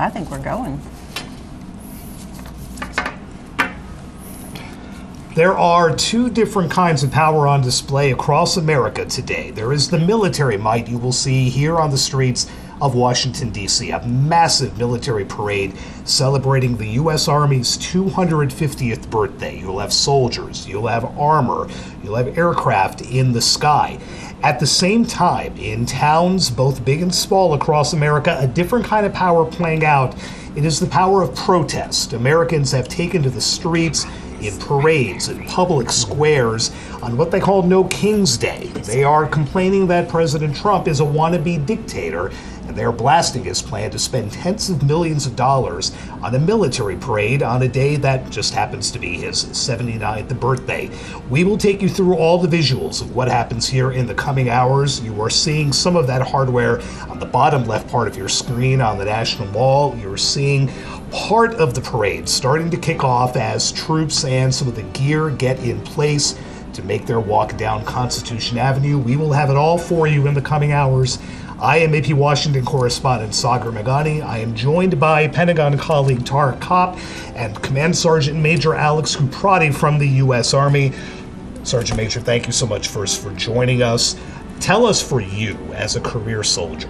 I think we're going. There are two different kinds of power on display across America today. There is the military might you will see here on the streets of Washington, D.C., a massive military parade celebrating the U.S. Army's 250th birthday. You'll have soldiers, you'll have armor, you'll have aircraft in the sky. At the same time, in towns, both big and small across America, a different kind of power playing out. It is the power of protest. Americans have taken to the streets in parades, in public squares, on what they call No King's Day. They are complaining that President Trump is a wannabe dictator, and they are blasting his plan to spend tens of millions of dollars on a military parade on a day that just happens to be his 79th birthday. We will take you through all the visuals of what happens here in the coming hours. You are seeing some of that hardware on the bottom left part of your screen on the National Mall. You're seeing part of the parade starting to kick off as troops and some of the gear get in place to make their walk down Constitution Avenue. We will have it all for you in the coming hours. I am AP Washington correspondent Sagar Meghani. I am joined by Pentagon colleague Tara Kopp and Command Sergeant Major Alex Cuprati from the U.S. Army. Sergeant Major, thank you so much first for joining us. Tell us, for you as a career soldier,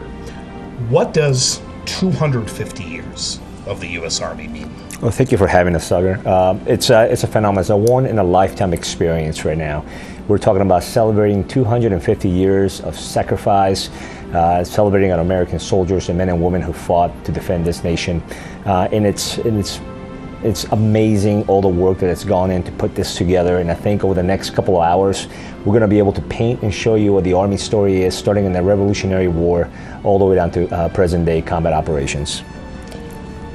what does 250 years of the U.S. Army mean? Well, thank you for having us, Sagar. It's a phenomenon. It's a one-in-a-lifetime experience right now. We're talking about celebrating 250 years of sacrifice, celebrating our American soldiers and men and women who fought to defend this nation. And it's amazing all the work that has gone in to put this together. And I think over the next couple of hours, we're going to be able to paint and show you what the Army story is, starting in the Revolutionary War all the way down to present-day combat operations.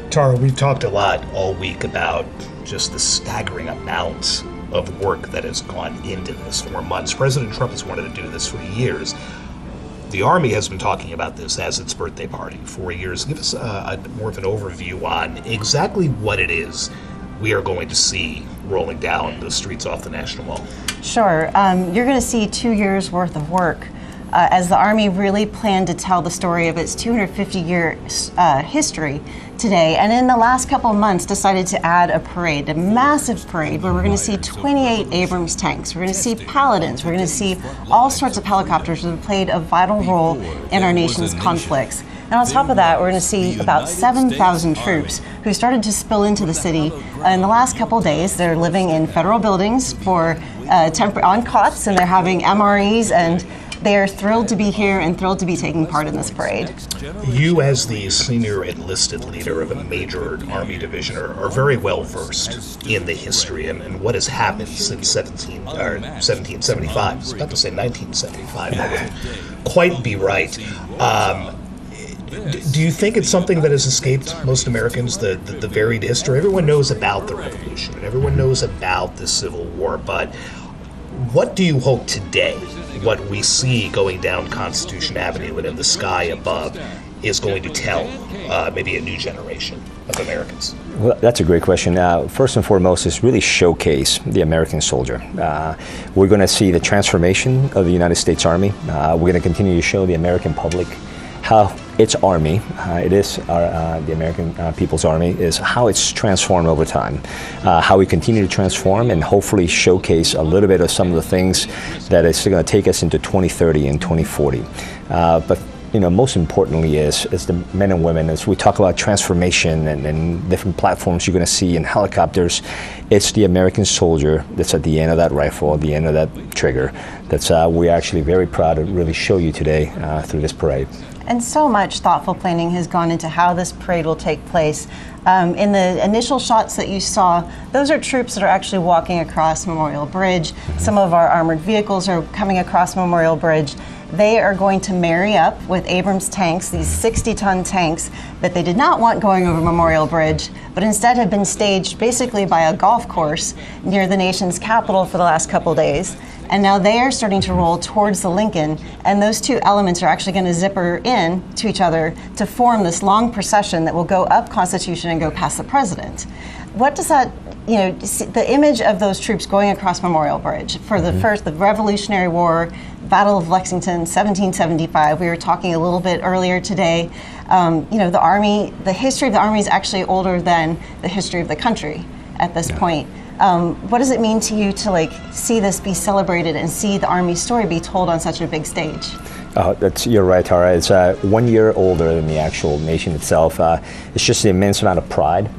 Tara, we've talked a lot all week about just the staggering amount of work that has gone into this for months. President Trump has wanted to do this for years. The Army has been talking about this as its birthday party for years. Give us more of an overview on exactly what it is we are going to see rolling down the streets off the National Mall. Sure. You're going to see 2 years worth of work as the Army really planned to tell the story of its 250-year history today, and in the last couple of months decided to add a parade, a massive parade where we're going to see 28 Abrams tanks, we're going to see Paladins, we're going to see all sorts of helicopters that have played a vital role in our nation's conflicts. And on top of that, we're going to see about 7,000 troops who started to spill into the city in the last couple of days. They're living in federal buildings for on cots, and they're having MREs, and they are thrilled to be here and thrilled to be taking part in this parade. You, as the senior enlisted leader of a major Army division, are very well versed in the history and what has happened since 1775. I was about to say 1975. That wouldn't quite be right. Do you think it's something that has escaped most Americans, the varied history? Everyone knows about the Revolution, and everyone knows about the Civil War, but what do you hope today, what we see going down Constitution Avenue and in the sky above, is going to tell maybe a new generation of Americans? Well, that's a great question. First and foremost is really showcase the American soldier. We're going to see the transformation of the United States Army. We're going to continue to show the American public how its Army, it is the American People's Army, is how it's transformed over time, how we continue to transform and hopefully showcase a little bit of some of the things that is going to take us into 2030 and 2040. But most importantly is the men and women. As we talk about transformation and different platforms you're going to see in helicopters, it's the American soldier that's at the end of that rifle, at the end of that trigger. That's we're actually very proud to really show you today through this parade. And so much thoughtful planning has gone into how this parade will take place. In the initial shots that you saw, those are troops that are actually walking across Memorial Bridge. Some of our armored vehicles are coming across Memorial Bridge. They are going to marry up with Abrams tanks, these 60-ton tanks that they did not want going over Memorial Bridge, but instead have been staged basically by a golf course near the nation's capital for the last couple days. And now they are starting to roll towards the Lincoln, and those two elements are actually going to zipper in to each other to form this long procession that will go up Constitution and go past the president. What does that, the image of those troops going across Memorial Bridge for the Revolutionary War, Battle of Lexington, 1775. We were talking a little bit earlier today. The Army, the history of the Army is actually older than the history of the country at this point. What does it mean to you to see this be celebrated and see the Army story be told on such a big stage? You're right, Tara. It's 1 year older than the actual nation itself. It's just the immense amount of pride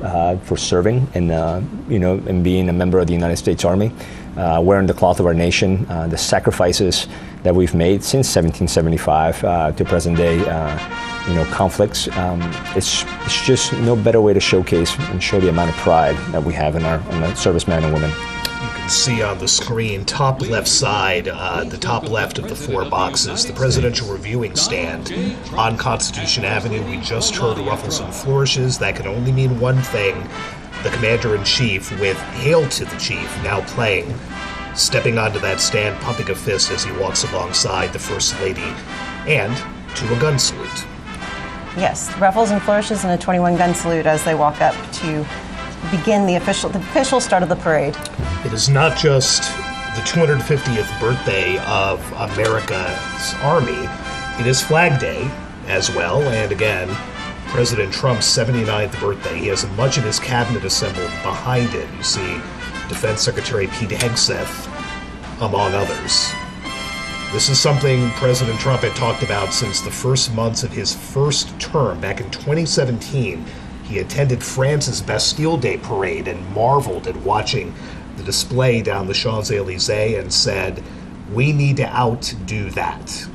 for serving and and being a member of the United States Army, wearing the cloth of our nation, the sacrifices that we've made since 1775 to present day, conflicts. It's just no better way to showcase and show the amount of pride that we have in our servicemen and women. You can see on the screen, top left side, the top left of the four boxes, the presidential reviewing stand on Constitution Avenue. We just heard ruffles and flourishes. That can only mean one thing. The Commander-in-Chief with Hail to the Chief now playing, stepping onto that stand, pumping a fist as he walks alongside the First Lady, and to a gun salute. Yes, ruffles and flourishes and a 21-gun salute as they walk up to begin the official start of the parade. It is not just the 250th birthday of America's Army. It is Flag Day as well, and again, President Trump's 79th birthday. He has much of his cabinet assembled behind him. You see Defense Secretary Pete Hegseth, among others. This is something President Trump had talked about since the first months of his first term. Back in 2017, he attended France's Bastille Day parade and marveled at watching the display down the Champs-Élysées and said, "We need to outdo that."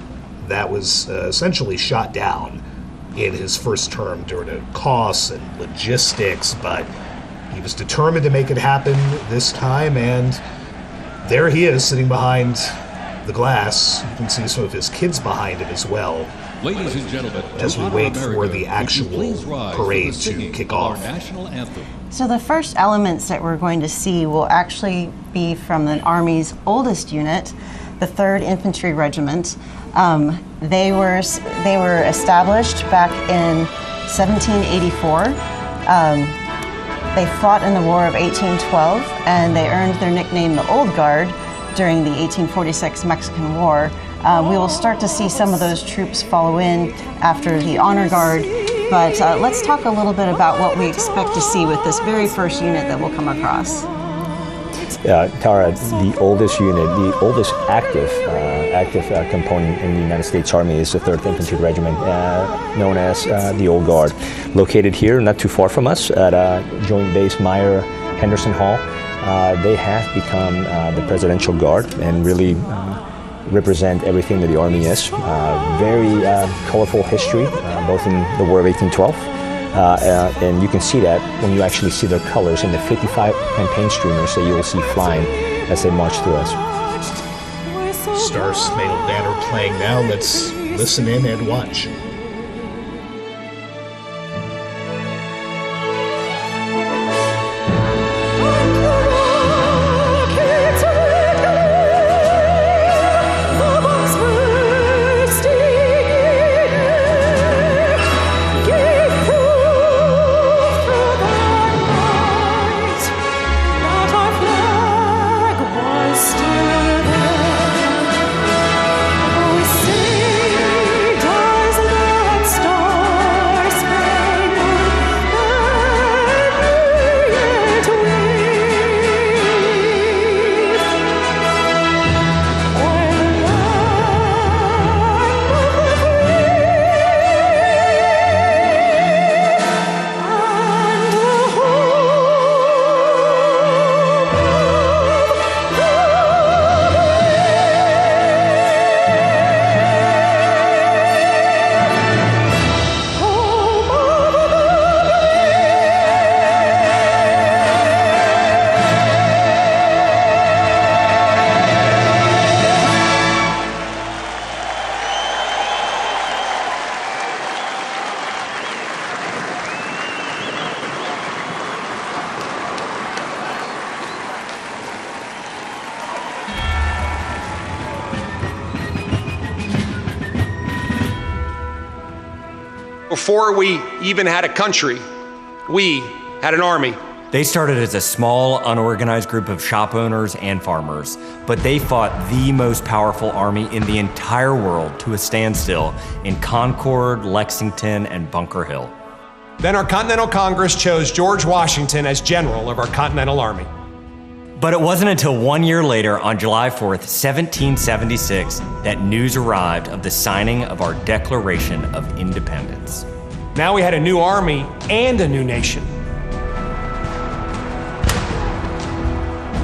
That was essentially shot down in his first term due to costs and logistics, but he was determined to make it happen this time, and there he is sitting behind the glass. You can see some of his kids behind him as well. Ladies and gentlemen, as we wait for the actual parade to kick off. So the first elements that we're going to see will actually be from the Army's oldest unit, the 3rd Infantry Regiment. They were established back in 1784. They fought in the War of 1812, and they earned their nickname the Old Guard during the 1846 Mexican War. We will start to see some of those troops follow in after the Honor Guard, but let's talk a little bit about what we expect to see with this very first unit that we'll come across. Tara, the oldest unit, the oldest active component in the United States Army is the 3rd Infantry Regiment, known as the Old Guard. Located here, not too far from us, at Joint Base Meyer Henderson Hall. They have become the Presidential Guard and really represent everything that the Army is. Very colorful history, both in the War of 1812, and you can see that when you actually see their colors in the 55 campaign streamers that you will see flying as they march through us. Star Spangled Banner playing now. Let's listen in and watch. Before we even had a country, we had an army. They started as a small, unorganized group of shop owners and farmers, but they fought the most powerful army in the entire world to a standstill in Concord, Lexington, and Bunker Hill. Then our Continental Congress chose George Washington as general of our Continental Army. But it wasn't until 1 year later, on July 4th, 1776, that news arrived of the signing of our Declaration of Independence. Now we had a new army and a new nation.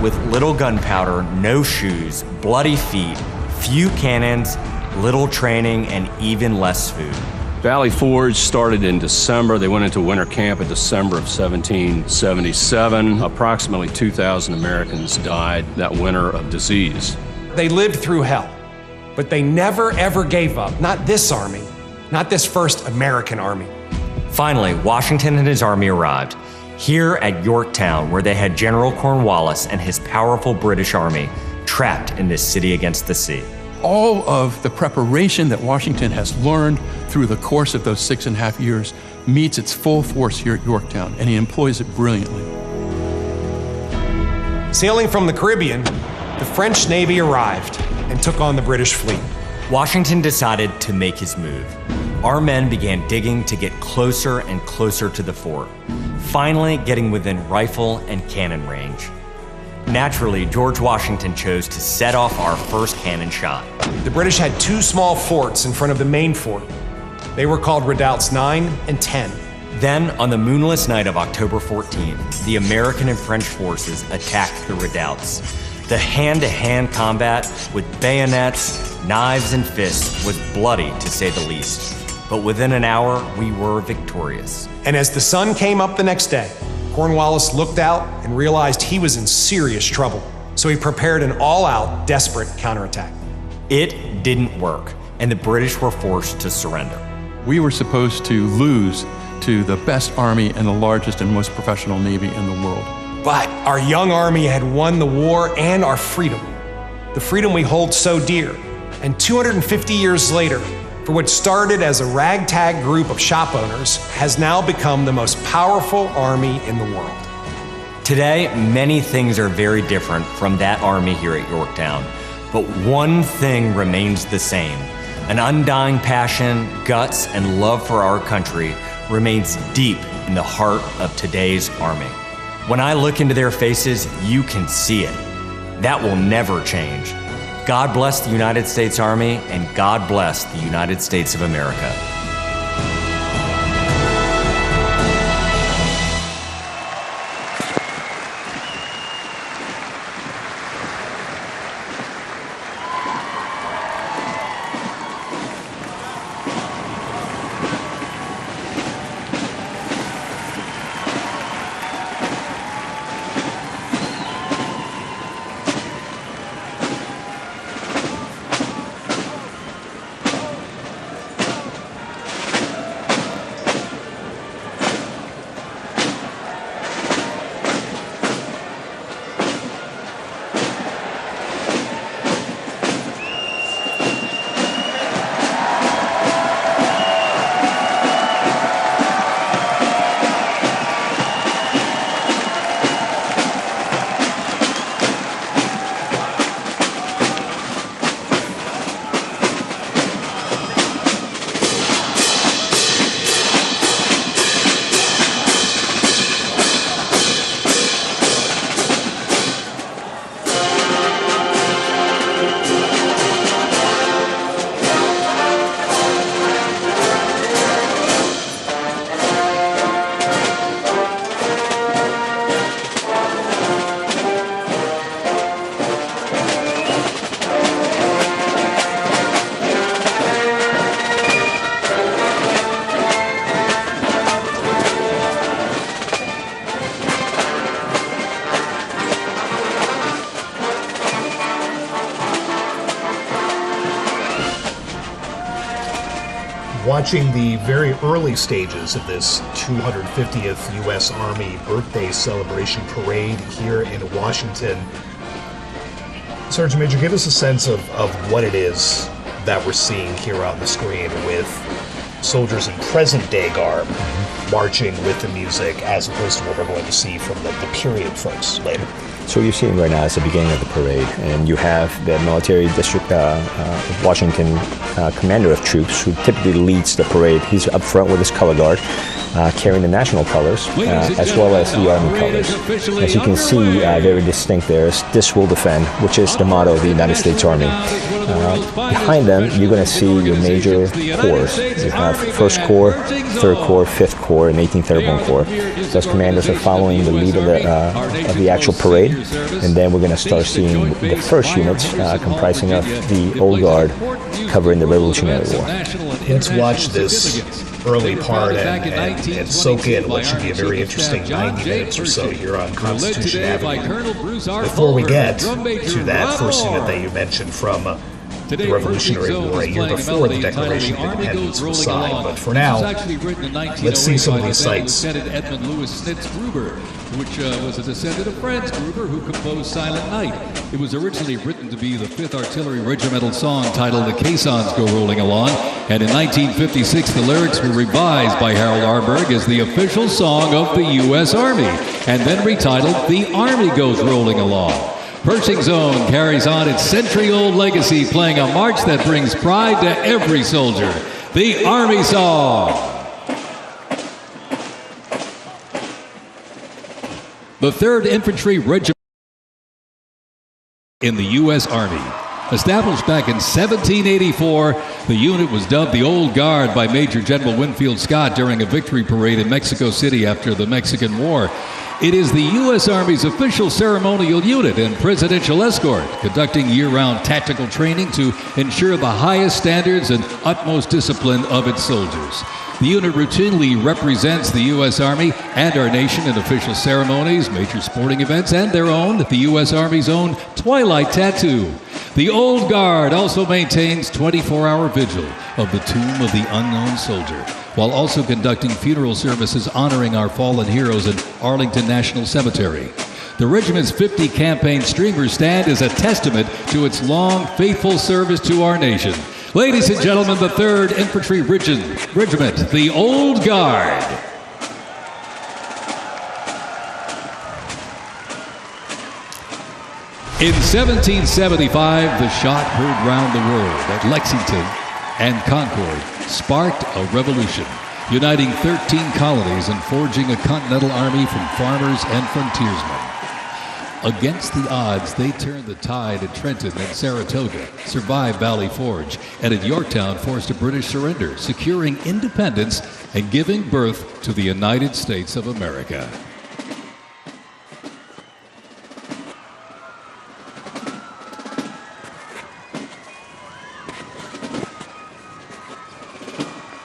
With little gunpowder, no shoes, bloody feet, few cannons, little training, and even less food. Valley Forge started in December. They went into winter camp in December of 1777. Approximately 2,000 Americans died that winter of disease. They lived through hell, but they never ever gave up. Not this army, not this first American army. Finally, Washington and his army arrived. Here at Yorktown, where they had General Cornwallis and his powerful British army trapped in this city against the sea. All of the preparation that Washington has learned through the course of those 6.5 years meets its full force here at Yorktown, and he employs it brilliantly. Sailing from the Caribbean, the French Navy arrived and took on the British fleet. Washington decided to make his move. Our men began digging to get closer and closer to the fort, finally getting within rifle and cannon range. Naturally, George Washington chose to set off our first cannon shot. The British had two small forts in front of the main fort. They were called Redoubts 9 and 10. Then, on the moonless night of October 14th, the American and French forces attacked the redoubts. The hand-to-hand combat with bayonets, knives, and fists was bloody, to say the least. But within an hour, we were victorious. And as the sun came up the next day, Cornwallis looked out and realized he was in serious trouble. So he prepared an all-out, desperate counterattack. It didn't work, and the British were forced to surrender. We were supposed to lose to the best army and the largest and most professional navy in the world. But our young army had won the war and our freedom, the freedom we hold so dear. And 250 years later, for what started as a ragtag group of shop owners, has now become the most powerful army in the world. Today, many things are very different from that army here at Yorktown, but one thing remains the same. An undying passion, guts, and love for our country remains deep in the heart of today's army. When I look into their faces, you can see it. That will never change. God bless the United States Army, and God bless the United States of America. Watching the very early stages of this 250th U.S. Army birthday celebration parade here in Washington, Sergeant Major, give us a sense of what it is that we're seeing here on the screen with soldiers in present-day garb. marching with the music as opposed to what we're going to see from the period folks later? So what you're seeing right now is the beginning of the parade, and you have the military district Washington commander of troops who typically leads the parade. He's up front with his color guard, carrying the national colors as well as the Army colors. As you can see, very distinct there is "This will defend," which is the motto of the United States Army. Behind them, you're going to see your major corps. You have 1st Corps, 3rd Corps, 5th Corps, and 18th Airborne Corps. Those commanders are following the lead of the actual parade, and then we're going to start seeing the first units comprising of the Old Guard covering the Revolutionary War. Let's watch this early part and soak in what should be a very interesting 90 minutes or so here on Constitution Avenue. Before we get to that first unit that you mentioned from the Revolutionary War, a year before the Declaration of Independence was signed. But for now, let's see some of these sites. Edmund Louis Snitz Gruber, which was a descendant of Franz Gruber, who composed Silent Night. It was originally written to be the 5th Artillery Regimental song titled "The Caissons Go Rolling Along," and in 1956 the lyrics were revised by Harold Arberg as the official song of the U.S. Army, and then retitled "The Army Goes Rolling Along." Pershing Zone carries on its century-old legacy, playing a march that brings pride to every soldier, the Army Song. The 3rd Infantry Regiment in the U.S. Army. Established back in 1784, the unit was dubbed the Old Guard by Major General Winfield Scott during a victory parade in Mexico City after the Mexican War. It is the U.S. Army's official ceremonial unit and presidential escort, conducting year-round tactical training to ensure the highest standards and utmost discipline of its soldiers. The unit routinely represents the U.S. Army and our nation in official ceremonies, major sporting events, and their own, the U.S. Army's own Twilight Tattoo. The Old Guard also maintains 24-hour vigil of the Tomb of the Unknown Soldier, while also conducting funeral services honoring our fallen heroes in Arlington National Cemetery. The regiment's 50 campaign streamers stand as a testament to its long, faithful service to our nation. Ladies and gentlemen, the 3rd Infantry Regiment, the Old Guard. In 1775, the shot heard round the world at Lexington and Concord sparked a revolution, uniting 13 colonies and forging a continental army from farmers and frontiersmen. Against the odds, they turned the tide at Trenton and Saratoga, survived Valley Forge, and at Yorktown forced a British surrender, securing independence and giving birth to the United States of America.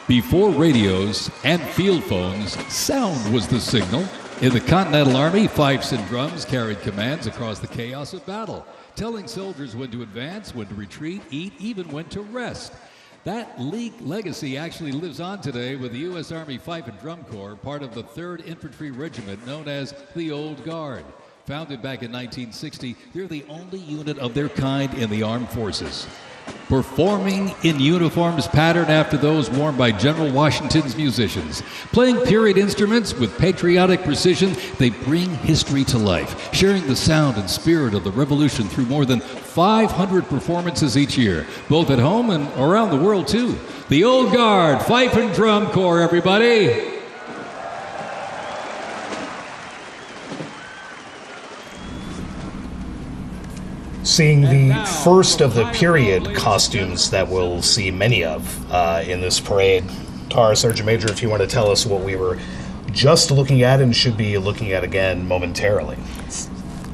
Before radios and field phones, sound was the signal. In the Continental Army, fifes and drums carried commands across the chaos of battle, telling soldiers when to advance, when to retreat, eat, even when to rest. That legacy actually lives on today with the U.S. Army Fife and Drum Corps, part of the 3rd Infantry Regiment known as the Old Guard. Founded back in 1960, they're the only unit of their kind in the armed forces. Performing in uniforms patterned after those worn by General Washington's musicians. Playing period instruments with patriotic precision, they bring history to life, sharing the sound and spirit of the Revolution through more than 500 performances each year, both at home and around the world, too. The Old Guard, Fife and Drum Corps, everybody. Seeing the first of the period costumes that we'll see many of in this parade. Tara, Sergeant Major, if you want to tell us what we were just looking at and should be looking at again momentarily.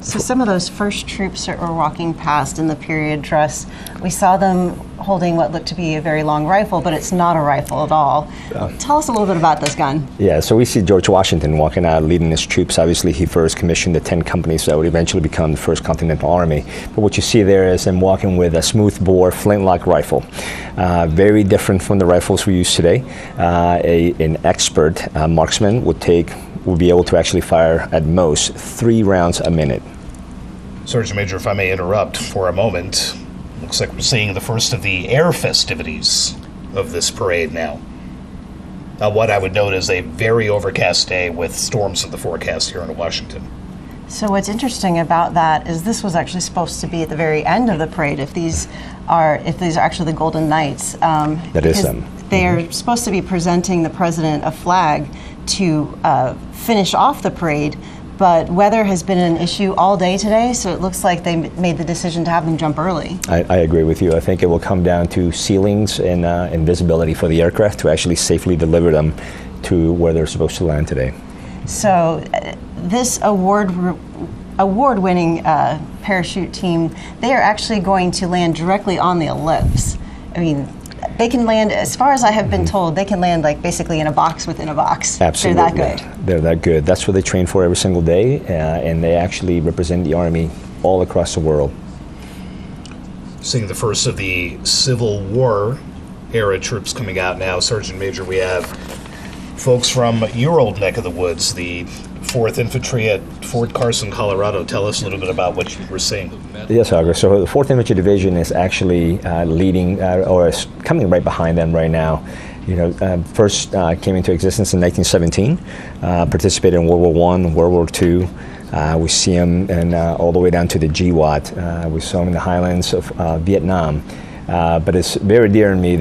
So some of those first troops that were walking past in the period dress, we saw them holding what looked to be a very long rifle, but it's not a rifle at all. Tell us a little bit about this gun. Yeah, so we see George Washington walking out leading his troops. Obviously, he first commissioned the 10 companies that would eventually become the First Continental Army. But what you see there is him walking with a smooth-bore flintlock rifle. Very different from the rifles we use today. An expert marksman would be able to actually fire at most 3 rounds a minute. Sergeant Major, if I may interrupt for a moment, looks like we're seeing the first of the air festivities of this parade now. what I would note is a very overcast day with storms in the forecast here in Washington. So what's interesting about that is this was actually supposed to be at the very end of the parade. If these are actually the Golden Knights, that is them. They are supposed to be presenting the president a flag to finish off the parade. But weather has been an issue all day today, so it looks like they made the decision to have them jump early. I agree with you. I think it will come down to ceilings and visibility for the aircraft to actually safely deliver them to where they're supposed to land today. So this award-winning parachute team, they are actually going to land directly on the ellipse. I mean, they can land, as far as I have been told, they can land like basically in a box within a box. Absolutely. They're that good. They're that good. That's what they train for every single day, and they actually represent the Army all across the world. Seeing the first of the Civil War era troops coming out now. Sergeant Major, we have folks from your old neck of the woods, the 4th Infantry at Fort Carson, Colorado. Tell us a little bit about what you were seeing. Yes, August. So the 4th Infantry Division is actually leading, or is coming right behind them right now. You know, first came into existence in 1917, participated in World War I, World War II. We see them and all the way down to the GWAT. We saw them in the highlands of Vietnam. But it's very dear to me,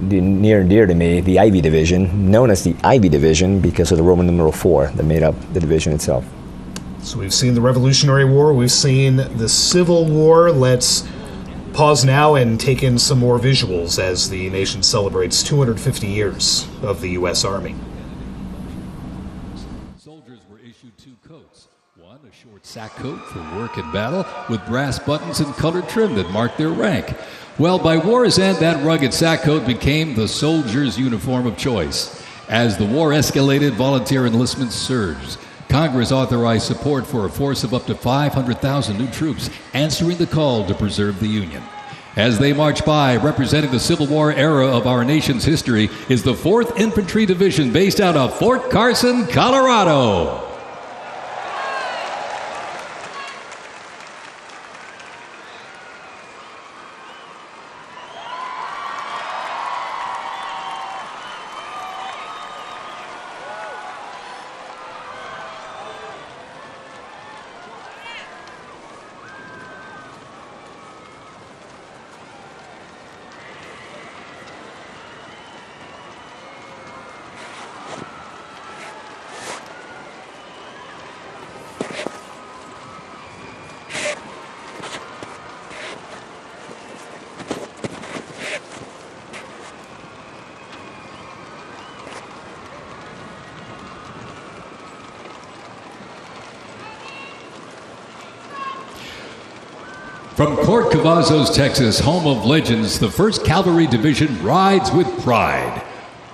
near and dear to me, the Ivy Division, known as the Ivy Division because of the Roman numeral 4 that made up the division itself. So we've seen the Revolutionary War, we've seen the Civil War. Let's pause now and take in some more visuals as the nation celebrates 250 years of the U.S. Army. Soldiers were issued 2 coats. One, a short sack coat for work and battle with brass buttons and colored trim that marked their rank. Well, by war's end, that rugged sack coat became the soldier's uniform of choice. As the war escalated, volunteer enlistment surged. Congress authorized support for a force of up to 500,000 new troops, answering the call to preserve the Union. As they march by, representing the Civil War era of our nation's history, is the 4th Infantry Division based out of Fort Carson, Colorado. From Fort Cavazos, Texas, home of legends, the 1st Cavalry Division rides with pride.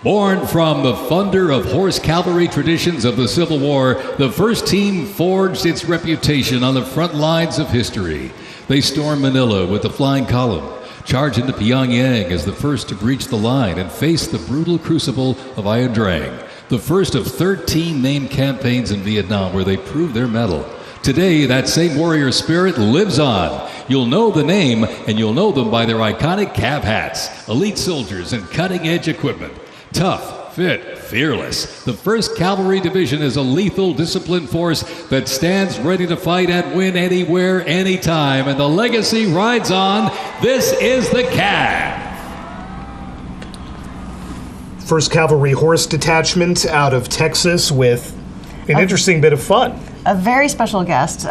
Born from the thunder of horse cavalry traditions of the Civil War, the 1st team forged its reputation on the front lines of history. They stormed Manila with the flying column, charged into Pyongyang as the first to breach the line and face the brutal crucible of Ia Drang, the first of 13 named campaigns in Vietnam where they proved their mettle. Today, that same warrior spirit lives on. You'll know the name, and you'll know them by their iconic cav hats, elite soldiers, and cutting-edge equipment. Tough, fit, fearless. The 1st Cavalry Division is a lethal, disciplined force that stands ready to fight and win anywhere, anytime, and the legacy rides on. This is the Cav. 1st Cavalry Horse Detachment out of Texas with an interesting bit of fun. A very special guest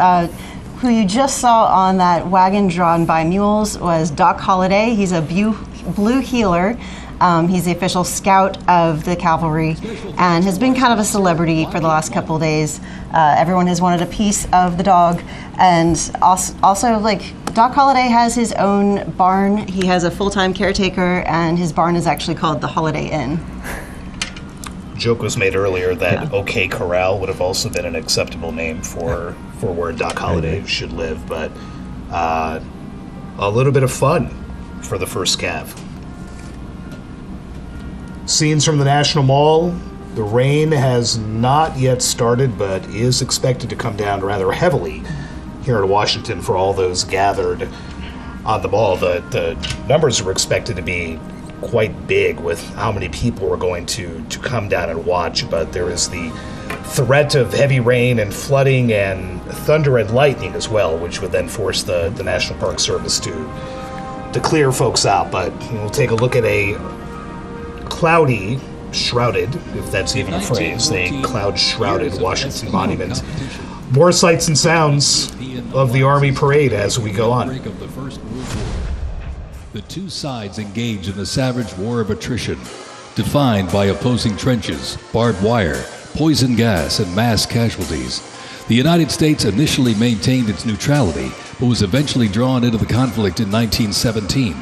who you just saw on that wagon drawn by mules was Doc Holliday. He's a blue heeler. He's the official scout of the cavalry and has been kind of a celebrity for the last couple of days. Everyone has wanted a piece of the dog, and also like Doc Holliday has his own barn. He has a full-time caretaker, and his barn is actually called the Holiday Inn. Joke was made earlier that OK Corral would have also been an acceptable name for where Doc Holliday should live, but a little bit of fun for the 1st Cav. Scenes from the National Mall. The rain has not yet started, but is expected to come down rather heavily here in Washington for all those gathered on the mall. The numbers are expected to be quite big with how many people were going to come down and watch, but there is the threat of heavy rain and flooding and thunder and lightning as well, which would then force the National Park Service to clear folks out. But we'll take a look at a cloudy, shrouded, if that's even a phrase, a cloud-shrouded Washington Monument. More sights and sounds of the Army Parade as we go on. The two sides engaged in a savage war of attrition, defined by opposing trenches, barbed wire, poison gas, and mass casualties. The United States initially maintained its neutrality, but was eventually drawn into the conflict in 1917.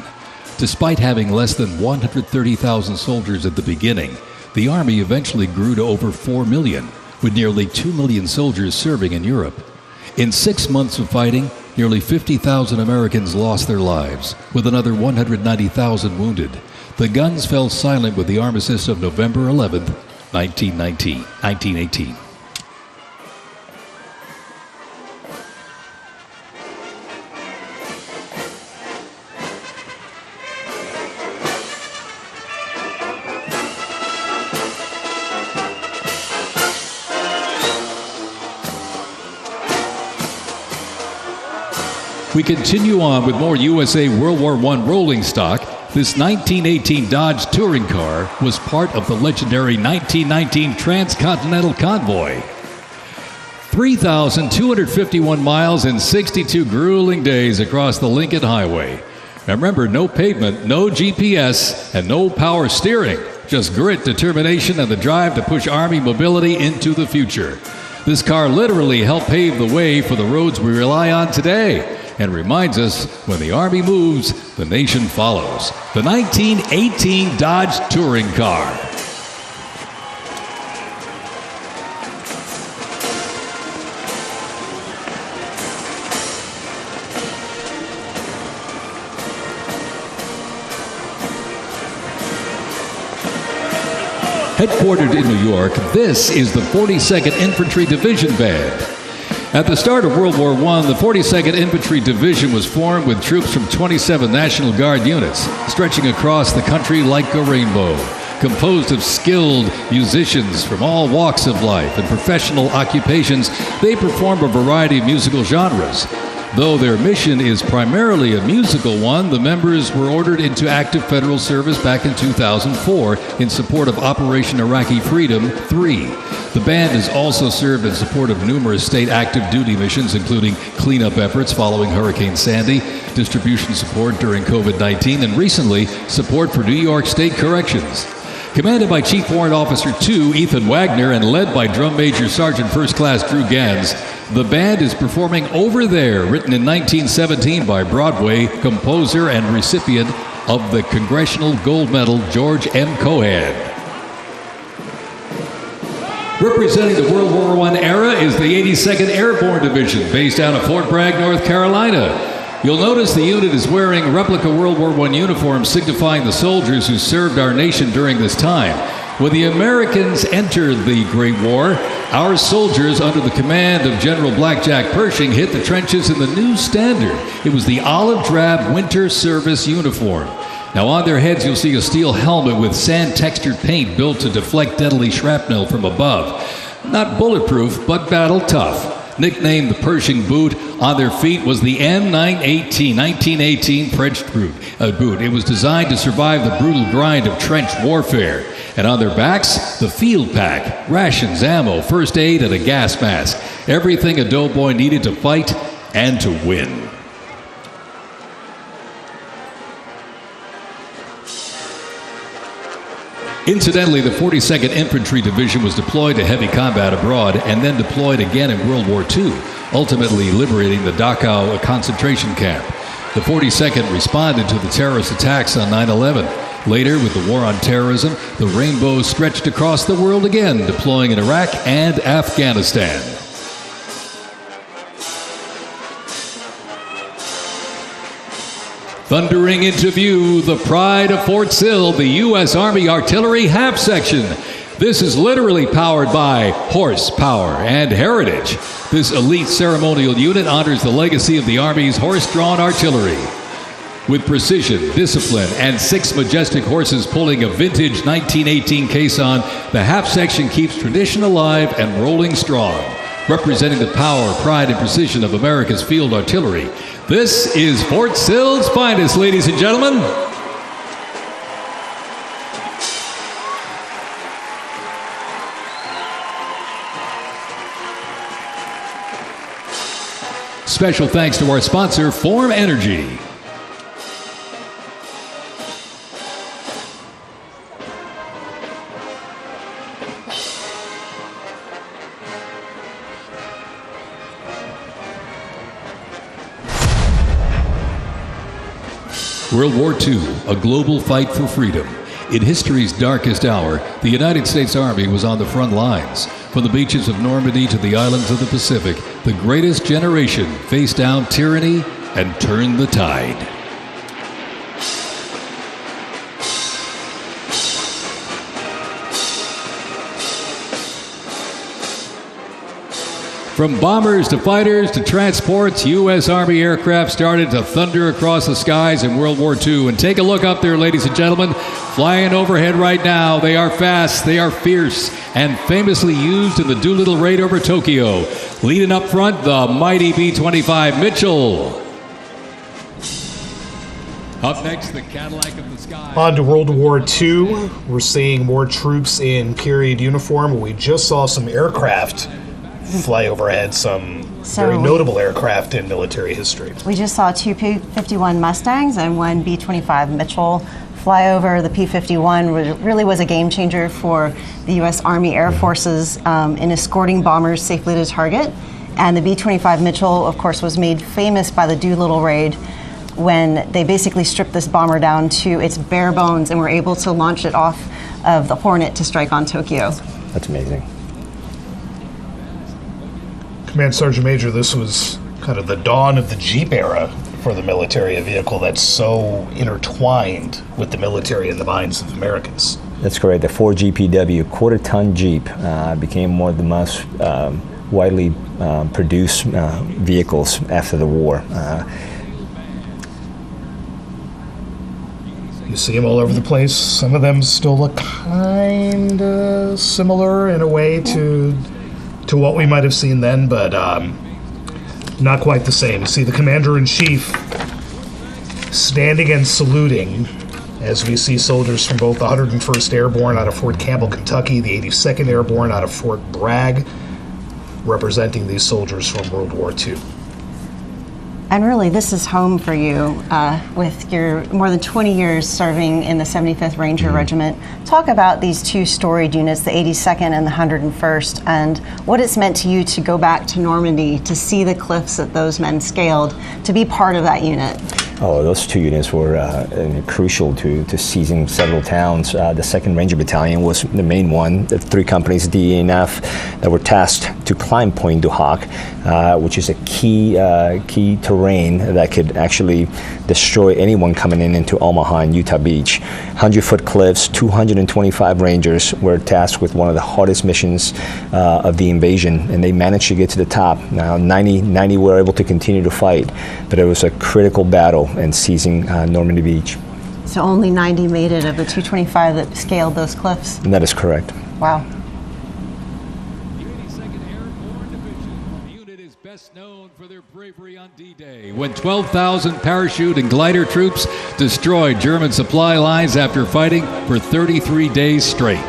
Despite having less than 130,000 soldiers at the beginning, the Army eventually grew to over 4 million, with nearly 2 million soldiers serving in Europe. In 6 months of fighting, nearly 50,000 Americans lost their lives, with another 190,000 wounded. The guns fell silent with the armistice of November 11, 1918. We continue on with more USA World War I rolling stock. This 1918 Dodge touring car was part of the legendary 1919 Transcontinental Convoy. 3,251 miles and 62 grueling days across the Lincoln Highway. Now remember, no pavement, no GPS, and no power steering. Just grit, determination, and the drive to push Army mobility into the future. This car literally helped pave the way for the roads we rely on today, and reminds us when the Army moves, the nation follows. The 1918 Dodge Touring Car. Headquartered in New York, this is the 42nd Infantry Division Band. At the start of World War I, the 42nd Infantry Division was formed with troops from 27 National Guard units, stretching across the country like a rainbow. Composed of skilled musicians from all walks of life and professional occupations, they perform a variety of musical genres. Though their mission is primarily a musical one, the members were ordered into active federal service back in 2004 in support of Operation Iraqi Freedom 3. The band has also served in support of numerous state active duty missions, including cleanup efforts following Hurricane Sandy, distribution support during COVID-19, and recently, support for New York State Corrections. Commanded by Chief Warrant Officer 2 Ethan Wagner and led by Drum Major Sergeant First Class Drew Gans, the band is performing Over There, written in 1917 by Broadway composer and recipient of the Congressional Gold Medal George M. Cohan. Representing the World War I era is the 82nd Airborne Division, based out of Fort Bragg, North Carolina. You'll notice the unit is wearing replica World War I uniforms signifying the soldiers who served our nation during this time. When the Americans entered the Great War, our soldiers, under the command of General Blackjack Pershing, hit the trenches in the new standard. It was the olive drab winter service uniform. Now on their heads you'll see a steel helmet with sand-textured paint built to deflect deadly shrapnel from above. Not bulletproof, but battle tough. Nicknamed the Pershing boot, on their feet was the M918 1918 French boot. It was designed to survive the brutal grind of trench warfare. And on their backs, the field pack, rations, ammo, first aid, and a gas mask. Everything a doughboy needed to fight and to win. Incidentally, the 42nd Infantry Division was deployed to heavy combat abroad and then deployed again in World War II, ultimately liberating the Dachau concentration camp. The 42nd responded to the terrorist attacks on 9/11. Later, with the war on terrorism, the rainbow stretched across the world again, deploying in Iraq and Afghanistan. Thundering into view, the pride of Fort Sill, the U.S. Army Artillery Half Section. This is literally powered by horsepower and heritage. This elite ceremonial unit honors the legacy of the Army's horse-drawn artillery. With precision, discipline, and 6 majestic horses pulling a vintage 1918 caisson, the half section keeps tradition alive and rolling strong. Representing the power, pride, and precision of America's field artillery, this is Fort Sill's finest, ladies and gentlemen. Special thanks to our sponsor, Form Energy. World War II, a global fight for freedom. In history's darkest hour, the United States Army was on the front lines. From the beaches of Normandy to the islands of the Pacific, the greatest generation faced down tyranny and turned the tide. From bombers to fighters to transports, U.S. Army aircraft started to thunder across the skies in World War II. And take a look up there, ladies and gentlemen. Flying overhead right now. They are fast, they are fierce, and famously used in the Doolittle raid over Tokyo. Leading up front, the mighty B-25 Mitchell. Up next, the Cadillac of the Sky. On to World War II. We're seeing more troops in period uniform. We just saw some aircraft fly overhead, some very notable aircraft in military history. We just saw 2 P-51 Mustangs and 1 B-25 Mitchell fly over. The P-51 really was a game changer for the U.S. Army Air Forces in escorting bombers safely to target. And the B-25 Mitchell, of course, was made famous by the Doolittle raid when they basically stripped this bomber down to its bare bones and were able to launch it off of the Hornet to strike on Tokyo. That's amazing. Command Sergeant Major, this was kind of the dawn of the Jeep era for the military, a vehicle that's so intertwined with the military and the minds of Americans. That's correct. The Ford GPW quarter-ton Jeep became one of the most widely produced vehicles after the war. You see them all over the place. Some of them still look kind of similar in a way to what we might have seen then, but not quite the same. You see the Commander-in-Chief standing and saluting as we see soldiers from both the 101st Airborne out of Fort Campbell, Kentucky, the 82nd Airborne out of Fort Bragg, representing these soldiers from World War II. And really, this is home for you with your more than 20 years serving in the 75th Ranger Regiment. Talk about these 2 storied units, the 82nd and the 101st, and what it's meant to you to go back to Normandy, to see the cliffs that those men scaled, to be part of that unit. Oh, those 2 units were crucial to seizing several towns. The 2nd Ranger Battalion was the main one. The 3 companies, D, E, and F, that were tasked to climb Point du Hoc, which is a key terrain that could actually destroy anyone coming into Omaha and Utah Beach. 100-foot cliffs, 225 Rangers were tasked with one of the hardest missions of the invasion, and they managed to get to the top. Now, 90 were able to continue to fight, but it was a critical battle in seizing Normandy Beach. So only 90 made it of the 225 that scaled those cliffs? And that is correct. Wow. The 82nd Airborne Division. The unit is best known for their bravery on D-Day, when 12,000 parachute and glider troops destroyed German supply lines after fighting for 33 days straight.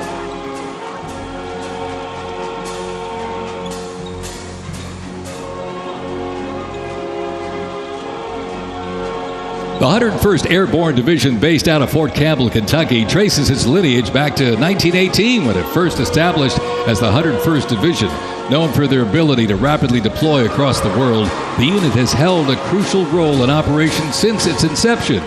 The 101st Airborne Division, based out of Fort Campbell, Kentucky, traces its lineage back to 1918 when it first established as the 101st Division. Known for their ability to rapidly deploy across the world, the unit has held a crucial role in operations since its inception.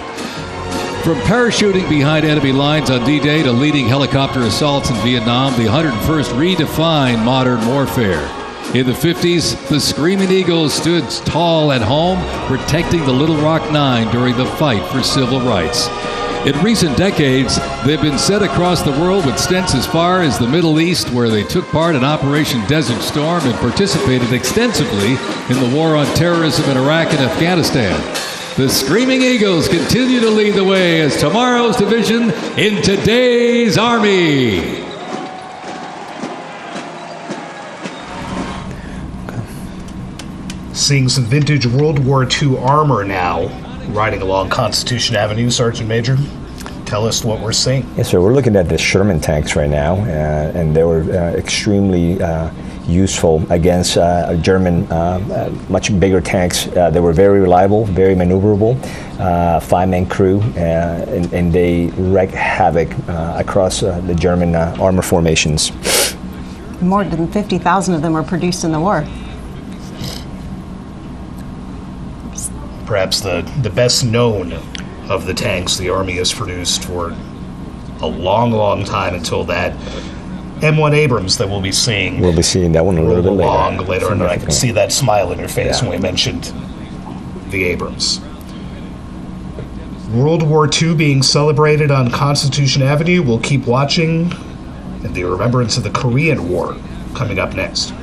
From parachuting behind enemy lines on D-Day to leading helicopter assaults in Vietnam, the 101st redefined modern warfare. In the 50s, the Screaming Eagles stood tall at home, protecting the Little Rock Nine during the fight for civil rights. In recent decades, they've been sent across the world with stints as far as the Middle East, where they took part in Operation Desert Storm and participated extensively in the war on terrorism in Iraq and Afghanistan. The Screaming Eagles continue to lead the way as tomorrow's division in today's Army. Seeing some vintage World War II armor now, riding along Constitution Avenue. Sergeant Major, tell us what we're seeing. Yes, sir. We're looking at the Sherman tanks right now, and they were extremely useful against German, much bigger tanks. They were very reliable, very maneuverable, five-man crew, and they wreaked havoc across the German armor formations. More than 50,000 of them were produced in the war. Perhaps the best known of the tanks the Army has produced for a long, long time until that M1 Abrams that we'll be seeing. We'll be seeing that one a little bit later. And I can see that smile in your face when we mentioned the Abrams. World War II being celebrated on Constitution Avenue. We'll keep watching. And the remembrance of the Korean War coming up next.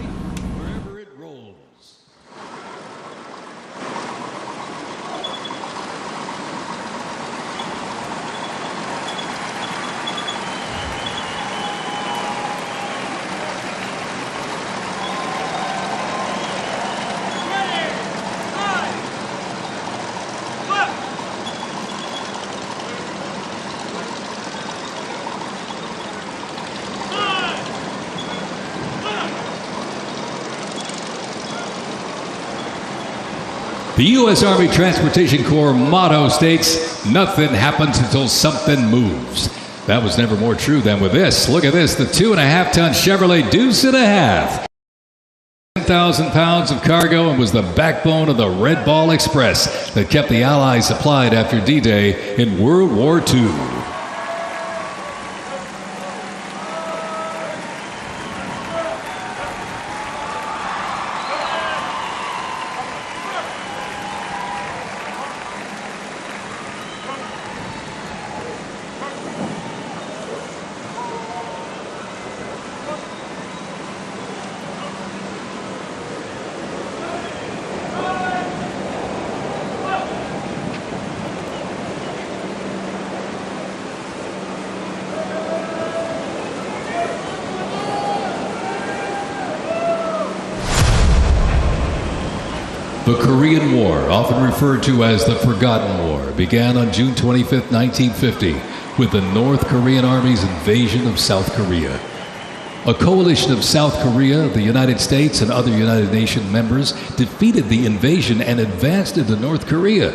The U.S. Army Transportation Corps motto states, "Nothing happens until something moves." That was never more true than with this. Look at this, the 2.5-ton Chevrolet Deuce and a half. 10,000 pounds of cargo and was the backbone of the Red Ball Express that kept the Allies supplied after D-Day in World War II. The Korean War, often referred to as the Forgotten War, began on June 25, 1950, with the North Korean Army's invasion of South Korea. A coalition of South Korea, the United States, and other United Nations members defeated the invasion and advanced into North Korea.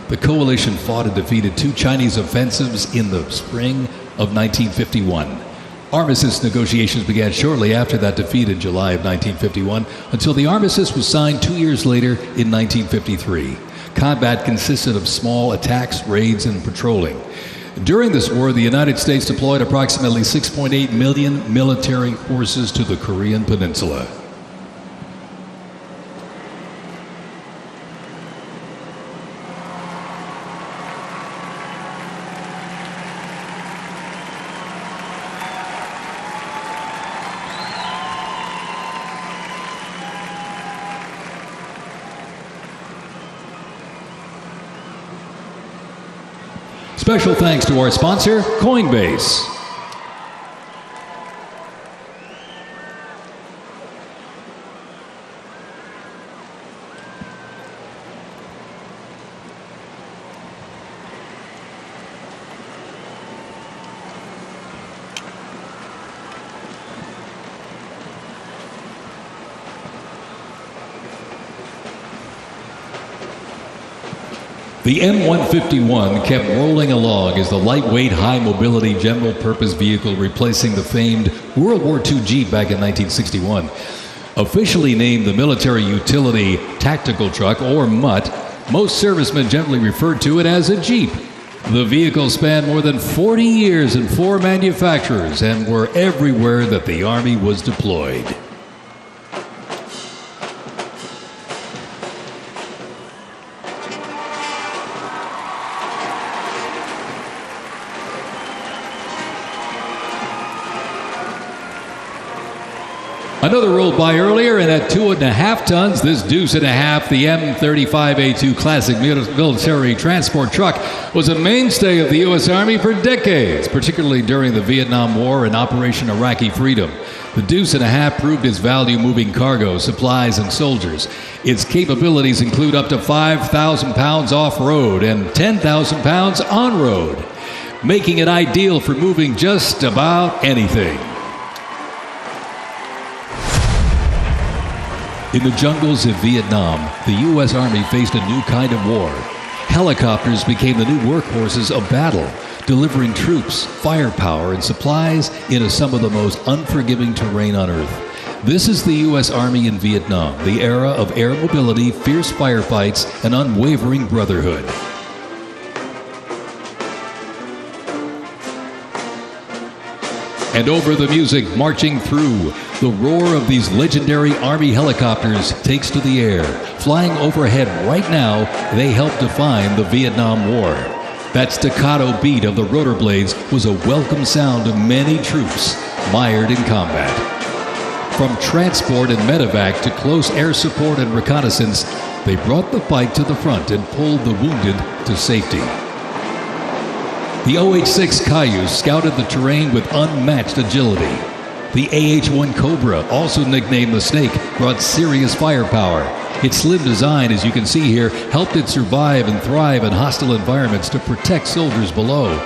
The coalition fought and defeated two Chinese offensives in the spring of 1951. Armistice negotiations began shortly after that defeat in July of 1951 until the armistice was signed 2 years later in 1953. Combat consisted of small attacks, raids, and patrolling. During this war, the United States deployed approximately 6.8 million military forces to the Korean Peninsula. Special thanks to our sponsor, Coinbase. The M151 kept rolling along as the lightweight, high-mobility general-purpose vehicle replacing the famed World War II Jeep back in 1961. Officially named the Military Utility Tactical Truck, or MUT, most servicemen generally referred to it as a Jeep. The vehicle spanned more than 40 years in 4 manufacturers and were everywhere that the Army was deployed. Another rolled by earlier, and at 2.5 tons, this deuce and a half, the M35A2 classic military transport truck, was a mainstay of the U.S. Army for decades, particularly during the Vietnam War and Operation Iraqi Freedom. The deuce and a half proved its value moving cargo, supplies, and soldiers. Its capabilities include up to 5,000 pounds off-road and 10,000 pounds on-road, making it ideal for moving just about anything. In the jungles of Vietnam, the U.S. Army faced a new kind of war. Helicopters became the new workhorses of battle, delivering troops, firepower, and supplies into some of the most unforgiving terrain on Earth. This is the U.S. Army in Vietnam, the era of air mobility, fierce firefights, and unwavering brotherhood. And over the music marching through, the roar of these legendary Army helicopters takes to the air. Flying overhead right now, they help define the Vietnam War. That staccato beat of the rotor blades was a welcome sound to many troops mired in combat. From transport and medevac to close air support and reconnaissance, they brought the fight to the front and pulled the wounded to safety. The OH-6 Cayuse scouted the terrain with unmatched agility. The AH-1 Cobra, also nicknamed the Snake, brought serious firepower. Its slim design, as you can see here, helped it survive and thrive in hostile environments to protect soldiers below.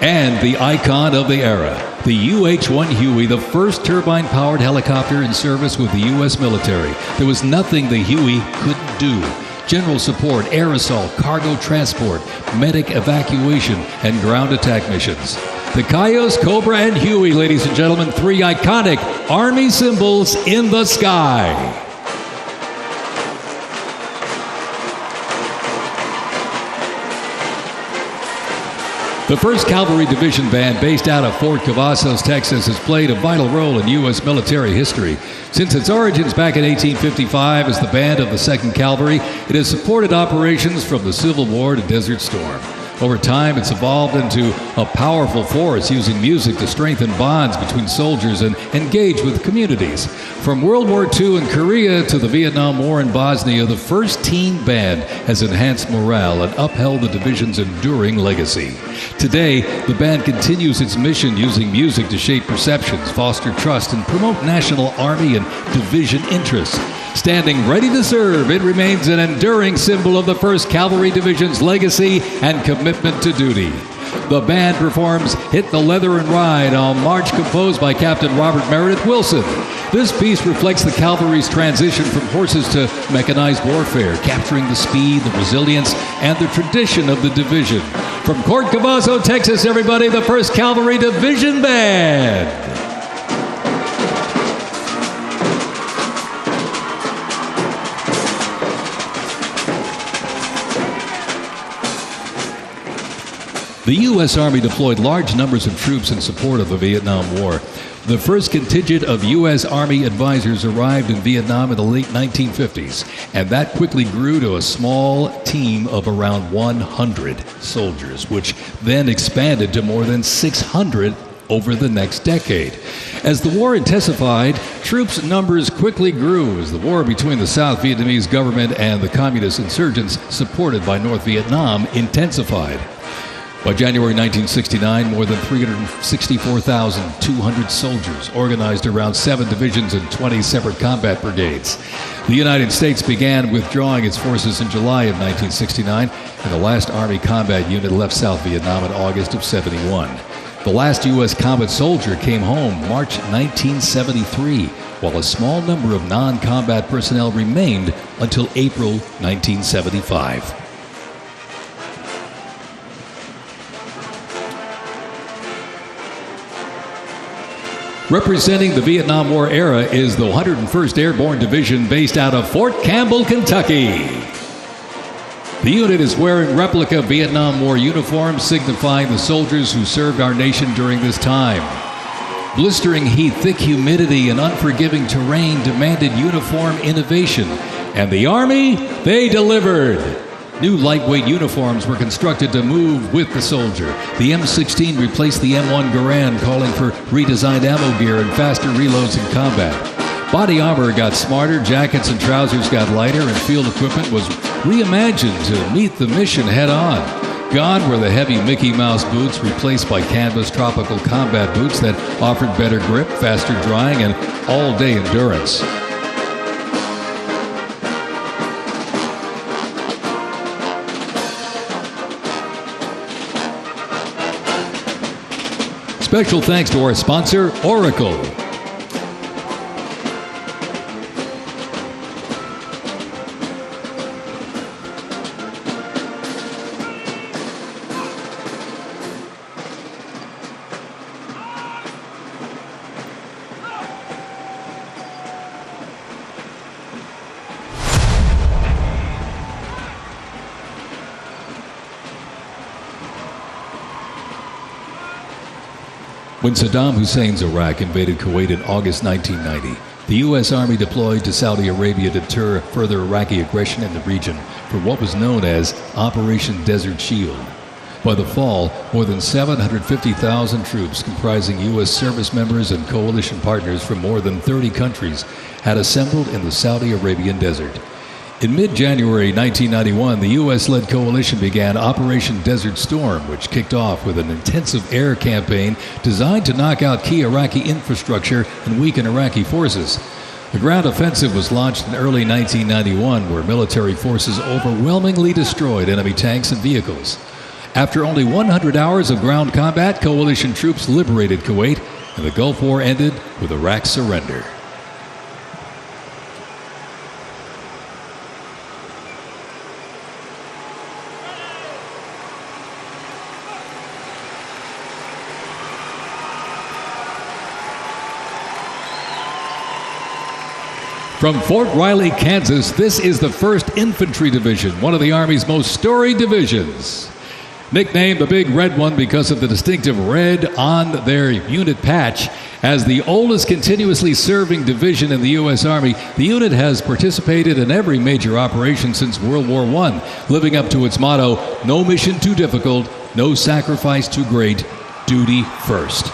And the icon of the era, the UH-1 Huey, the first turbine-powered helicopter in service with the U.S. military. There was nothing the Huey couldn't do. General support, air assault, cargo transport, medic evacuation, and ground attack missions. The Cayuse, Cobra, and Huey, ladies and gentlemen, three iconic Army symbols in the sky. The 1st Cavalry Division Band, based out of Fort Cavazos, Texas, has played a vital role in U.S. military history. Since its origins back in 1855 as the band of the 2nd Cavalry, it has supported operations from the Civil War to Desert Storm. Over time, it's evolved into a powerful force using music to strengthen bonds between soldiers and engage with communities. From World War II in Korea to the Vietnam War in Bosnia, the 1st Teen Band has enhanced morale and upheld the division's enduring legacy. Today, the band continues its mission using music to shape perceptions, foster trust, and promote national Army and division interests. Standing ready to serve, it remains an enduring symbol of the 1st Cavalry Division's legacy and commitment to duty. The band performs Hit the Leather and Ride, a march composed by Captain Robert Meredith Wilson. This piece reflects the cavalry's transition from horses to mechanized warfare, capturing the speed, the resilience, and the tradition of the division. From Fort Cavazos, Texas, everybody, the 1st Cavalry Division Band. The U.S. Army deployed large numbers of troops in support of the Vietnam War. The first contingent of U.S. Army advisors arrived in Vietnam in the late 1950s, and that quickly grew to a small team of around 100 soldiers, which then expanded to more than 600 over the next decade. As the war intensified, troops' numbers quickly grew as the war between the South Vietnamese government and the communist insurgents supported by North Vietnam intensified. By January 1969, more than 364,200 soldiers organized around 7 divisions and 20 separate combat brigades. The United States began withdrawing its forces in July of 1969, and the last Army combat unit left South Vietnam in August of '71. The last U.S. combat soldier came home March 1973, while a small number of non-combat personnel remained until April 1975. Representing the Vietnam War era is the 101st Airborne Division based out of Fort Campbell, Kentucky. The unit is wearing replica Vietnam War uniforms signifying the soldiers who served our nation during this time. Blistering heat, thick humidity, and unforgiving terrain demanded uniform innovation, and the Army, they delivered. New lightweight uniforms were constructed to move with the soldier. The M16 replaced the M1 Garand, calling for redesigned ammo gear and faster reloads in combat. Body armor got smarter, jackets and trousers got lighter, and field equipment was reimagined to meet the mission head on. Gone were the heavy Mickey Mouse boots, replaced by canvas tropical combat boots that offered better grip, faster drying, and all-day endurance. Special thanks to our sponsor, Oracle. When Saddam Hussein's Iraq invaded Kuwait in August 1990, the U.S. Army deployed to Saudi Arabia to deter further Iraqi aggression in the region for what was known as Operation Desert Shield. By the fall, more than 750,000 troops comprising U.S. service members and coalition partners from more than 30 countries had assembled in the Saudi Arabian desert. In mid-January 1991, the U.S.-led coalition began Operation Desert Storm, which kicked off with an intensive air campaign designed to knock out key Iraqi infrastructure and weaken Iraqi forces. The ground offensive was launched in early 1991, where military forces overwhelmingly destroyed enemy tanks and vehicles. After only 100 hours of ground combat, coalition troops liberated Kuwait, and the Gulf War ended with Iraq's surrender. From Fort Riley, Kansas, this is the 1st Infantry Division, one of the Army's most storied divisions. Nicknamed the Big Red One because of the distinctive red on their unit patch. As the oldest continuously serving division in the U.S. Army, the unit has participated in every major operation since World War I, living up to its motto, no mission too difficult, no sacrifice too great, duty first.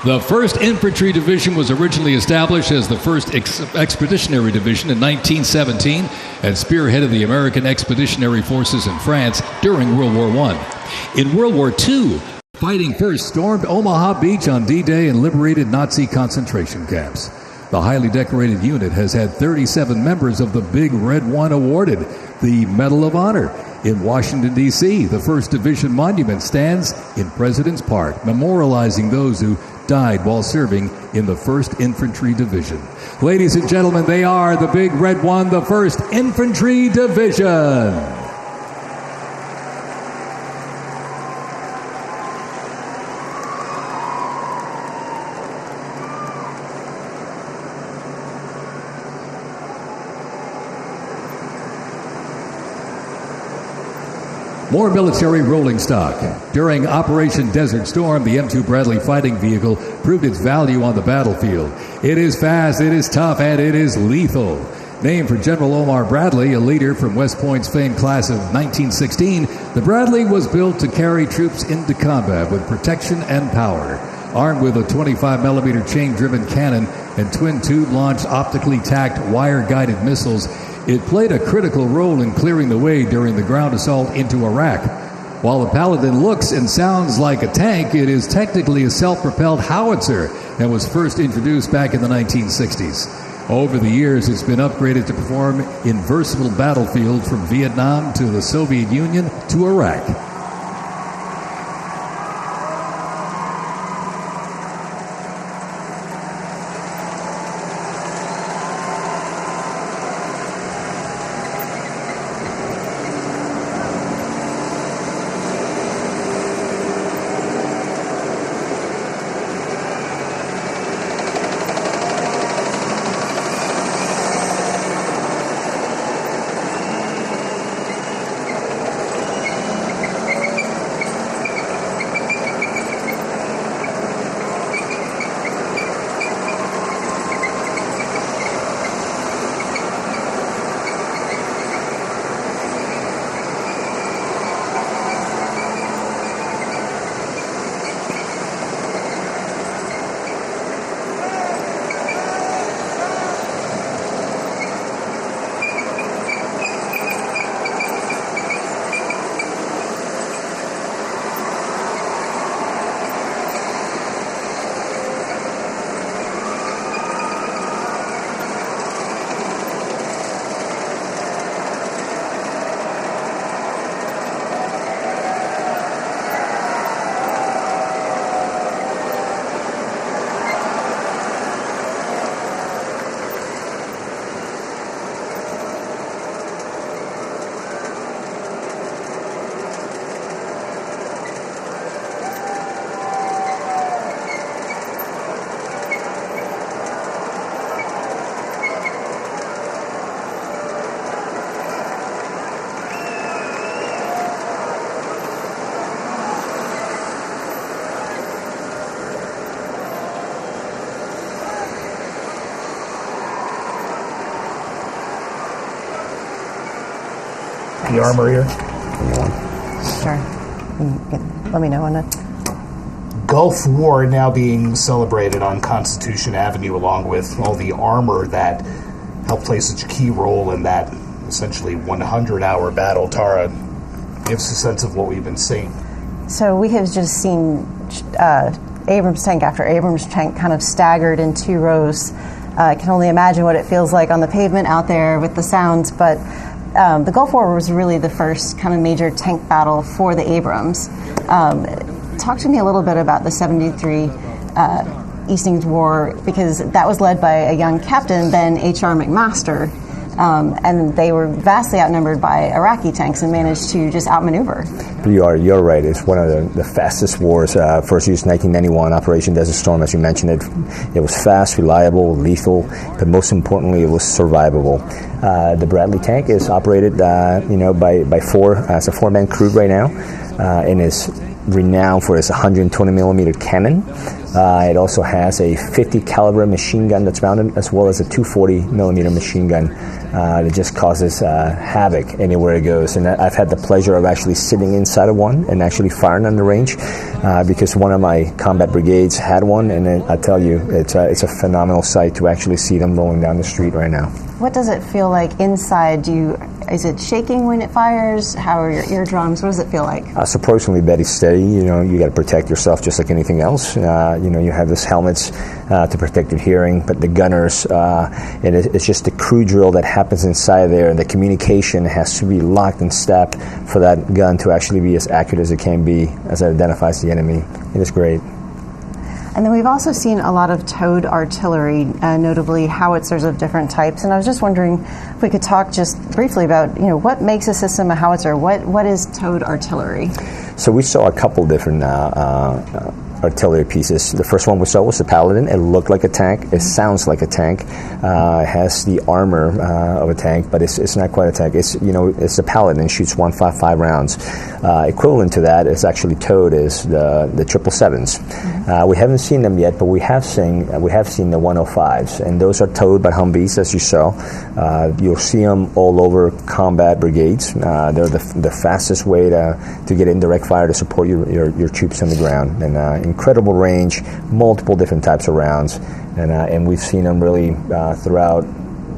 The 1st Infantry Division was originally established as the 1st Expeditionary Division in 1917 and spearheaded the American Expeditionary Forces in France during World War I. In World War II, Fighting First stormed Omaha Beach on D-Day and liberated Nazi concentration camps. The highly decorated unit has had 37 members of the Big Red One awarded the Medal of Honor. In Washington, D.C., the 1st Division Monument stands in President's Park, memorializing those who died while serving in the 1st Infantry Division. Ladies and gentlemen, they are the Big Red One, the 1st Infantry Division. More military rolling stock. During Operation Desert Storm, the M2 Bradley fighting vehicle proved its value on the battlefield. It is fast, it is tough, and it is lethal. Named for General Omar Bradley, a leader from West Point's famed class of 1916, the Bradley was built to carry troops into combat with protection and power. Armed with a 25mm chain-driven cannon and twin-tube-launched, optically tacked, wire-guided missiles, it played a critical role in clearing the way during the ground assault into Iraq. While the Paladin looks and sounds like a tank, it is technically a self-propelled howitzer and was first introduced back in the 1960s. Over the years, it's been upgraded to perform in versatile battlefields from Vietnam to the Soviet Union to Iraq. the armor here? Sure. Let me know when to. Gulf War now being celebrated on Constitution Avenue, along with all the armor that helped play such a key role in that essentially 100-hour battle. Tara, give us a sense of what we've been seeing. So we have just seen Abrams tank after Abrams tank kind of staggered in two rows. I can only imagine what it feels like on the pavement out there with the sounds, but the Gulf War was really the first kind of major tank battle for the Abrams. Talk to me a little bit about the 73 East Indies War, because that was led by a young captain, then H.R. McMaster, and they were vastly outnumbered by Iraqi tanks and managed to just outmaneuver. You're right. It's one of the fastest wars. First used 1991, Operation Desert Storm, as you mentioned it. It was fast, reliable, lethal, but most importantly, it was survivable. The Bradley tank is operated, by four. It's a four-man crew right now, and is renowned for its 120 millimeter cannon. It also has a 50 caliber machine gun that's mounted, as well as a 240 millimeter machine gun that just causes havoc anywhere it goes. And I've had the pleasure of actually sitting inside of one and actually firing on the range, because one of my combat brigades had one, and then I tell you, it's a phenomenal sight to actually see them rolling down the street right now. What does it feel like inside? Is it shaking when it fires? How are your eardrums? What does it feel like? So personally, Betty, steady. You got to protect yourself just like anything else. You have this helmets to protect your hearing, but the gunners, and it's just the crew drill that happens inside there, and the communication has to be locked in step for that gun to actually be as accurate as it can be, as it identifies the enemy. It is great. And then we've also seen a lot of towed artillery, notably howitzers of different types. And I was just wondering if we could talk just briefly about, what makes a system a howitzer? What is towed artillery? So we saw a couple different artillery pieces. The first one we saw was the Paladin. It looked like a tank. It sounds like a tank. It has the armor of a tank, but it's not quite a tank. It's the Paladin. It shoots 155 rounds. Equivalent to that is actually towed is the 777s. We haven't seen them yet, but we have seen the 105s, and those are towed by Humvees, as you saw. You'll see them all over combat brigades. They're the fastest way to get indirect fire to support your troops on the ground, and incredible range, multiple different types of rounds, and we've seen them really throughout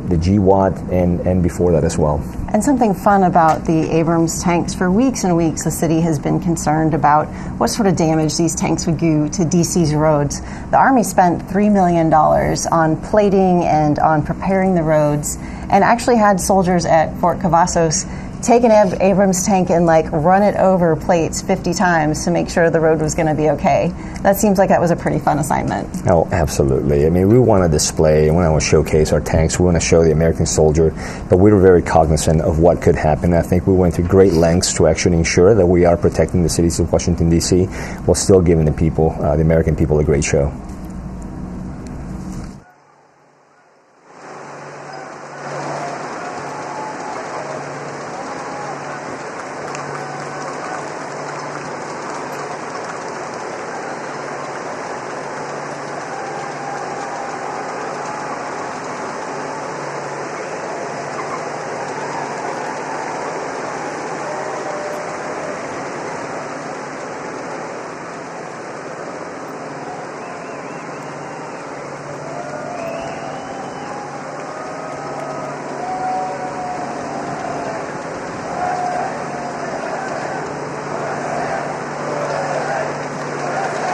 the GWAT and before that as well. And something fun about the Abrams tanks, for weeks and weeks the city has been concerned about what sort of damage these tanks would do to DC's roads. The Army spent $3 million on plating and on preparing the roads, and actually had soldiers at Fort Cavazos take an Abrams tank and run it over plates 50 times to make sure the road was going to be okay. That seems like that was a pretty fun assignment. Oh, absolutely. I mean, we want to display, we want to showcase our tanks, we want to show the American soldier, but we were very cognizant of what could happen. I think we went to great lengths to actually ensure that we are protecting the cities of Washington, D.C., while still giving the people, the American people, a great show.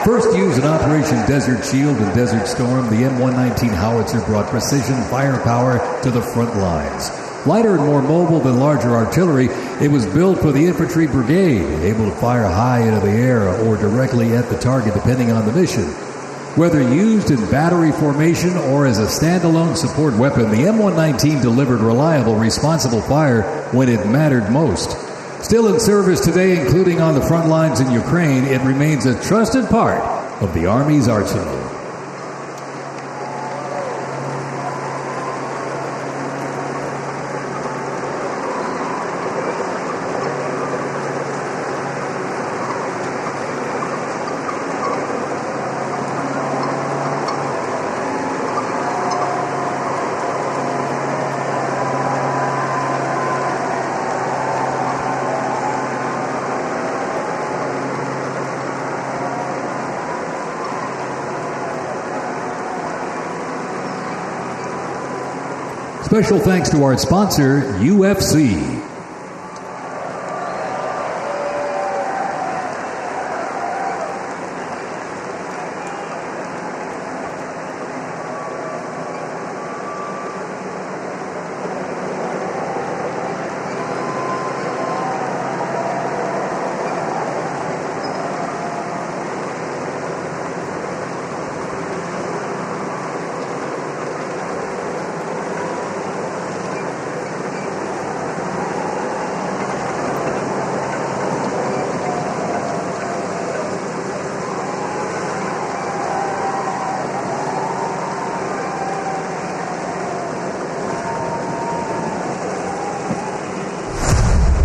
First used in Operation Desert Shield and Desert Storm, the M119 howitzer brought precision firepower to the front lines. Lighter and more mobile than larger artillery, it was built for the infantry brigade, able to fire high into the air or directly at the target depending on the mission. Whether used in battery formation or as a standalone support weapon, the M119 delivered reliable, responsible fire when it mattered most. Still in service today, including on the front lines in Ukraine, it remains a trusted part of the Army's arsenal. Special thanks to our sponsor, UFC.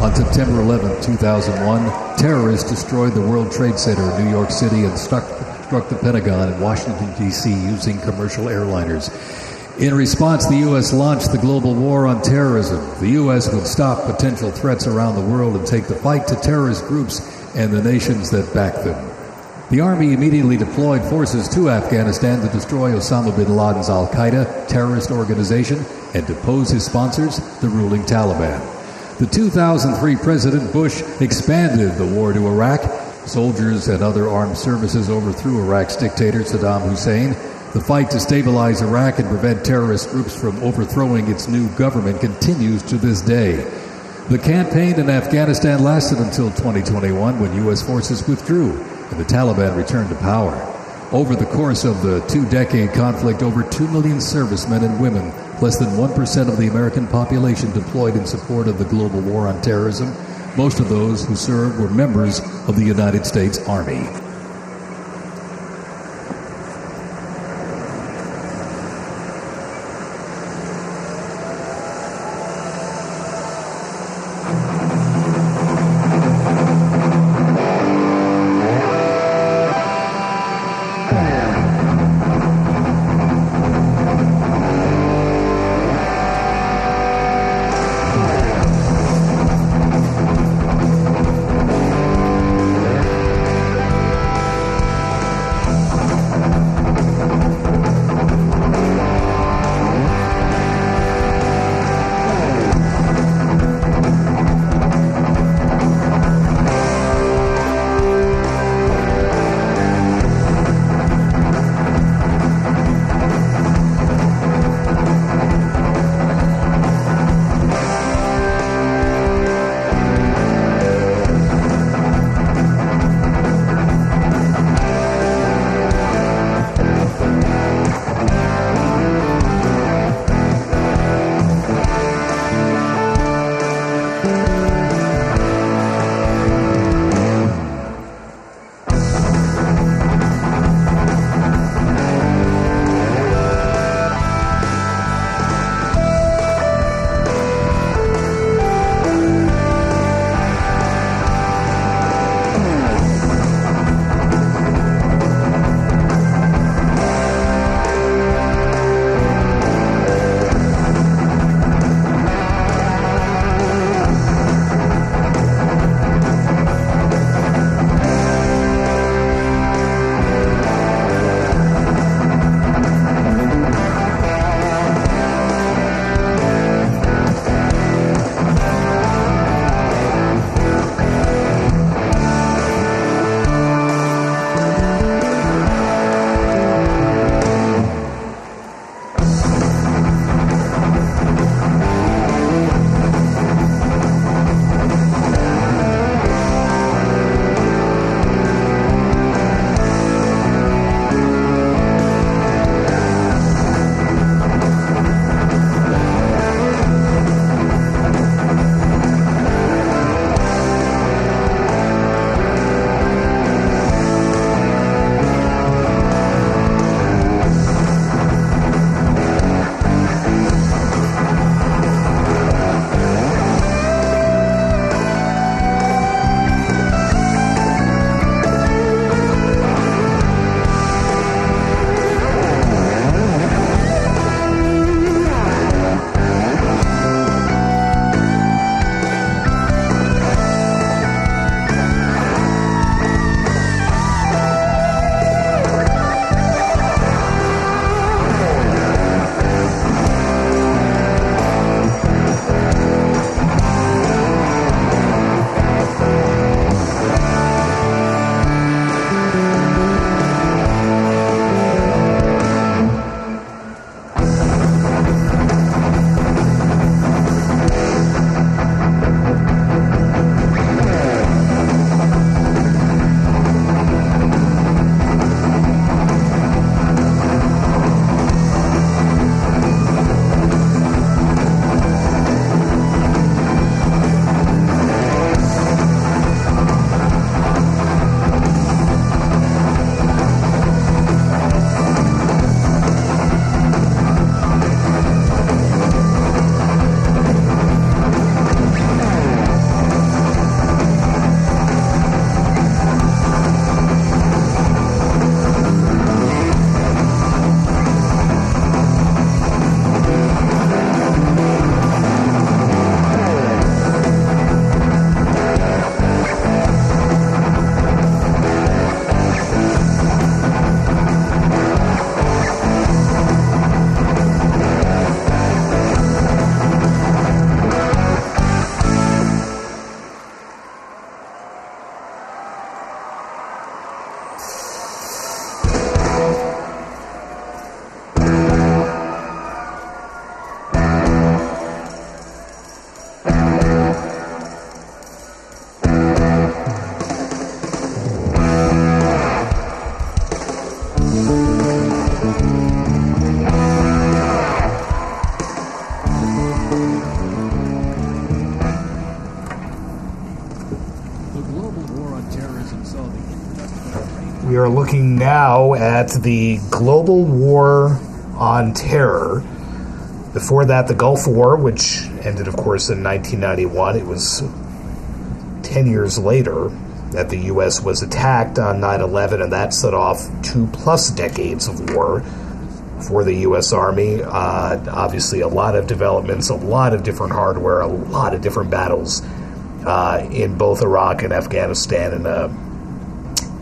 On September 11, 2001, terrorists destroyed the World Trade Center in New York City and struck the Pentagon in Washington, D.C. using commercial airliners. In response, the U.S. launched the global war on terrorism. The U.S. would stop potential threats around the world and take the fight to terrorist groups and the nations that back them. The Army immediately deployed forces to Afghanistan to destroy Osama bin Laden's al-Qaeda terrorist organization and depose his sponsors, the ruling Taliban. The 2003 President Bush expanded the war to Iraq. Soldiers and other armed services overthrew Iraq's dictator Saddam Hussein. The fight to stabilize Iraq and prevent terrorist groups from overthrowing its new government continues to this day. The campaign in Afghanistan lasted until 2021 when U.S. forces withdrew and the Taliban returned to power. Over the course of the two-decade conflict, over 2 million servicemen and women, less than 1% of the American population, deployed in support of the global war on terrorism. Most of those who served were members of the United States Army. We are looking now at the global war on terror. Before that, the Gulf War, which ended, of course, in 1991. It was 10 years later that the U.S. was attacked on 9/11, and that set off 2+ decades of war for the U.S. Army. Obviously, a lot of developments, a lot of different hardware, a lot of different battles in both Iraq and Afghanistan. And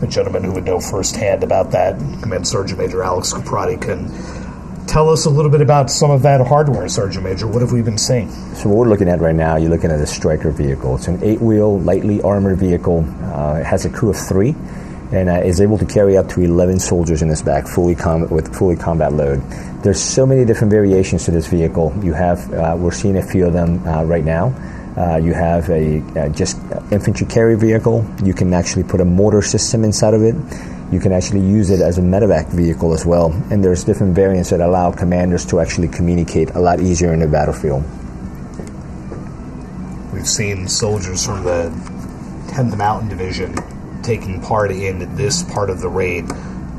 a gentleman who would know firsthand about that, Command Sergeant Major Alex Caprati, can tell us a little bit about some of that hardware, Sergeant Major. What have we been seeing? So what we're looking at right now, you're looking at a Stryker vehicle. It's an 8-wheel, lightly armored vehicle. It has a crew of 3 and is able to carry up to 11 soldiers in its back, with fully combat load. There's so many different variations to this vehicle. You have, we're seeing a few of them right now. You have a just infantry carry vehicle. You can actually put a mortar system inside of it. You can actually use it as a medevac vehicle as well. And there's different variants that allow commanders to actually communicate a lot easier in the battlefield. We've seen soldiers from the 10th Mountain Division taking part in this part of the raid,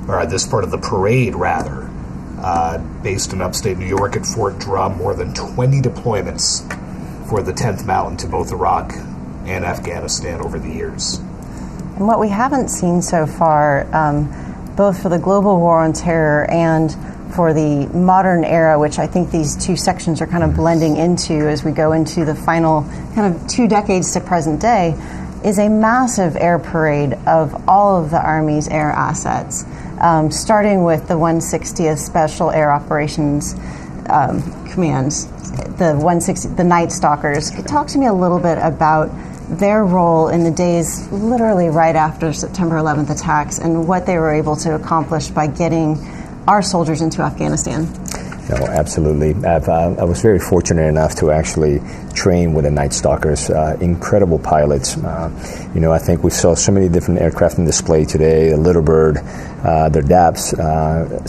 or this part of the parade, rather, based in upstate New York at Fort Drum. More than 20 deployments for the 10th Mountain to both Iraq and Afghanistan over the years. And what we haven't seen so far, both for the global war on terror and for the modern era, which I think these two sections are kind of blending into as we go into the final kind of 2 decades to present day, is a massive air parade of all of the Army's air assets, starting with the 160th Special Air Operations Command, the Night Stalkers. Talk to me a little bit about their role in the days literally right after September 11th attacks and what they were able to accomplish by getting our soldiers into Afghanistan. No, absolutely. I was very fortunate enough to actually train with the Night Stalkers, incredible pilots. I think we saw so many different aircraft in display today, the Little Bird, their DAPS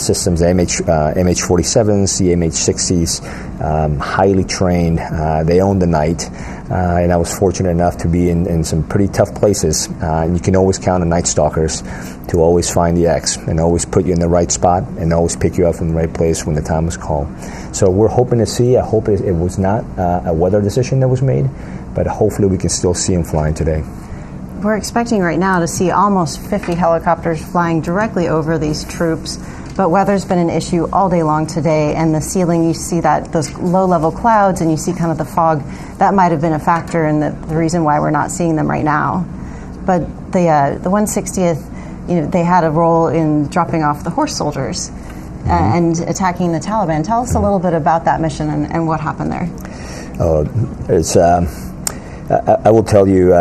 systems, MH-47s, the MH-60s, highly trained. They own the night. And I was fortunate enough to be in some pretty tough places. And you can always count on Night Stalkers to always find the X and always put you in the right spot and always pick you up from the right place when the time was called. So we're hoping to see, I hope it was not a weather decision that was made, but hopefully we can still see them flying today. We're expecting right now to see almost 50 helicopters flying directly over these troops, but weather's been an issue all day long today, and the ceiling, you see that those low-level clouds and you see kind of the fog. That might have been a factor in the reason why we're not seeing them right now. But the 160th, they had a role in dropping off the horse soldiers and attacking the Taliban. Tell us a little bit about that mission and what happened there. I will tell you,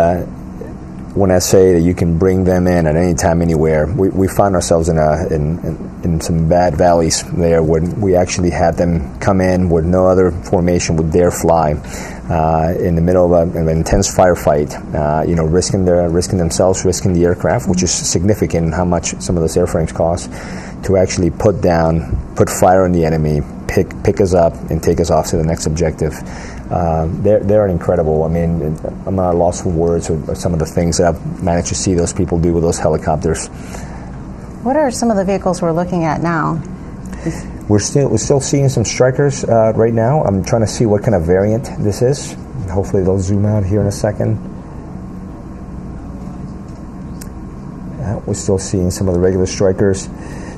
when I say that you can bring them in at any time, anywhere, we find ourselves in some bad valleys there when we actually had them come in where no other formation would dare fly in the middle of an intense firefight, risking themselves, risking the aircraft, which is significant in how much some of those airframes cost, to actually put fire on the enemy, pick us up and take us off to the next objective. They're incredible. I mean, I'm not lost for words of some of the things that I've managed to see those people do with those helicopters. What are some of the vehicles we're looking at now? We're still seeing some Strykers right now. I'm trying to see what kind of variant this is. Hopefully they'll zoom out here in a second. We're still seeing some of the regular Strykers.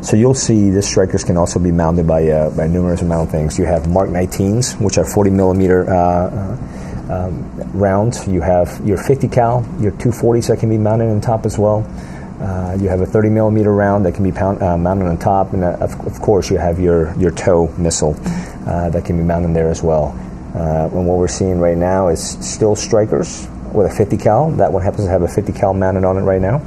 So you'll see the Strykers can also be mounted by numerous amount of things. You have Mark 19s, which are 40 millimeter rounds. You have your 50 cal, your 240s that can be mounted on top as well. You have a 30 millimeter round that can be mounted on top, and of course you have your TOW missile that can be mounted there as well. And what we're seeing right now is still Strykers with a 50 cal. That one happens to have a 50 cal mounted on it right now.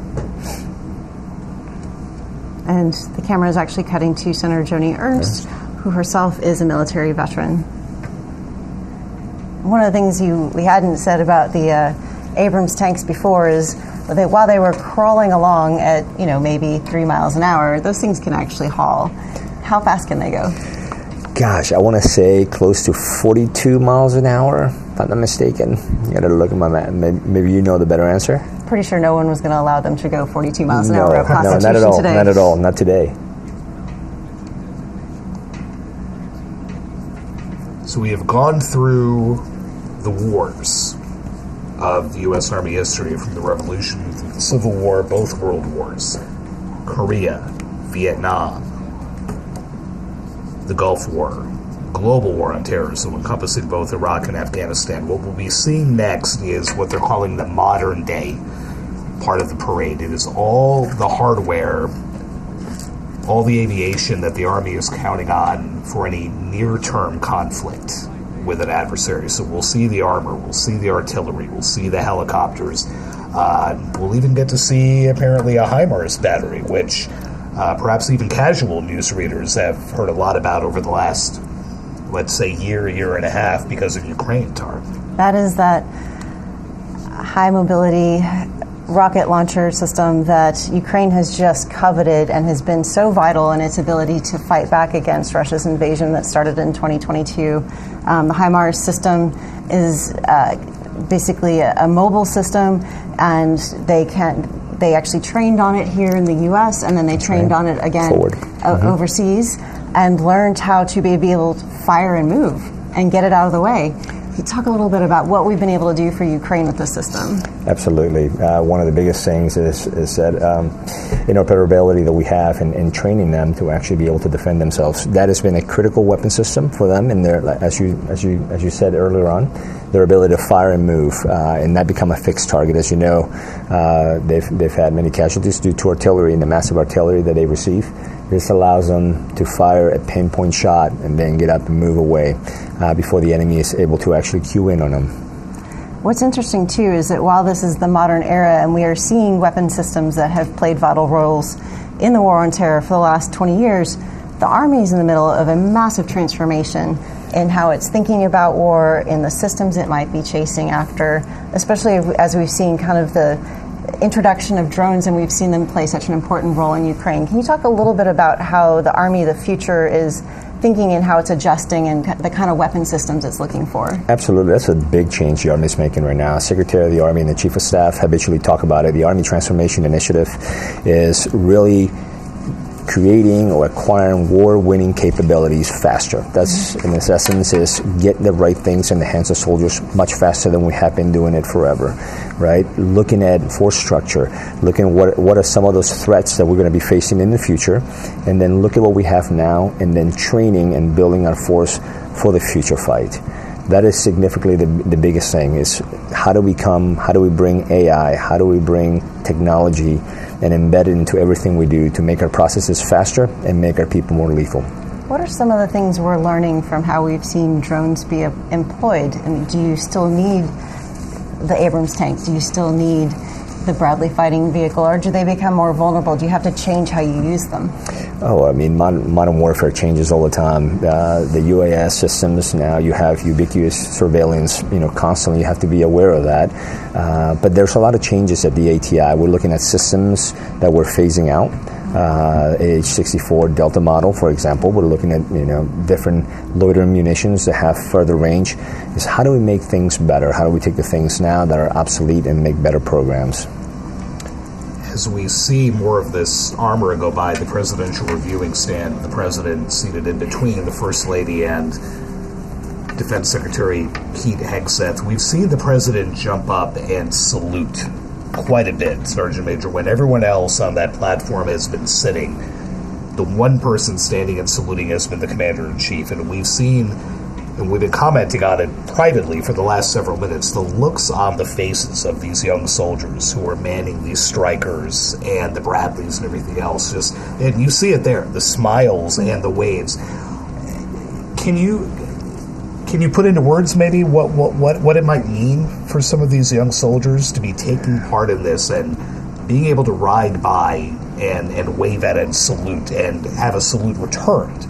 And the camera is actually cutting to Senator Joni Ernst, who herself is a military veteran. One of the things we hadn't said about the Abrams tanks before is that while they were crawling along at maybe 3 miles an hour, those things can actually haul. How fast can they go? Gosh, I want to say close to 42 miles an hour, if I'm not mistaken. You got to look at my map. Maybe you know the better answer. pretty sure no one was going to allow them to go 42 miles an hour across No, the not at all. today. Not at all. Not today. So we have gone through the wars of the U.S. Army history, from the Revolution through the Civil War, both world wars, Korea, Vietnam, the Gulf War, global war on terror, so encompassing both Iraq and Afghanistan. What we'll be seeing next is what they're calling the modern day part of the parade. It is all the hardware, all the aviation that the Army is counting on for any near-term conflict with an adversary. So we'll see the armor, we'll see the artillery, we'll see the helicopters. We'll even get to see, apparently, a HIMARS battery, which perhaps even casual news readers have heard a lot about over the last, let's say, year and a half because of Ukraine, Tar. That is that high mobility rocket launcher system that Ukraine has just coveted and has been so vital in its ability to fight back against Russia's invasion that started in 2022. The HIMARS system is basically a mobile system, and they actually trained on it here in the U.S. and then they trained on it again overseas and learned how to be able to fire and move and get it out of the way. Can you talk a little bit about what we've been able to do for Ukraine with this system? Absolutely. One of the biggest things is that interoperability that we have in training them to actually be able to defend themselves. That has been a critical weapon system for them, and as you said earlier on, their ability to fire and move, and not become a fixed target. As you know, they've had many casualties due to artillery and the massive artillery that they receive. This allows them to fire a pinpoint shot and then get up and move away before the enemy is able to actually cue in on them. What's interesting, too, is that while this is the modern era and we are seeing weapon systems that have played vital roles in the war on terror for the last 20 years, the Army is in the middle of a massive transformation in how it's thinking about war, in the systems it might be chasing after, especially as we've seen kind of the introduction of drones, and we've seen them play such an important role in Ukraine. Can you talk a little bit about how the Army of the future is thinking and how it's adjusting and the kind of weapon systems it's looking for? Absolutely. That's a big change the Army is making right now. Secretary of the Army and the Chief of Staff habitually talk about it. The Army Transformation Initiative is really creating or acquiring war-winning capabilities faster. That's, in its essence, is get the right things in the hands of soldiers much faster than we have been doing it forever, right? Looking at force structure, looking at what are some of those threats that we're going to be facing in the future, and then look at what we have now, and then training and building our force for the future fight. That is significantly the biggest thing, is how do we bring AI, how do we bring technology and embed it into everything we do to make our processes faster and make our people more lethal. What are some of the things we're learning from how we've seen drones be employed? And do you still need the Abrams tanks? Do you still need the Bradley fighting vehicle, or do they become more vulnerable? Do you have to change how you use them? Oh, I mean, modern warfare changes all the time. The UAS systems, now you have ubiquitous surveillance, constantly. You have to be aware of that. But there's a lot of changes at the ATI. We're looking at systems that we're phasing out. AH-64 Delta model, for example. We're looking at different loitering munitions that have further range. Is how do we make things better? How do we take the things now that are obsolete and make better programs? As we see more of this armor go by the presidential reviewing stand, the president seated in between the First Lady and Defense Secretary Pete Hegseth, we've seen the president jump up and salute quite a bit, Sergeant Major. When everyone else on that platform has been sitting, the one person standing and saluting has been the Commander-in-Chief, and we've seen, and we've been commenting on it privately for the last several minutes, the looks on the faces of these young soldiers who are manning these Strikers and the Bradleys and everything else. And you see it there, the smiles and the waves. Can you put into words maybe what it might mean for some of these young soldiers to be taking part in this and being able to ride by and wave at it and salute and have a salute returned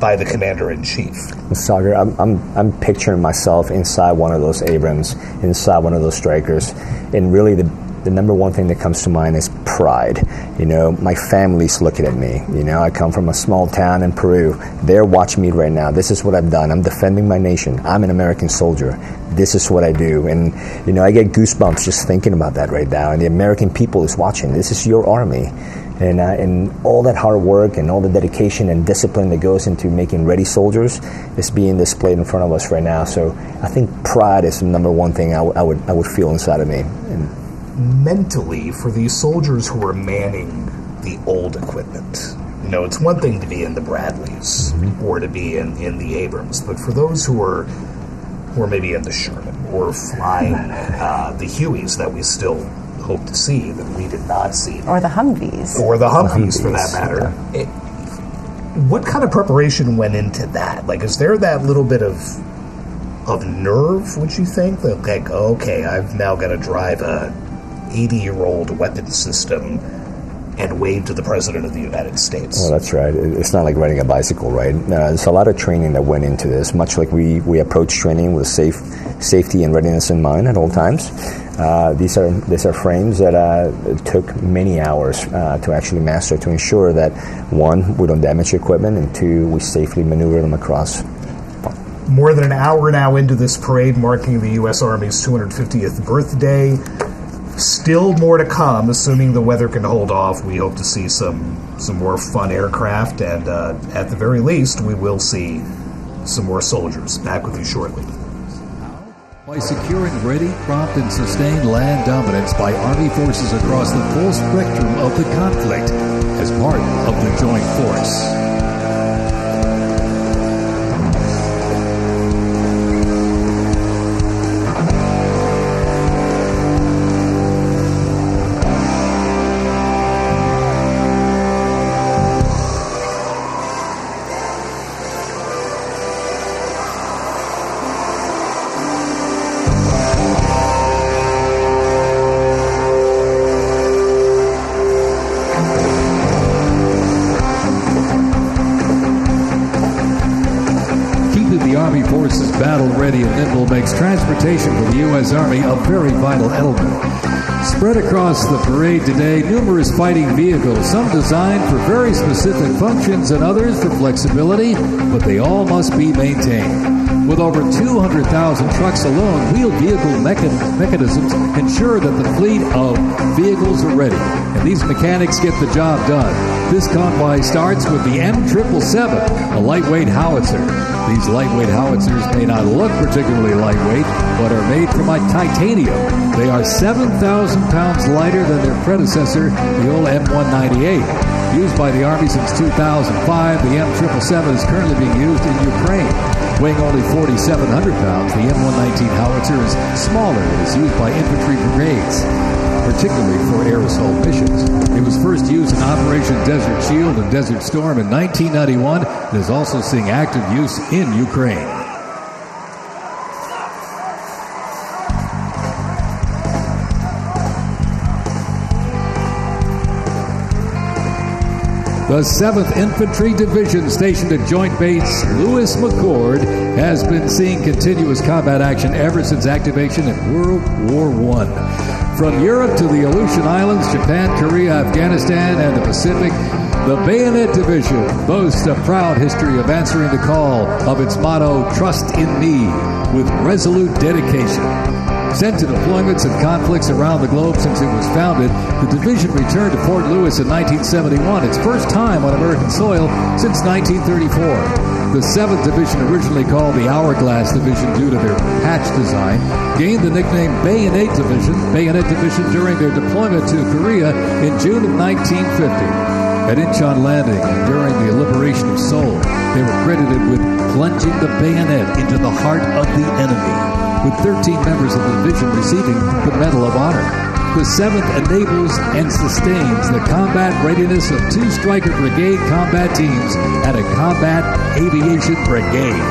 by the Commander-in-Chief? Sagar, I'm picturing myself inside one of those Abrams, inside one of those Strikers, and really the number one thing that comes to mind is pride. You know, my family's looking at me. You know, I come from a small town in Peru. They're watching me right now. This is what I've done. I'm defending my nation. I'm an American soldier. This is what I do. And, you know, I get goosebumps just thinking about that right now. And the American people is watching. This is your army. And all that hard work and all the dedication and discipline that goes into making ready soldiers is being displayed in front of us right now. So I think pride is the number one thing I would feel inside of me. And mentally, for these soldiers who are manning the old equipment, you know, it's one thing to be in the Bradleys or to be in the Abrams, but for those who are maybe in the Sherman or flying the Hueys that we still hope to see that we did not see, or the Humvees, for that matter. What kind of preparation went into that? Like, is there that little bit of nerve? Would you think that, like, okay, I've now got to drive a 80-year-old weapon system and wave to the President of the United States? Well, that's right. It's not like riding a bicycle, right? There's a lot of training that went into this, much like we approach training with safety and readiness in mind at all times. These are frames that took many hours to actually master, to ensure that, one, we don't damage equipment, and two, we safely maneuver them across. More than an hour now into this parade marking the U.S. Army's 250th birthday. Still more to come, assuming the weather can hold off. We hope to see some more fun aircraft, and at the very least, we will see some more soldiers. Back with you shortly. By securing ready, prompt, and sustained land dominance by Army forces across the full spectrum of the conflict as part of the Joint Force. Battle-ready and nimble makes transportation for the U.S. Army a very vital element. Spread across the parade today, numerous fighting vehicles, some designed for very specific functions and others for flexibility, but they all must be maintained. With over 200,000 trucks alone, wheeled vehicle mechanisms ensure that the fleet of vehicles are ready, and these mechanics get the job done. This convoy starts with the M777, a lightweight howitzer. These lightweight howitzers may not look particularly lightweight, but are made from titanium. They are 7,000 pounds lighter than their predecessor, the old M198. Used by the Army since 2005, the M777 is currently being used in Ukraine. Weighing only 4,700 pounds, the M119 howitzer is smaller and is used by infantry brigades, particularly for aerosol missions. It was first used in Operation Desert Shield and Desert Storm in 1991 and is also seeing active use in Ukraine. The 7th Infantry Division, stationed at Joint Base Lewis McChord, has been seeing continuous combat action ever since activation in World War I. From Europe to the Aleutian Islands, Japan, Korea, Afghanistan, and the Pacific, the Bayonet Division boasts a proud history of answering the call of its motto, "Trust in Me," with resolute dedication. Sent to deployments and conflicts around the globe since it was founded, the division returned to Fort Lewis in 1971, its first time on American soil since 1934. The 7th Division, originally called the Hourglass Division due to their patch design, gained the nickname Bayonet Division during their deployment to Korea in June of 1950. At Incheon Landing and during the liberation of Seoul, they were credited with plunging the bayonet into the heart of the enemy, with 13 members of the division receiving the Medal of Honor. The 7th enables and sustains the combat readiness of 2 Stryker Brigade combat teams and a Combat Aviation Brigade.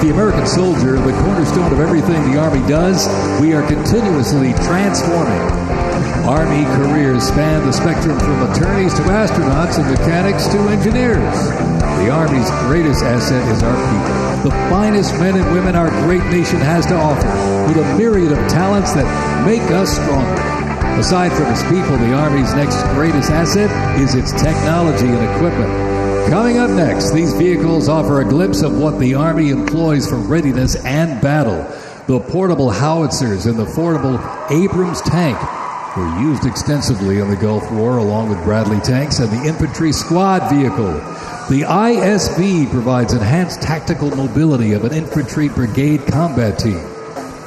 The American soldier, the cornerstone of everything the Army does, we are continuously transforming. Army careers span the spectrum from attorneys to astronauts and mechanics to engineers. The Army's greatest asset is our people, the finest men and women our great nation has to offer, with a myriad of talents that make us stronger. Aside from its people, the Army's next greatest asset is its technology and equipment. Coming up next, these vehicles offer a glimpse of what the Army employs for readiness and battle. The portable howitzers and the portable Abrams tank were used extensively in the Gulf War, along with Bradley tanks and the infantry squad vehicle. The ISV provides enhanced tactical mobility of an infantry brigade combat team.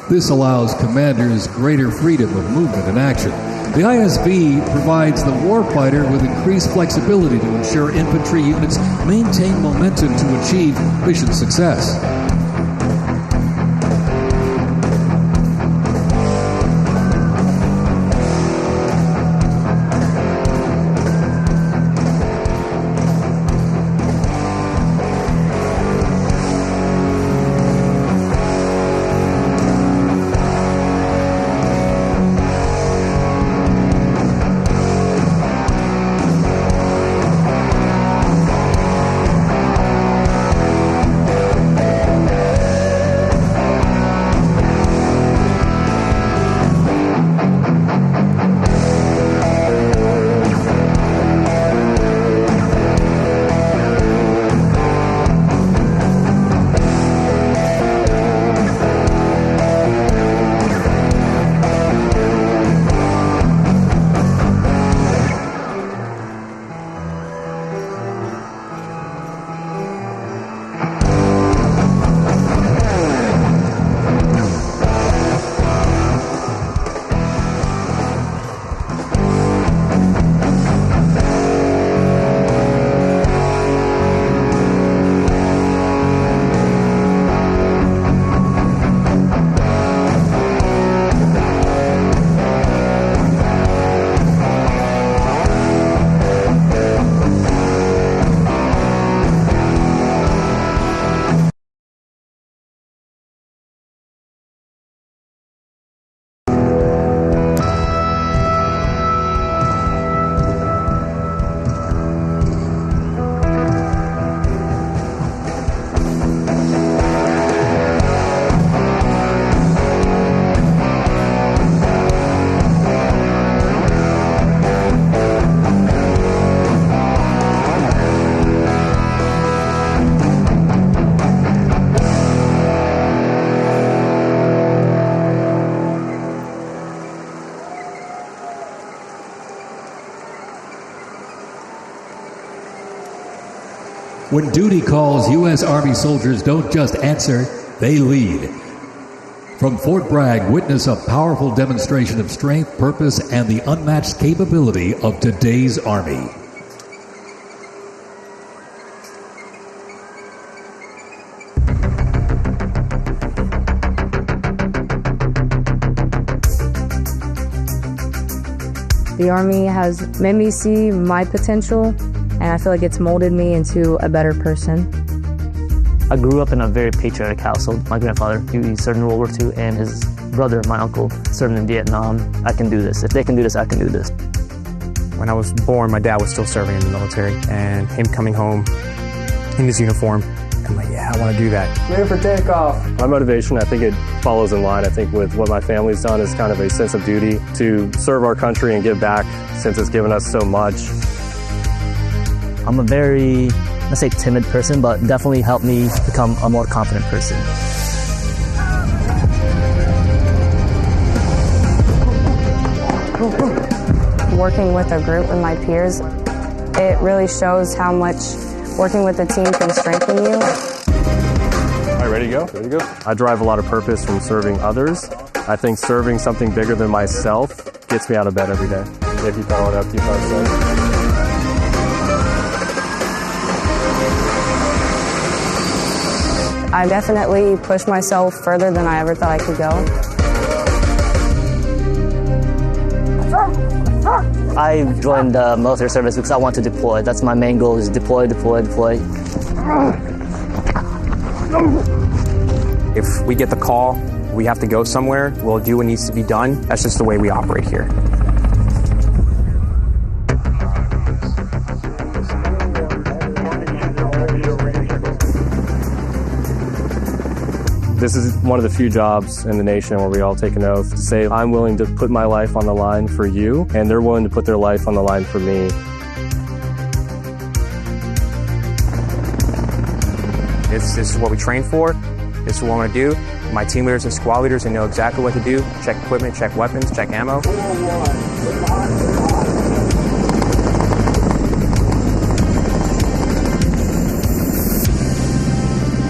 This allows commanders greater freedom of movement and action. The ISV provides the warfighter with increased flexibility to ensure infantry units maintain momentum to achieve mission success. When duty calls, U.S. Army soldiers don't just answer, they lead. From Fort Bragg, witness a powerful demonstration of strength, purpose, and the unmatched capability of today's Army. The Army has made me see my potential, and I feel like it's molded me into a better person. I grew up in a very patriotic household. My grandfather, he served in World War II, and his brother, my uncle, served in Vietnam. I can do this. If they can do this, I can do this. When I was born, my dad was still serving in the military, and him coming home in his uniform, I'm like, yeah, I want to do that. Clear for takeoff. My motivation, I think it follows in line. I think with what my family's done is kind of a sense of duty to serve our country and give back since it's given us so much. I'm a very, let's say timid person, but definitely helped me become a more confident person. Working with a group and my peers, it really shows how much working with a team can strengthen you. All right, ready to go? Ready to go. I derive a lot of purpose from serving others. I think serving something bigger than myself gets me out of bed every day. If you power it up, keep on. I definitely pushed myself further than I ever thought I could go. I joined the military service because I want to deploy. That's my main goal, is deploy, deploy, deploy. If we get the call, we have to go somewhere, we'll do what needs to be done. That's just the way we operate here. This is one of the few jobs in the nation where we all take an oath to say, I'm willing to put my life on the line for you, and they're willing to put their life on the line for me. This is what we train for. This is what I want to do. My team leaders and squad leaders, they know exactly what to do. Check equipment, check weapons, check ammo.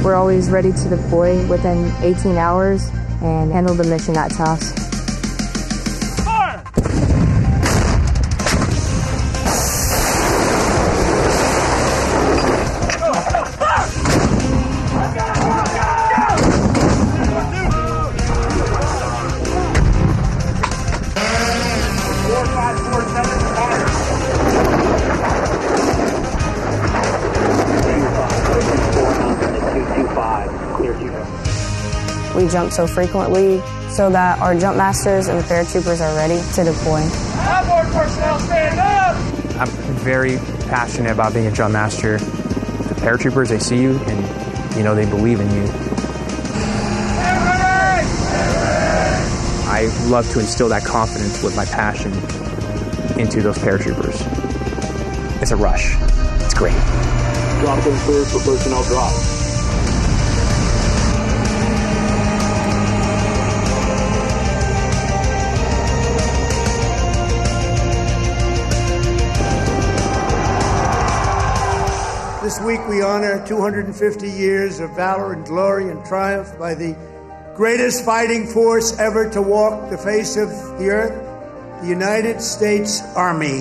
We're always ready to deploy within 18 hours and handle the mission at task. Fire! We jump so frequently so that our jump masters and the paratroopers are ready to deploy. Outboard personnel, stand up! I'm very passionate about being a jump master. The paratroopers, they see you and, they believe in you. I love to instill that confidence with my passion into those paratroopers. It's a rush. It's great. Drop them clear for personnel drop. This week we honor 250 years of valor and glory and triumph by the greatest fighting force ever to walk the face of the earth, the United States Army.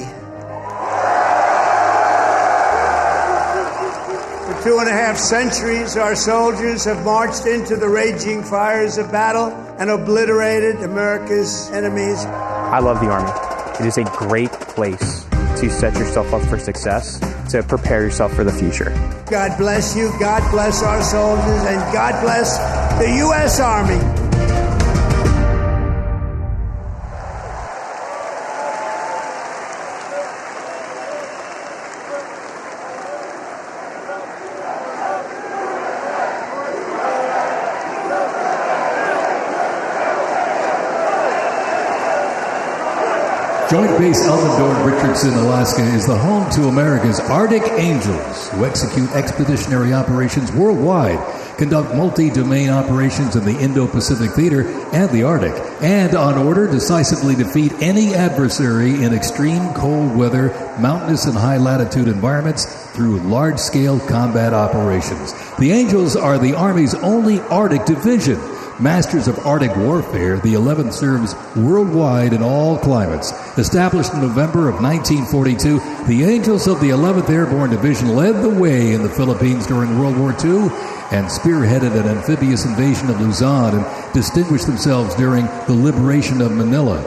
For 2.5 centuries, our soldiers have marched into the raging fires of battle and obliterated America's enemies. I love the Army. It is a great place to set yourself up for success, to prepare yourself for the future. God bless you, God bless our soldiers, and God bless the U.S. Army. Joint Base Elmendorf-Richardson, Alaska is the home to America's Arctic Angels, who execute expeditionary operations worldwide, conduct multi-domain operations in the Indo-Pacific Theater and the Arctic, and on order decisively defeat any adversary in extreme cold weather, mountainous and high-latitude environments through large-scale combat operations. The Angels are the Army's only Arctic division. Masters of Arctic warfare, the 11th serves worldwide in all climates. Established in November of 1942, the Angels of the 11th Airborne Division led the way in the Philippines during World War II and spearheaded an amphibious invasion of Luzon and distinguished themselves during the liberation of Manila.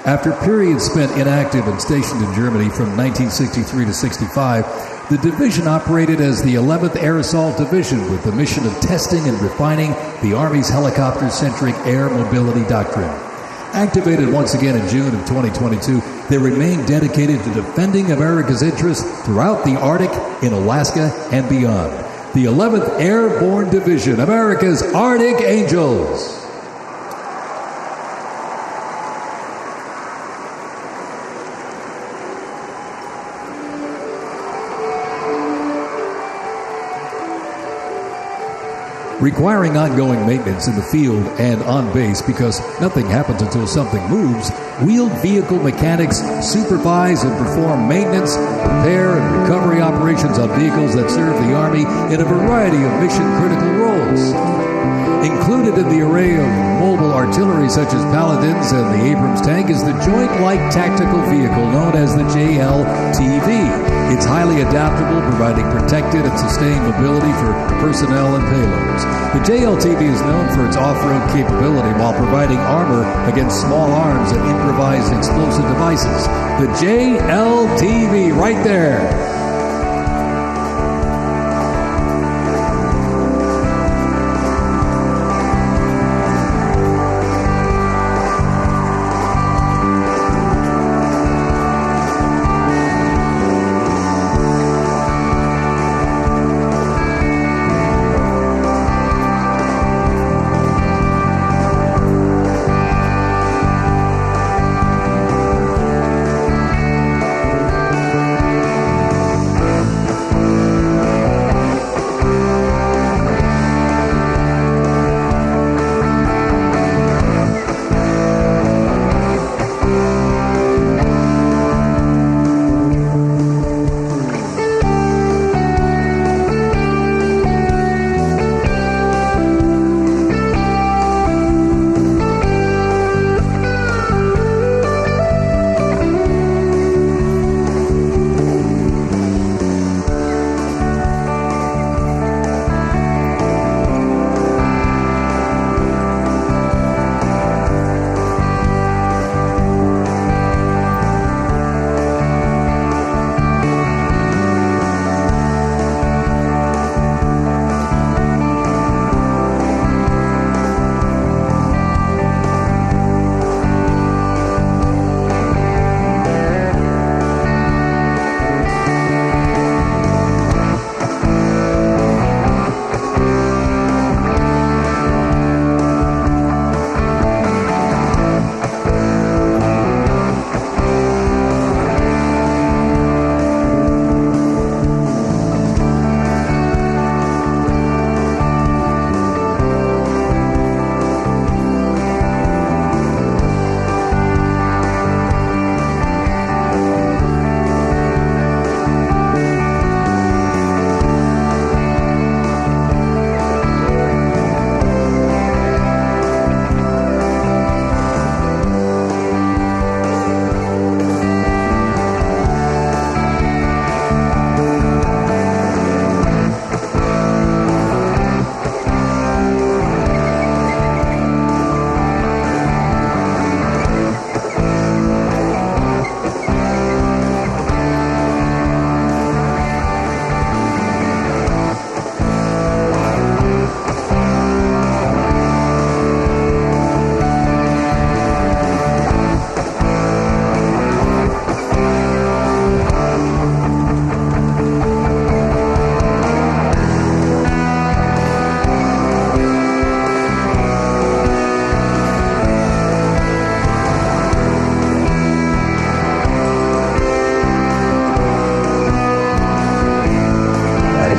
After periods spent inactive and stationed in Germany from 1963 to 65, the division operated as the 11th Air Assault Division with the mission of testing and refining the Army's helicopter-centric air mobility doctrine. Activated once again in June of 2022, they remain dedicated to defending America's interests throughout the Arctic, in Alaska, and beyond. The 11th Airborne Division, America's Arctic Angels. Requiring ongoing maintenance in the field and on base because nothing happens until something moves, wheeled vehicle mechanics supervise and perform maintenance, repair, and recovery operations on vehicles that serve the Army in a variety of mission-critical roles. Included in the array of mobile artillery such as Paladins and the Abrams tank is the Joint Light Tactical Vehicle known as the JLTV. It's highly adaptable, providing protected and sustained mobility for personnel and payloads. The JLTV is known for its off-road capability while providing armor against small arms and improvised explosive devices. The JLTV, right there.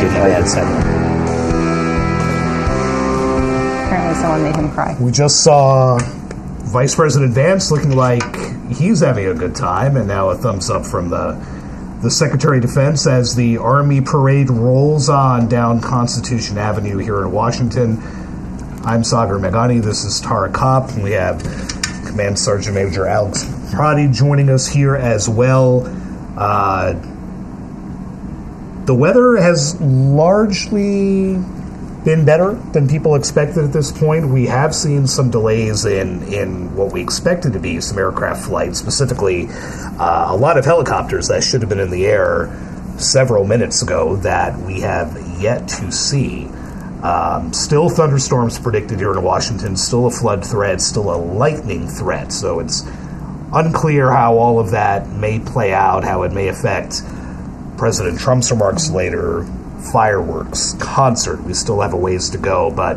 didn't advance that. Apparently someone made him cry. We just saw Vice President Vance looking like he's having a good time, and now a thumbs up from the Secretary of Defense as the Army parade rolls on down Constitution Avenue here in Washington. I'm Sagar Meghani. This is Tara Kopp. We have Command Sergeant Major Alex Prati joining us here as well. The weather has largely been better than people expected at this point. We have seen some delays in what we expected to be some aircraft flights, specifically a lot of helicopters that should have been in the air several minutes ago that we have yet to see. Still thunderstorms predicted here in Washington, still a flood threat, still a lightning threat, so it's unclear how all of that may play out, how it may affect President Trump's remarks later, fireworks, concert. We still have a ways to go, but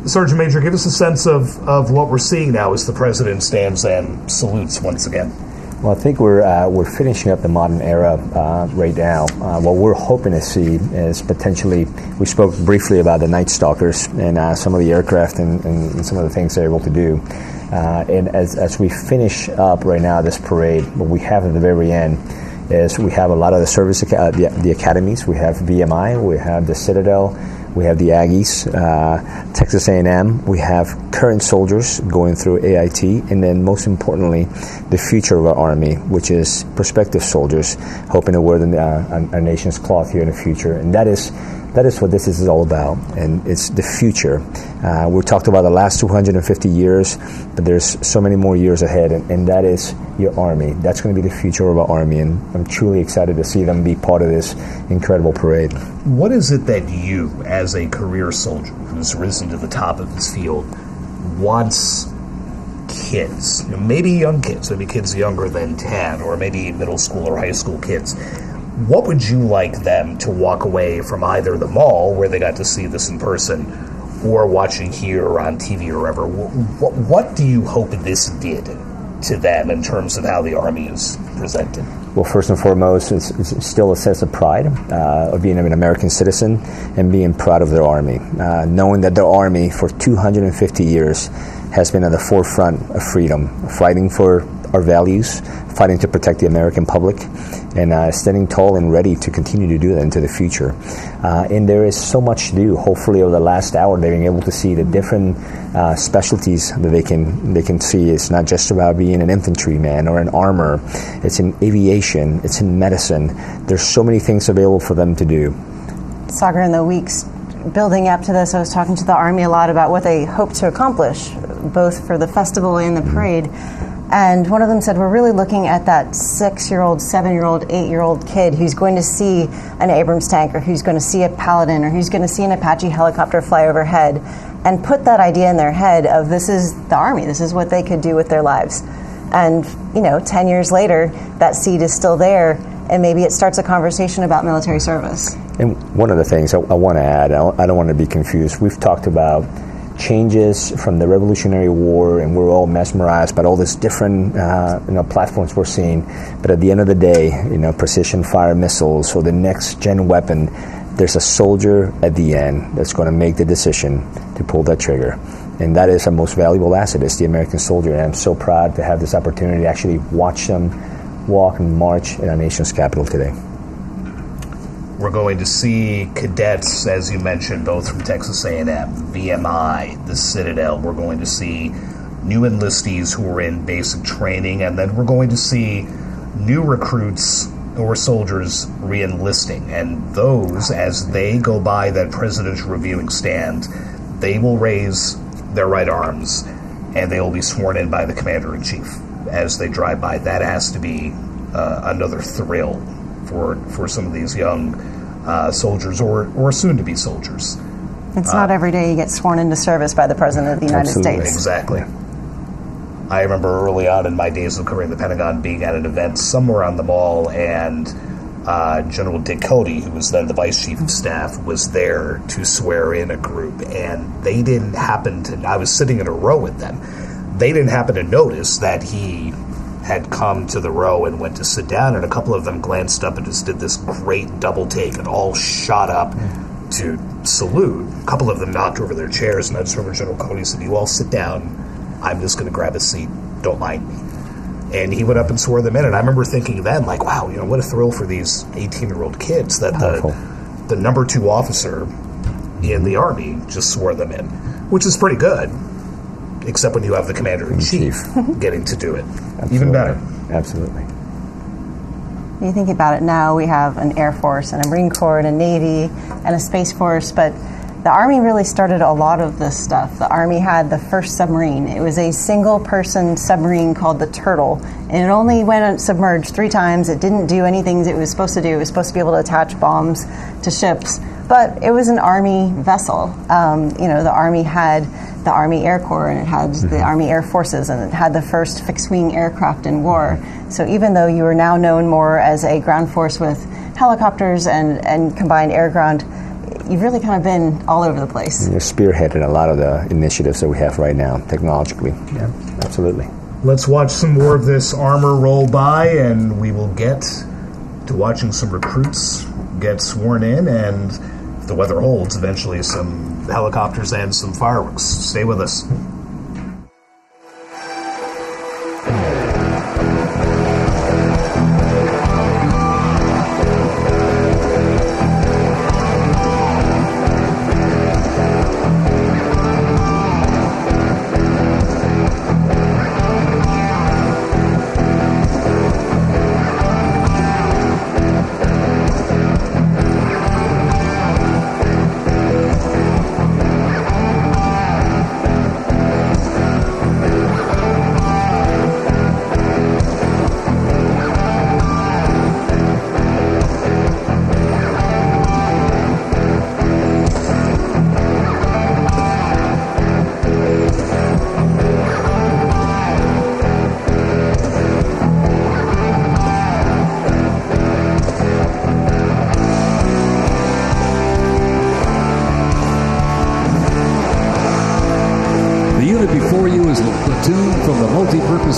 Sergeant Major, give us a sense of what we're seeing now as the president stands and salutes once again. Well, I think we're finishing up the modern era right now. What we're hoping to see is potentially, we spoke briefly about the Night Stalkers and some of the aircraft and some of the things they're able to do. And as we finish up right now this parade, what we have at the very end is we have a lot of the service, the academies. We have VMI, we have the Citadel, we have the Aggies, Texas A&M. We have current soldiers going through AIT, and then most importantly, the future of our Army, which is prospective soldiers hoping to wear our nation's cloth here in the future. And that is what this is all about, and it's the future. We talked about the last 250 years, but there's so many more years ahead, and that is your Army. That's going to be the future of our Army, and I'm truly excited to see them be part of this incredible parade. What is it that you, as a career soldier who's risen to the top of his field, wants kids, maybe young kids, maybe kids younger than 10, or maybe middle school or high school kids, what would you like them to walk away from either the mall, where they got to see this in person, or watching here or on TV or wherever? What do you hope this did to them in terms of how the Army is presented? Well, first and foremost, it's still a sense of pride of being an American citizen and being proud of their Army, knowing that their Army for 250 years has been at the forefront of freedom, fighting for our values, fighting to protect the American public, and standing tall and ready to continue to do that into the future. And there is so much to do. Hopefully over the last hour they've been able to see the different specialties that they can see. It's not just about being an infantryman or an armor. It's in aviation, it's in medicine. There's so many things available for them to do. Sagar, in the weeks building up to this, I was talking to the Army a lot about what they hope to accomplish, both for the festival and the parade. And one of them said, we're really looking at that 6-year-old, 7-year-old, 8-year-old kid who's going to see an Abrams tank, or who's going to see a Paladin, or who's going to see an Apache helicopter fly overhead, and put that idea in their head of this is the Army, this is what they could do with their lives. And, 10 years later, that seed is still there, and maybe it starts a conversation about military service. And one of the things I want to add, I don't want to be confused. We've talked about changes from the Revolutionary War, and we're all mesmerized by all these different platforms we're seeing. But at the end of the day, precision fire missiles or the next gen weapon, there's a soldier at the end that's going to make the decision to pull that trigger. And that is our most valuable asset, is the American soldier. And I'm so proud to have this opportunity to actually watch them walk and march in our nation's capital today. We're going to see cadets, as you mentioned, both from Texas A&M, VMI, the Citadel. We're going to see new enlistees who are in basic training, and then we're going to see new recruits or soldiers re-enlisting. And those, as they go by that presidential reviewing stand, they will raise their right arms, and they will be sworn in by the commander-in-chief as they drive by. That has to be another thrill for some of these young soldiers or soon-to-be soldiers. It's not every day you get sworn into service by the President of the United States. Exactly. I remember early on in my days of covering the Pentagon being at an event somewhere on the mall, and General Dick Cody, who was then the Vice Chief of Staff, was there to swear in a group, and they didn't happen to, I was sitting in a row with them, they didn't happen to notice that he had come to the row and went to sit down, and a couple of them glanced up and just did this great double take and all shot up to salute. A couple of them knocked over their chairs, and I just remember General Cody said, "You all sit down. I'm just going to grab a seat. Don't mind me." And he went up and swore them in, and I remember thinking then, like, wow, what a thrill for these 18-year-old kids that the number 2 officer in the Army just swore them in, which is pretty good, except when you have the Commander-in-Chief getting to do it. Absolutely. Even better. Absolutely. You think about it now, we have an Air Force and a Marine Corps and a Navy and a Space Force, but the Army really started a lot of this stuff. The Army had the first submarine. It was a single-person submarine called the Turtle, and it only went submerged 3 times. It didn't do anything it was supposed to do. It was supposed to be able to attach bombs to ships, but it was an Army vessel. The Army had the Army Air Corps, and it had the Army Air Forces, and it had the first fixed-wing aircraft in war. So even though you are now known more as a ground force with helicopters and combined air-ground, you've really kind of been all over the place. You're spearheading a lot of the initiatives that we have right now, technologically. Yeah, absolutely. Let's watch some more of this armor roll by, and we will get to watching some recruits get sworn in, and if the weather holds, eventually some helicopters and some fireworks. Stay with us.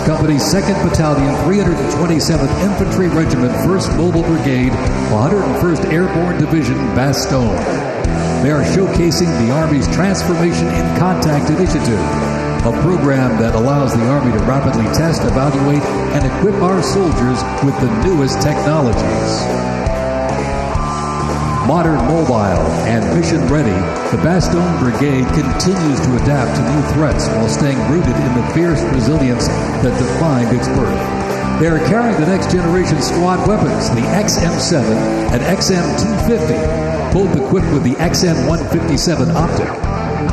Company, 2nd Battalion, 327th Infantry Regiment, 1st Mobile Brigade, 101st Airborne Division, Bastogne. They are showcasing the Army's Transformation in Contact Initiative, a program that allows the Army to rapidly test, evaluate, and equip our soldiers with the newest technologies. Modern, mobile, and mission-ready, the Bastogne Brigade continues to adapt to new threats while staying rooted in the fierce resilience that defined its birth. They are carrying the next-generation squad weapons, the XM7 and XM250, both equipped with the XM157 optic.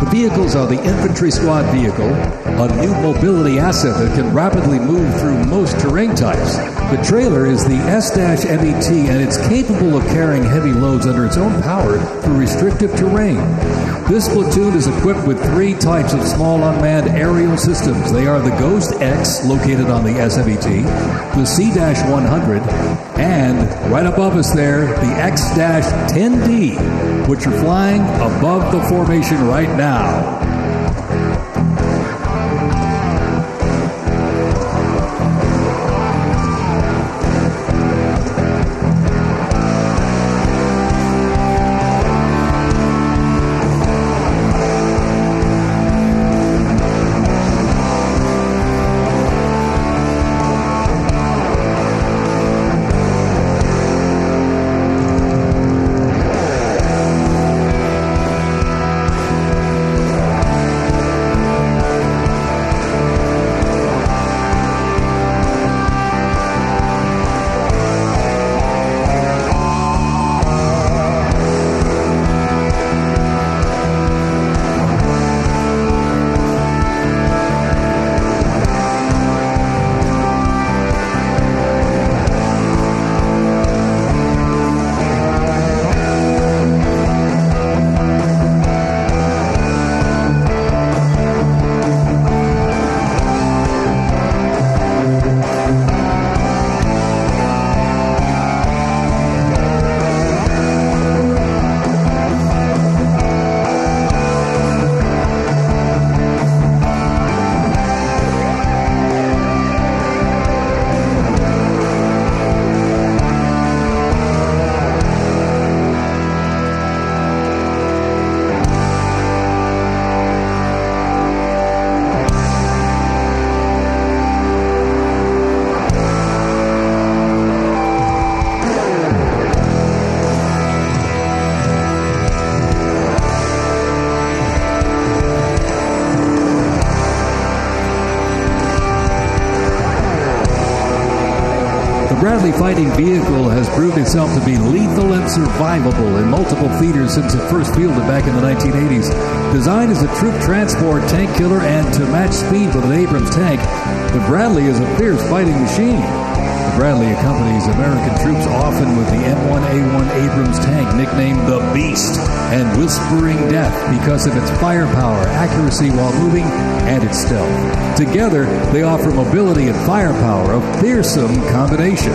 The vehicles are the infantry squad vehicle, a new mobility asset that can rapidly move through most terrain types. The trailer is the S-MET, and it's capable of carrying heavy loads under its own power through restrictive terrain. This platoon is equipped with 3 types of small unmanned aerial systems. They are the Ghost X, located on the S-MET, the C-100, and right above us there, the X-10D, which are flying above the formation right now. Bradley fighting vehicle has proved itself to be lethal and survivable in multiple theaters since it first fielded back in the 1980s. Designed as a troop transport, tank killer, and to match speed with an Abrams tank, the Bradley is a fierce fighting machine. The Bradley accompanies American troops often with the M1A1 Abrams tank, nicknamed the Beast and Whispering Death because of its firepower, accuracy while moving, and its stealth. Together, they offer mobility and firepower, a fearsome combination.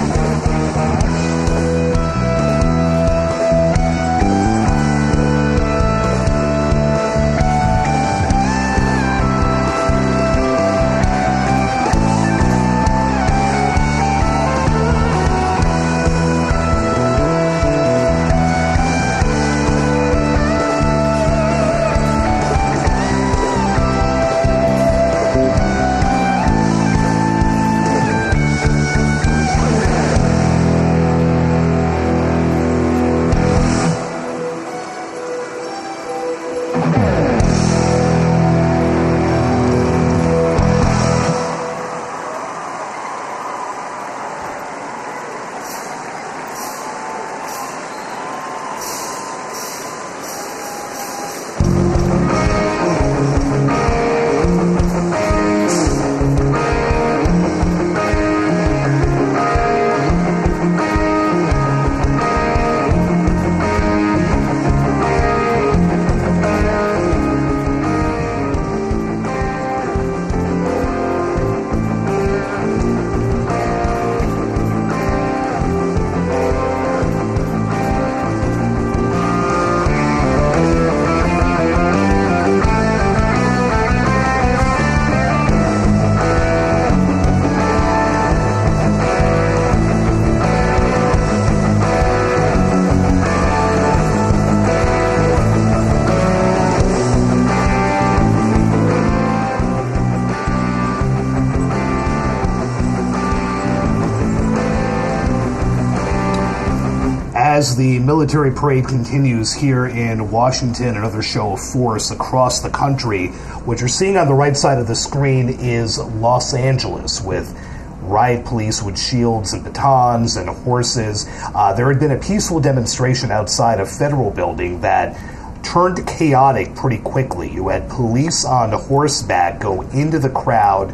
As the military parade continues here in Washington, another show of force across the country, what you're seeing on the right side of the screen is Los Angeles with riot police with shields and batons and horses. There had been a peaceful demonstration outside a federal building that turned chaotic pretty quickly. You had police on horseback go into the crowd,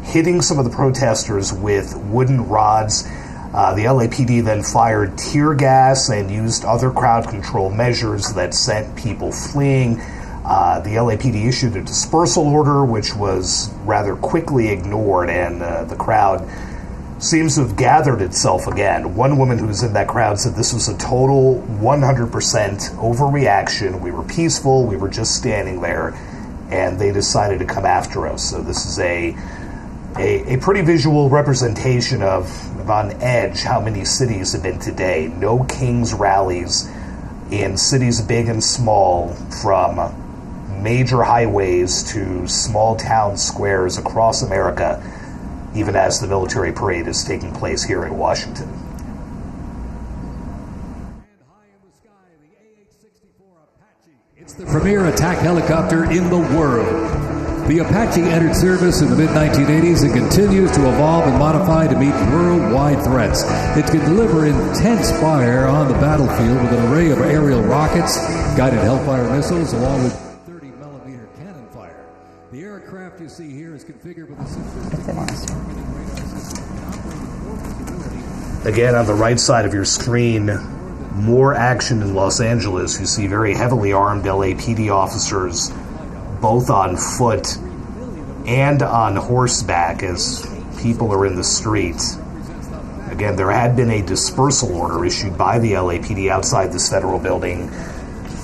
hitting some of the protesters with wooden rods. The LAPD then fired tear gas and used other crowd control measures that sent people fleeing. The LAPD issued a dispersal order, which was rather quickly ignored, and the crowd seems to have gathered itself again. One woman who was in that crowd said this was a total 100% overreaction. We were peaceful, we were just standing there, and they decided to come after us. So this is a pretty visual representation of on edge how many cities have been today. No King's rallies in cities big and small, from major highways to small town squares across America, even as the military parade is taking place here in Washington. It's the premier attack helicopter in the world. The Apache entered service in the mid-1980s and continues to evolve and modify to meet worldwide threats. It can deliver intense fire on the battlefield with an array of aerial rockets, guided Hellfire missiles, along with 30mm cannon fire. The aircraft you see here is configured with a sophisticated targeting radar system and operating. Again, on the right side of your screen, more action in Los Angeles. You see very heavily armed LAPD officers, both on foot and on horseback, as people are in the streets. Again, there had been a dispersal order issued by the LAPD outside this federal building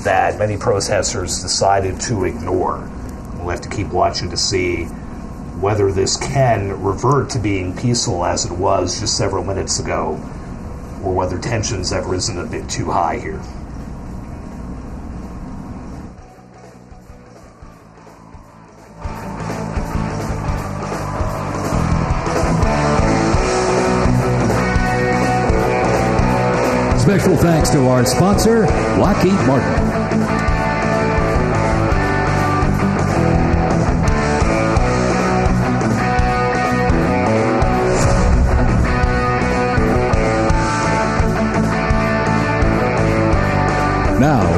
that many protesters decided to ignore. We'll have to keep watching to see whether this can revert to being peaceful as it was just several minutes ago, or whether tensions have risen a bit too high here. Special thanks to our sponsor, Lockheed Martin.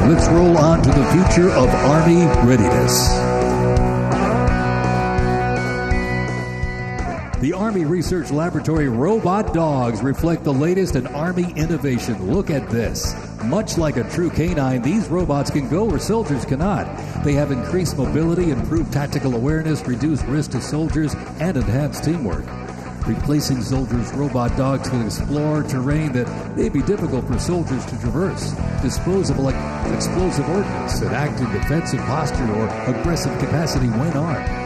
let's roll on to the future of Army readiness. The Army Research Laboratory robot dogs reflect the latest in Army innovation. Look at this. Much like a true canine, these robots can go where soldiers cannot. They have increased mobility, improved tactical awareness, reduced risk to soldiers, and enhanced teamwork. Replacing soldiers, robot dogs can explore terrain that may be difficult for soldiers to traverse, dispose of explosive ordnance, and act in defensive posture or aggressive capacity when armed.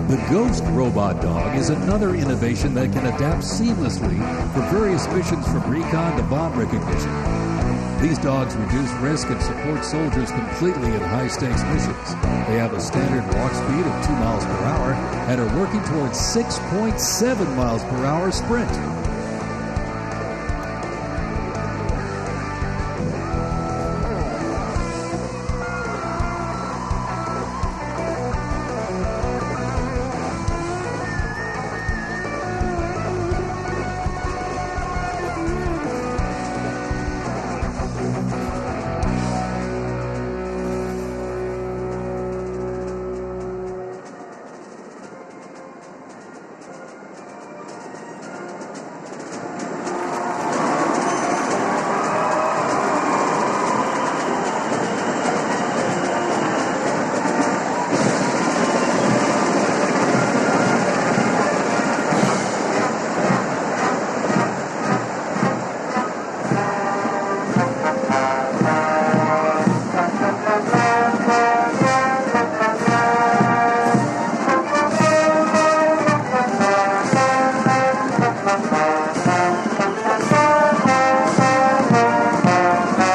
The Ghost Robot Dog is another innovation that can adapt seamlessly for various missions from recon to bomb recognition. These dogs reduce risk and support soldiers completely in high-stakes missions. They have a standard walk speed of 2 miles per hour and are working towards 6.7 miles per hour sprint.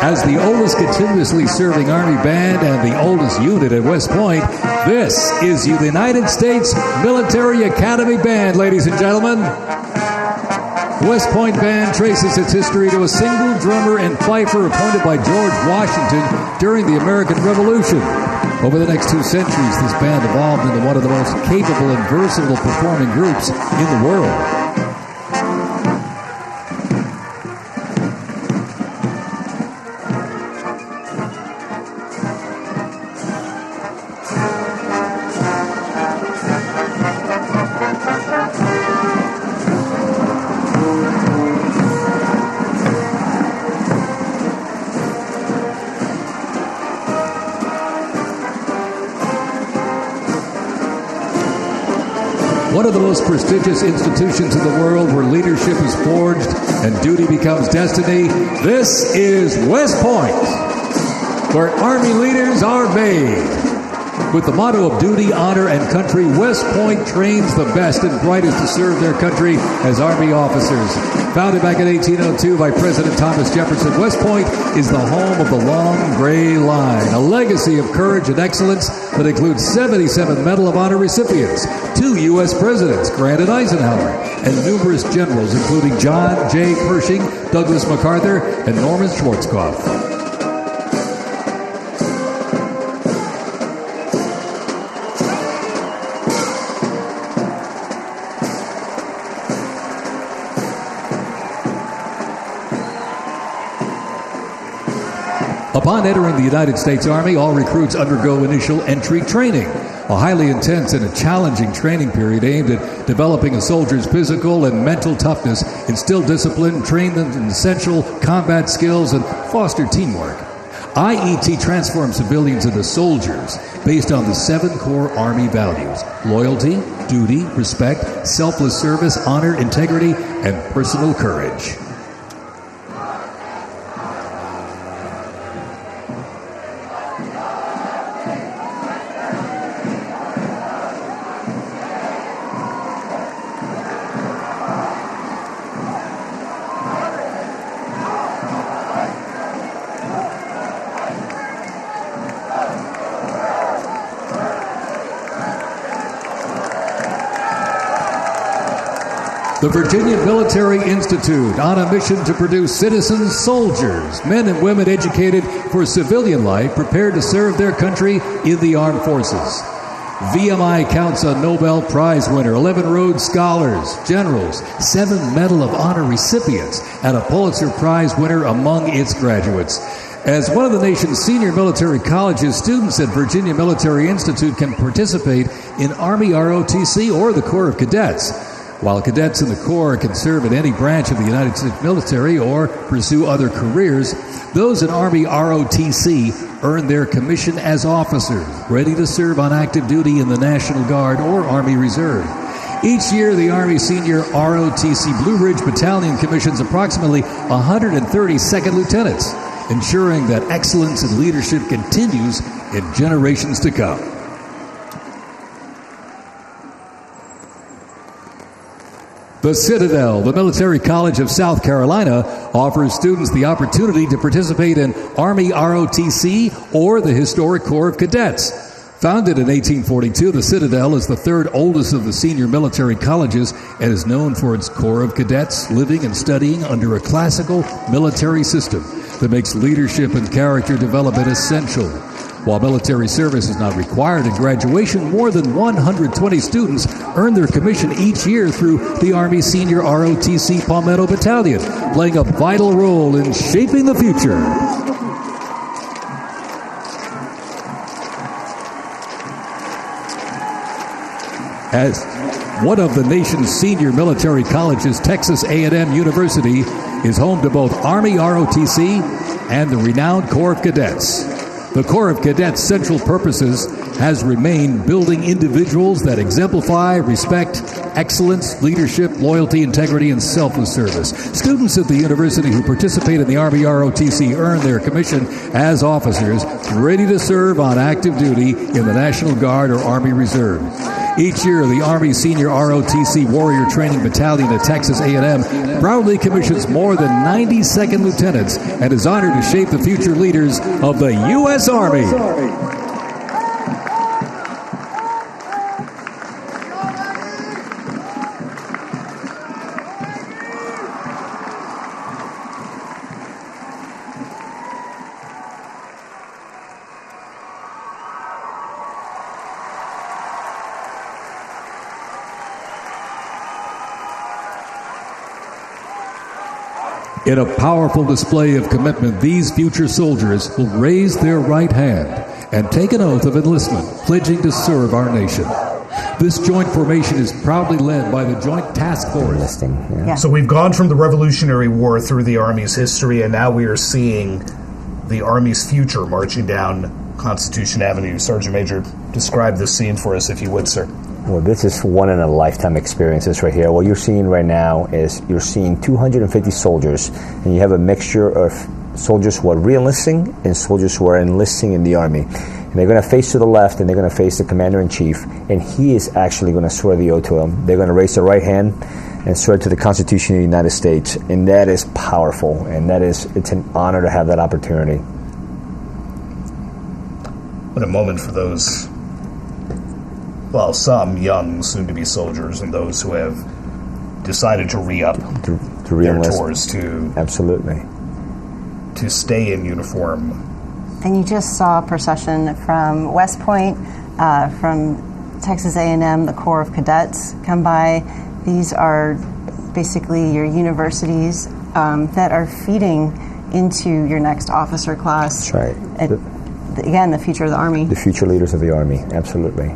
As the oldest continuously serving Army band and the oldest unit at West Point, this is the United States Military Academy Band, ladies and gentlemen. West Point Band traces its history to a single drummer and fifer appointed by George Washington during the American Revolution. Over the next 2 centuries, this band evolved into one of the most capable and versatile performing groups in the world. One of the most prestigious institutions in the world where leadership is forged and duty becomes destiny, this is West Point, where Army leaders are made. With the motto of duty, honor, and country, West Point trains the best and brightest to serve their country as Army officers. Founded back in 1802 by President Thomas Jefferson, West Point is the home of the Long Gray Line, a legacy of courage and excellence that includes 77 Medal of Honor recipients, 2 U.S. presidents, Grant and Eisenhower, and numerous generals, including John J. Pershing, Douglas MacArthur, and Norman Schwarzkopf. Upon entering the United States Army, all recruits undergo initial entry training, a highly intense and a challenging training period aimed at developing a soldier's physical and mental toughness, instill discipline, train them in essential combat skills, and foster teamwork. IET transforms civilians into soldiers based on the 7 core Army values: loyalty, duty, respect, selfless service, honor, integrity, and personal courage. The Virginia Military Institute, on a mission to produce citizen soldiers, men and women educated for civilian life, prepared to serve their country in the armed forces. VMI counts a Nobel Prize winner, 11 Rhodes Scholars, generals, 7 Medal of Honor recipients, and a Pulitzer Prize winner among its graduates. As one of the nation's senior military colleges, students at Virginia Military Institute can participate in Army ROTC or the Corps of Cadets. While cadets in the Corps can serve in any branch of the United States military or pursue other careers, those in Army ROTC earn their commission as officers, ready to serve on active duty in the National Guard or Army Reserve. Each year, the Army Senior ROTC Blue Ridge Battalion commissions approximately 130 second lieutenants, ensuring that excellence in leadership continues in generations to come. The Citadel, the Military College of South Carolina, offers students the opportunity to participate in Army ROTC or the Historic Corps of Cadets. Founded in 1842, the Citadel is the third oldest of the senior military colleges and is known for its Corps of Cadets living and studying under a classical military system that makes leadership and character development essential. While military service is not required in graduation, more than 120 students earn their commission each year through the Army Senior ROTC Palmetto Battalion, playing a vital role in shaping the future. As one of the nation's senior military colleges, Texas A&M University is home to both Army ROTC and the renowned Corps of Cadets. The Corps of Cadets' central purposes has remained building individuals that exemplify respect, excellence, leadership, loyalty, integrity, and selfless service. Students at the university who participate in the Army ROTC earn their commission as officers ready to serve on active duty in the National Guard or Army Reserve. Each year, the Army Senior ROTC Warrior Training Battalion at Texas A&M proudly commissions more than 90 second lieutenants and is honored to shape the future leaders of the U.S. Army. In a powerful display of commitment, these future soldiers will raise their right hand and take an oath of enlistment, pledging to serve our nation. This joint formation is proudly led by the Joint Task Force. So we've gone from the Revolutionary War through the Army's history, and now we are seeing the Army's future marching down Constitution Avenue. Sergeant Major, describe this scene for us, if you would, sir. Well, this is one-in-a-lifetime experiences right here. What you're seeing right now is you're seeing 250 soldiers, and you have a mixture of soldiers who are re-enlisting and soldiers who are enlisting in the Army. And they're going to face to the left, and they're going to face the Commander-in-Chief, and he is actually going to swear the oath to them. They're going to raise their right hand and swear to the Constitution of the United States, and that is powerful, and it's an honor to have that opportunity. What a moment for those, well, some young, soon-to-be soldiers, and those who have decided to re-up their tours to absolutely to stay in uniform. And you just saw a procession from West Point, from Texas A&M, the Corps of Cadets come by. These are basically your universities that are feeding into your next officer class. That's right. Again, the future of the Army. The future leaders of the Army, absolutely.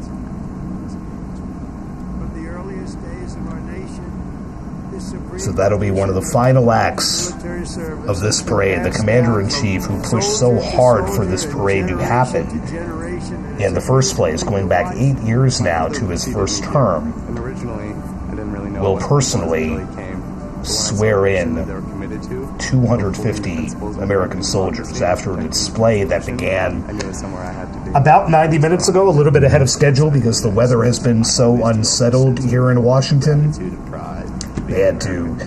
So that'll be one of the final acts of this parade. The Commander-in-Chief, who pushed so hard for this parade to happen in the first place, going back 8 years now to his first term, will personally swear in 250 American soldiers after a display that began about 90 minutes ago, a little bit ahead of schedule because the weather has been so unsettled here in Washington. They had to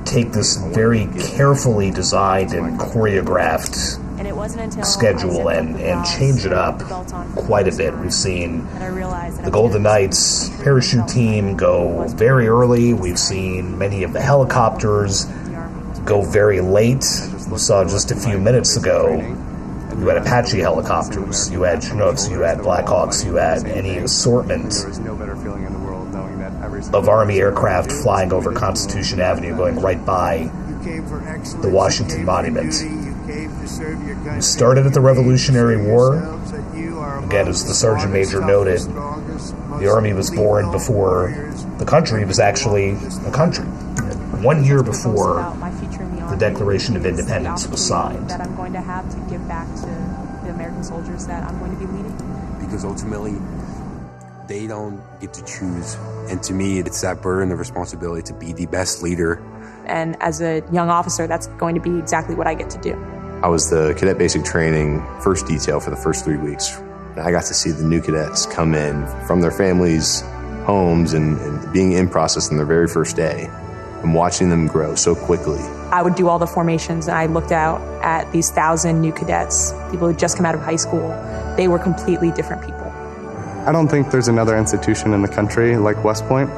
take this very carefully designed and choreographed schedule and change it up quite a bit. We've seen the Golden Knights parachute team go very early. We've seen many of the helicopters go very late. We saw just a few minutes ago, you had Apache helicopters, you had Chinooks, you had Blackhawks, you had any assortment of Army aircraft flying over Constitution Avenue, going right by the Washington Monument. We started at the Revolutionary War. Again, as the Sergeant Major noted, the Army was born before the country was actually a country. 1 year before the Declaration of Independence was signed. That I'm going to have to give back to the American soldiers that I'm going to be leading. Because ultimately, they don't get to choose. And to me, it's that burden of responsibility to be the best leader. And as a young officer, that's going to be exactly what I get to do. I was the cadet basic training first detail for the first 3 weeks. And I got to see the new cadets come in from their families' homes and being in process on their very first day and watching them grow so quickly. I would do all the formations, and I looked out at these 1,000 new cadets, people who just come out of high school. They were completely different people. I don't think there's another institution in the country like West Point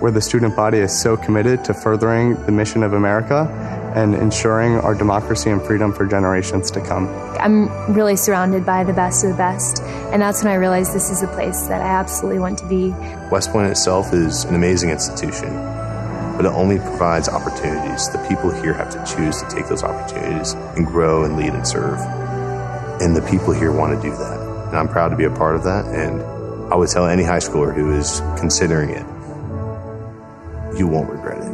where the student body is so committed to furthering the mission of America and ensuring our democracy and freedom for generations to come. I'm really surrounded by the best of the best, and that's when I realized this is a place that I absolutely want to be. West Point itself is an amazing institution, but it only provides opportunities. The people here have to choose to take those opportunities and grow and lead and serve. And the people here want to do that. And I'm proud to be a part of that. And I would tell any high schooler who is considering it, you won't regret it.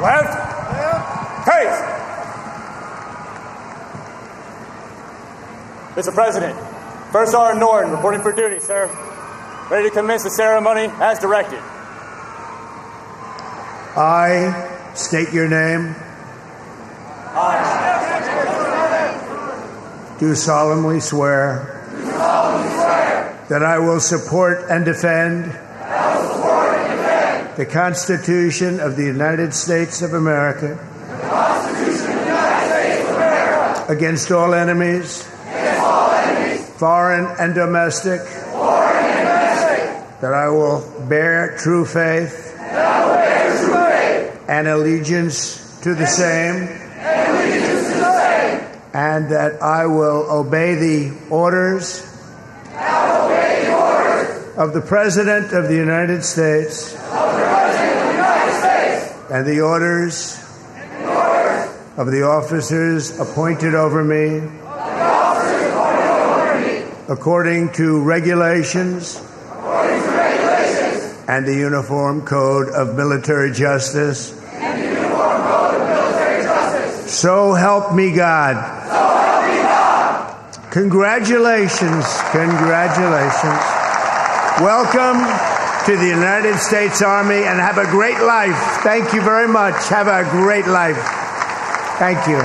Left. Case. Mr. President, First Sergeant Norton reporting for duty, sir. Ready to commence the ceremony as directed. I state your name. Do solemnly swear that I will support and defend the Constitution of the United States of America against all enemies, foreign and domestic, that I will bear true faith and allegiance to the same, and that I will obey the orders of the President of the United States and the orders of the officers appointed over me according to regulations and the Uniform Code of Military Justice. So help me God. Congratulations. Congratulations. Welcome to the United States Army, and have a great life. Thank you very much. Have a great life. Thank you.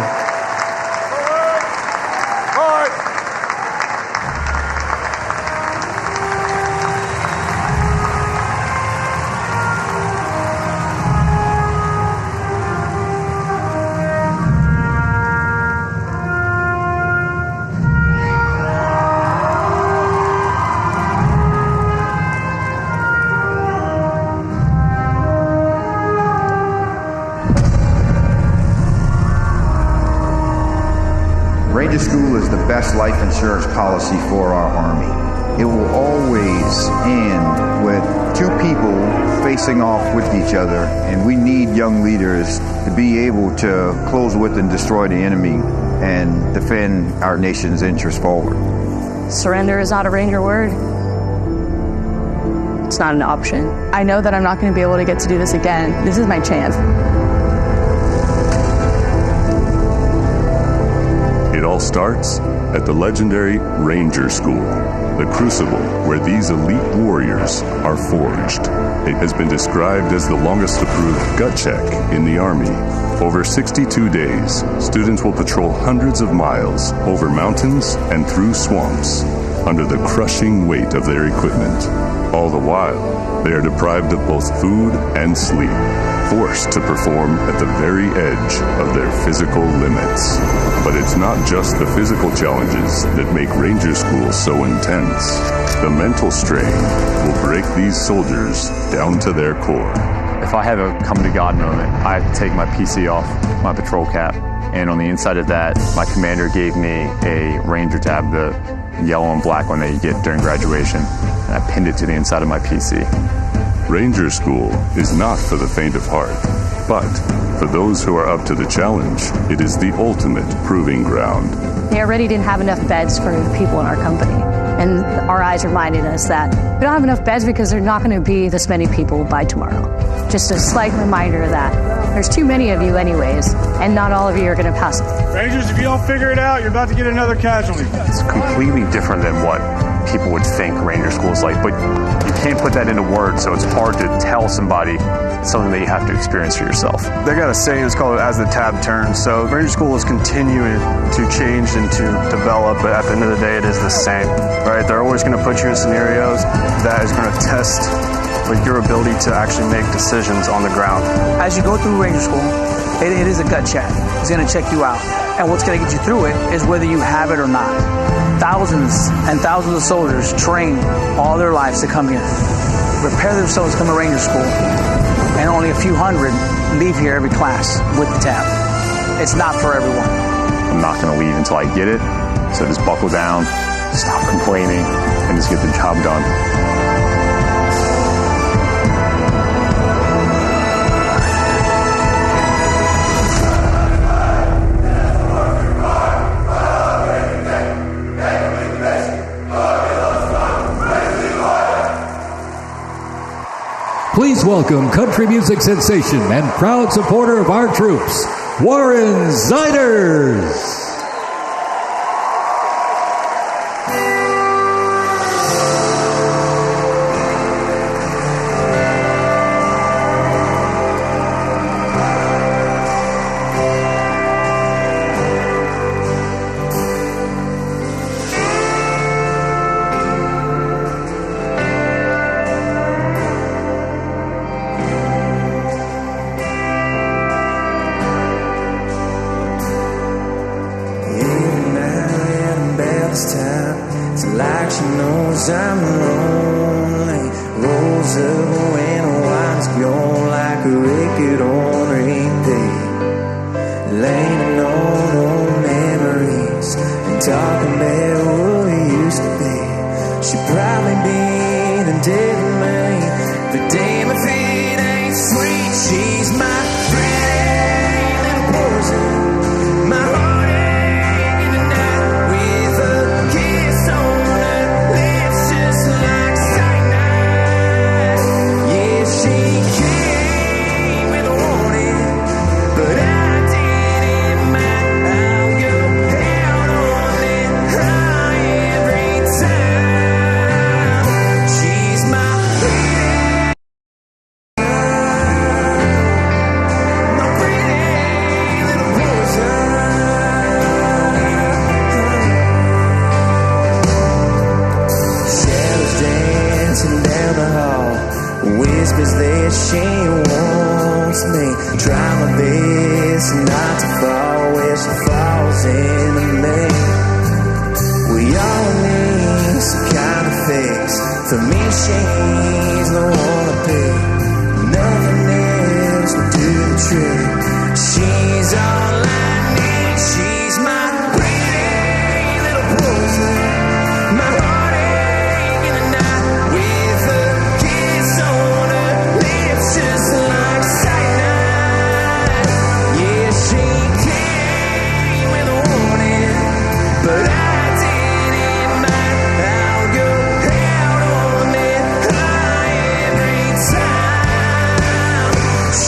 Ranger School is the best life insurance policy for our Army. It will always end with two people facing off with each other, and we need young leaders to be able to close with and destroy the enemy and defend our nation's interests forward. Surrender is not a Ranger word. It's not an option. I know that I'm not going to be able to get to do this again. This is my chance. It all starts at the legendary Ranger School, the crucible where these elite warriors are forged. It has been described as the longest approved gut check in the Army. Over 62 days, students will patrol hundreds of miles over mountains and through swamps under the crushing weight of their equipment. All the while, they are deprived of both food and sleep, forced to perform at the very edge of their physical limits. But it's not just the physical challenges that make Ranger School so intense. The mental strain will break these soldiers down to their core. If I have a come to God moment, I have to take my PC off my patrol cap, and on the inside of that, my commander gave me a Ranger tab, the yellow and black one that you get during graduation, and I pinned it to the inside of my PC. Ranger School is not for the faint of heart, but for those who are up to the challenge, it is the ultimate proving ground. They already didn't have enough beds for the people in our company, and our eyes reminded us that we don't have enough beds because there's not going to be this many people by tomorrow. Just a slight reminder that there's too many of you anyways, and not all of you are going to pass. Rangers, if you don't figure it out, you're about to get another casualty. It's completely different than what people would think Ranger School is like, but you can't put that into words, so it's hard to tell somebody something that you have to experience for yourself. They got a saying, it's called as the tab turns. So Ranger School is continuing to change and to develop, but at the end of the day, it is the same, right? They're always going to put you in scenarios that is going to test like your ability to actually make decisions on the ground. As you go through Ranger School, it is a gut check. It's going to check you out. And what's going to get you through it is whether you have it or not. Thousands and thousands of soldiers train all their lives to come here, prepare themselves to come to Ranger School, and only a few hundred leave here every class with the tab. It's not for everyone. I'm not going to leave until I get it, so just buckle down, stop complaining, and just get the job done. Please welcome country music sensation and proud supporter of our troops, Warren Ziders.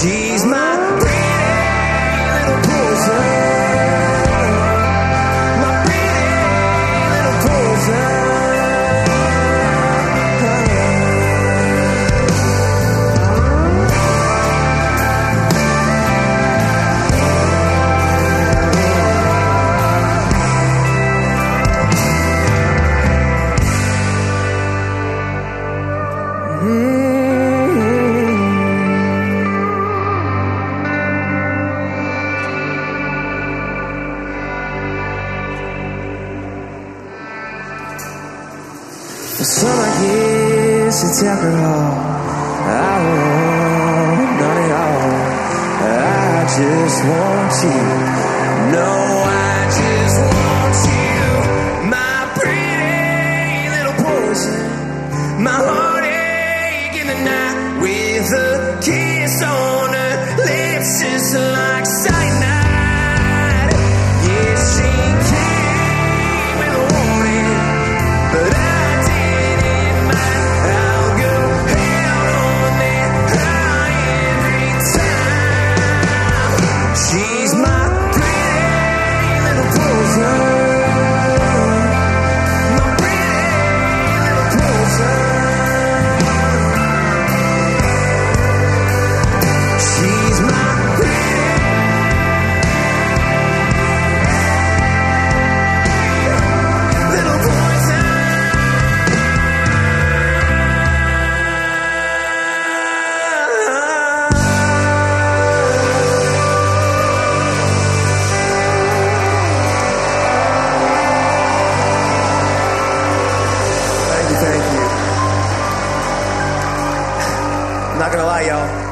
She's my pretty little poison. For some, I guess it's alcohol. I want none at all. I just want you. No, I just want you. My pretty little poison. My heartache in the night with a kiss on her lips is like cyanide. Yeah, she came with a warning, but I didn't mind. I'll go hell on that high every time. She's my pretty little poison. My pretty little poison. She's my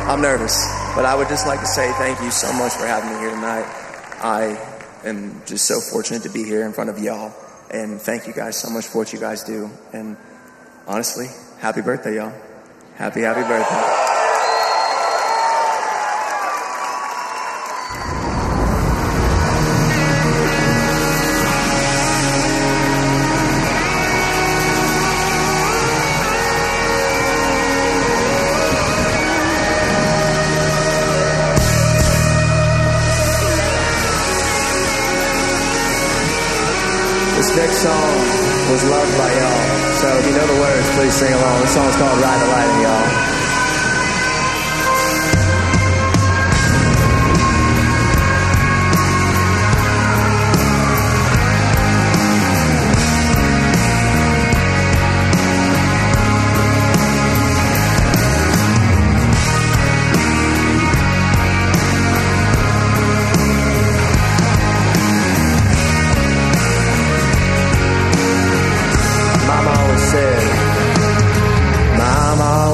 I'm nervous, but I would just like to say thank you so much for having me here tonight. I am just so fortunate to be here in front of y'all, and thank you guys so much for what you guys do. And honestly, happy birthday, y'all. Happy birthday. This next song was loved by y'all, so if you know the words, please sing along. This song's called Ride the Lightning, y'all.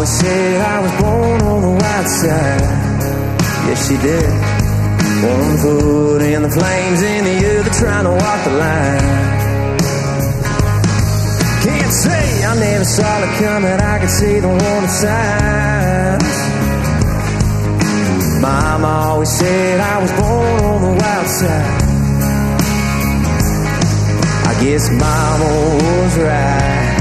Said I was born on the white side. Yes, she did. One foot in the flames and the other trying to walk the line. Can't say I never saw it coming. I could see the warning signs. Mama always said I was born on the wild side. I guess Mama was right.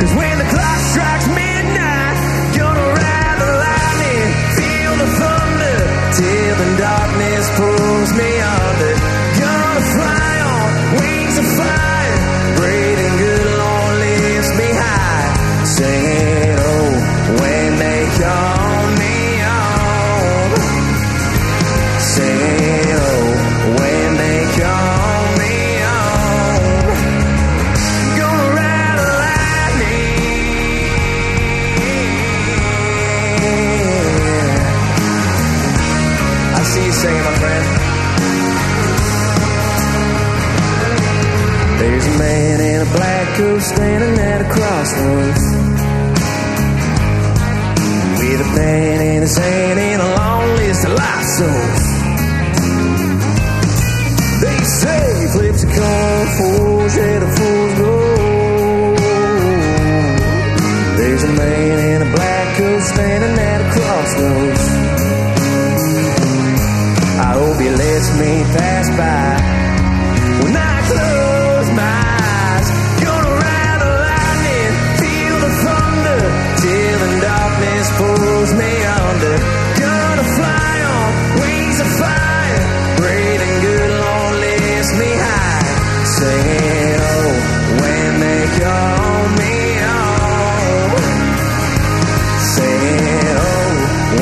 'Cause when the clock strikes midnight, gonna ride the lightning, feel the thunder, till the darkness pulls me under. Gonna fly on wings of fire, breathing good, Lord lifts me high. Singing, oh, when they call me on. Singing, oh, when they call me on. Gonna ride the lightning. I see you singing, my friend. There's a man in a black coat standing at a crossroads, with a pen in his hand and a long list of life souls. They say flips a coin, fools at a fool's gold. There's a man in a black coat standing at a crossroads. I hope he lets me pass by when I close my eyes. Gonna ride the lightning, feel the thunder, till the darkness pulls me under. Gonna fly on wings of fire, breathing good, Lord lifts me high. Singing, oh, when they call me on. Singing, oh,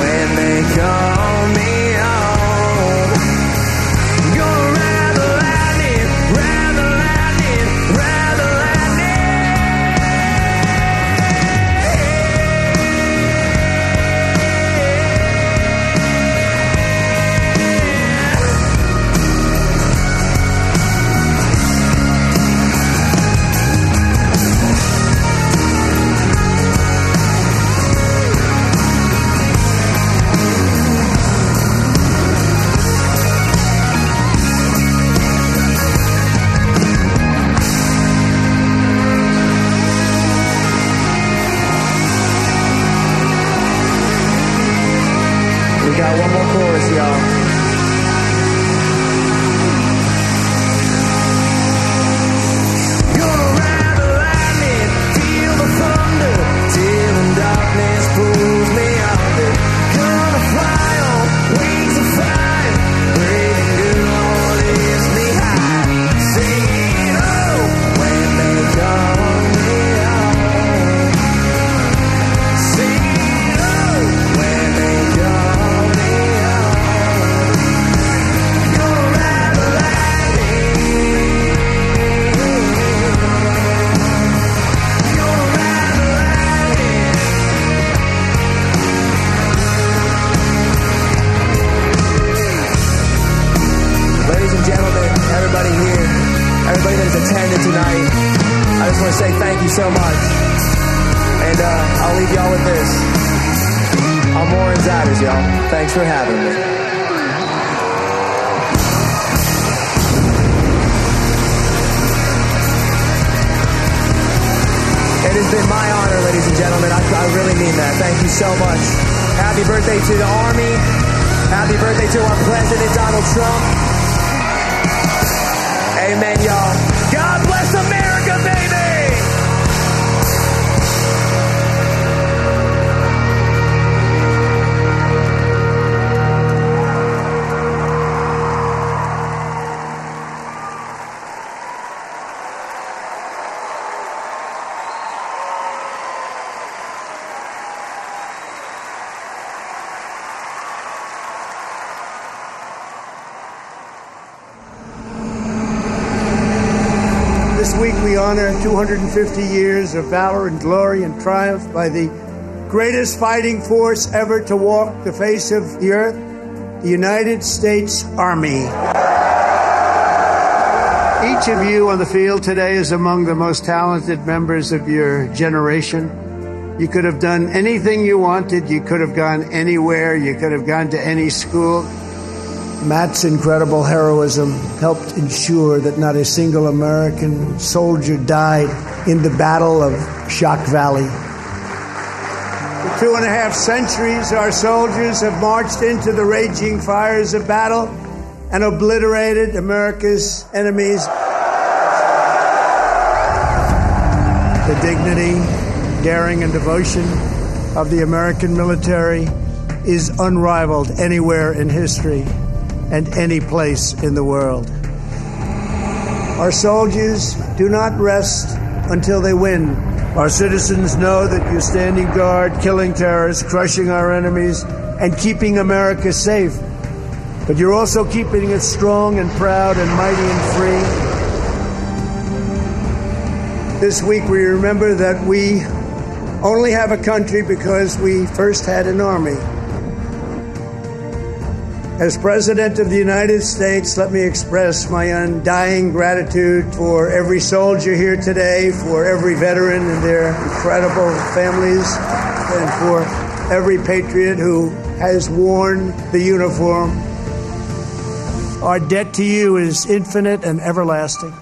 when they call me on. Gonna ride you so much. And I'll leave y'all with this. I'm more insiders, y'all. Thanks for having me. It has been my honor, ladies and gentlemen. I really mean that. Thank you so much. Happy birthday to the Army. Happy birthday to our President, Donald Trump. Amen, y'all. God bless America, baby! This week we honor 250 years of valor and glory and triumph by the greatest fighting force ever to walk the face of the earth, the United States Army. Each of you on the field today is among the most talented members of your generation. You could have done anything you wanted. You could have gone anywhere. You could have gone to any school. Matt's incredible heroism helped ensure that not a single American soldier died in the Battle of Shock Valley. For 2.5 centuries, our soldiers have marched into the raging fires of battle and obliterated America's enemies. The dignity, daring, and devotion of the American military is unrivaled anywhere in history and any place in the world. Our soldiers do not rest until they win. Our citizens know that you're standing guard, killing terrorists, crushing our enemies, and keeping America safe. But you're also keeping it strong and proud and mighty and free. This week we remember that we only have a country because we first had an army. As President of the United States, let me express my undying gratitude for every soldier here today, for every veteran and their incredible families, and for every patriot who has worn the uniform. Our debt to you is infinite and everlasting.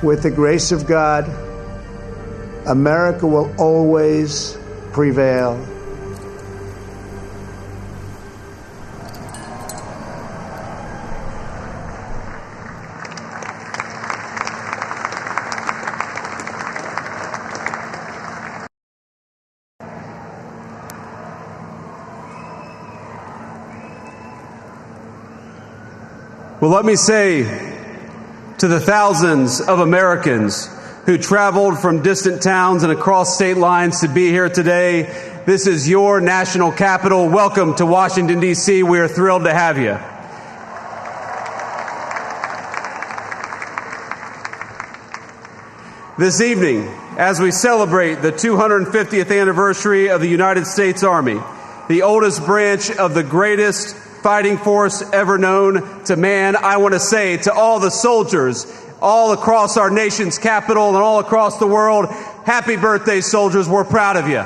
With the grace of God, America will always prevail. Well, let me say to the thousands of Americans who traveled from distant towns and across state lines to be here today, this is your national capital. Welcome to Washington, D.C. We are thrilled to have you. This evening, as we celebrate the 250th anniversary of the United States Army, the oldest branch of the greatest fighting force ever known to man, I want to say to all the soldiers all across our nation's capital and all across the world, happy birthday, soldiers. We're proud of you.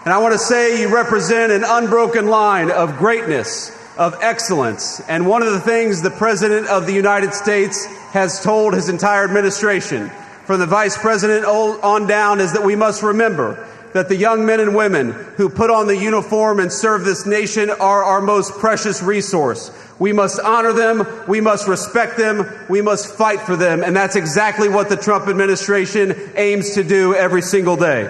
And I want to say you represent an unbroken line of greatness, of excellence. And one of the things the President of the United States has told his entire administration, from the Vice President on down, is that we must remember that the young men and women who put on the uniform and serve this nation are our most precious resource. We must honor them, we must respect them, we must fight for them, and that's exactly what the Trump administration aims to do every single day.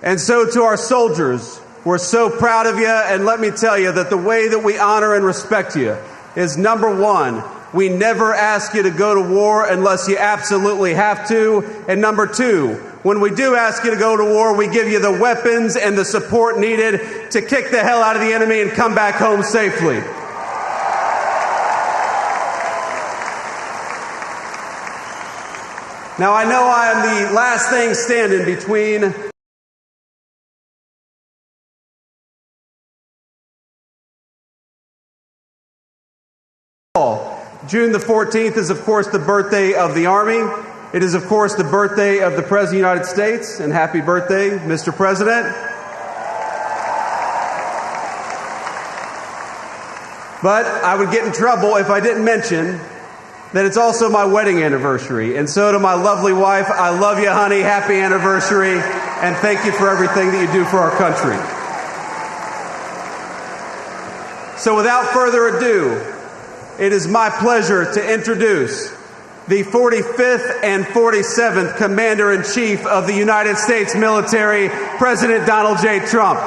And so to our soldiers, we're so proud of you, and let me tell you that the way that we honor and respect you is, number one, we never ask you to go to war unless you absolutely have to. And number two, when we do ask you to go to war, we give you the weapons and the support needed to kick the hell out of the enemy and come back home safely. Now, I know I am the last thing standing between June the 14th is, of course, the birthday of the Army. It is, of course, the birthday of the President of the United States, and happy birthday, Mr. President. But I would get in trouble if I didn't mention that it's also my wedding anniversary. And so to my lovely wife, I love you, honey. Happy anniversary. And thank you for everything that you do for our country. So without further ado, it is my pleasure to introduce the 45th and 47th Commander-in-Chief of the United States military, President Donald J. Trump.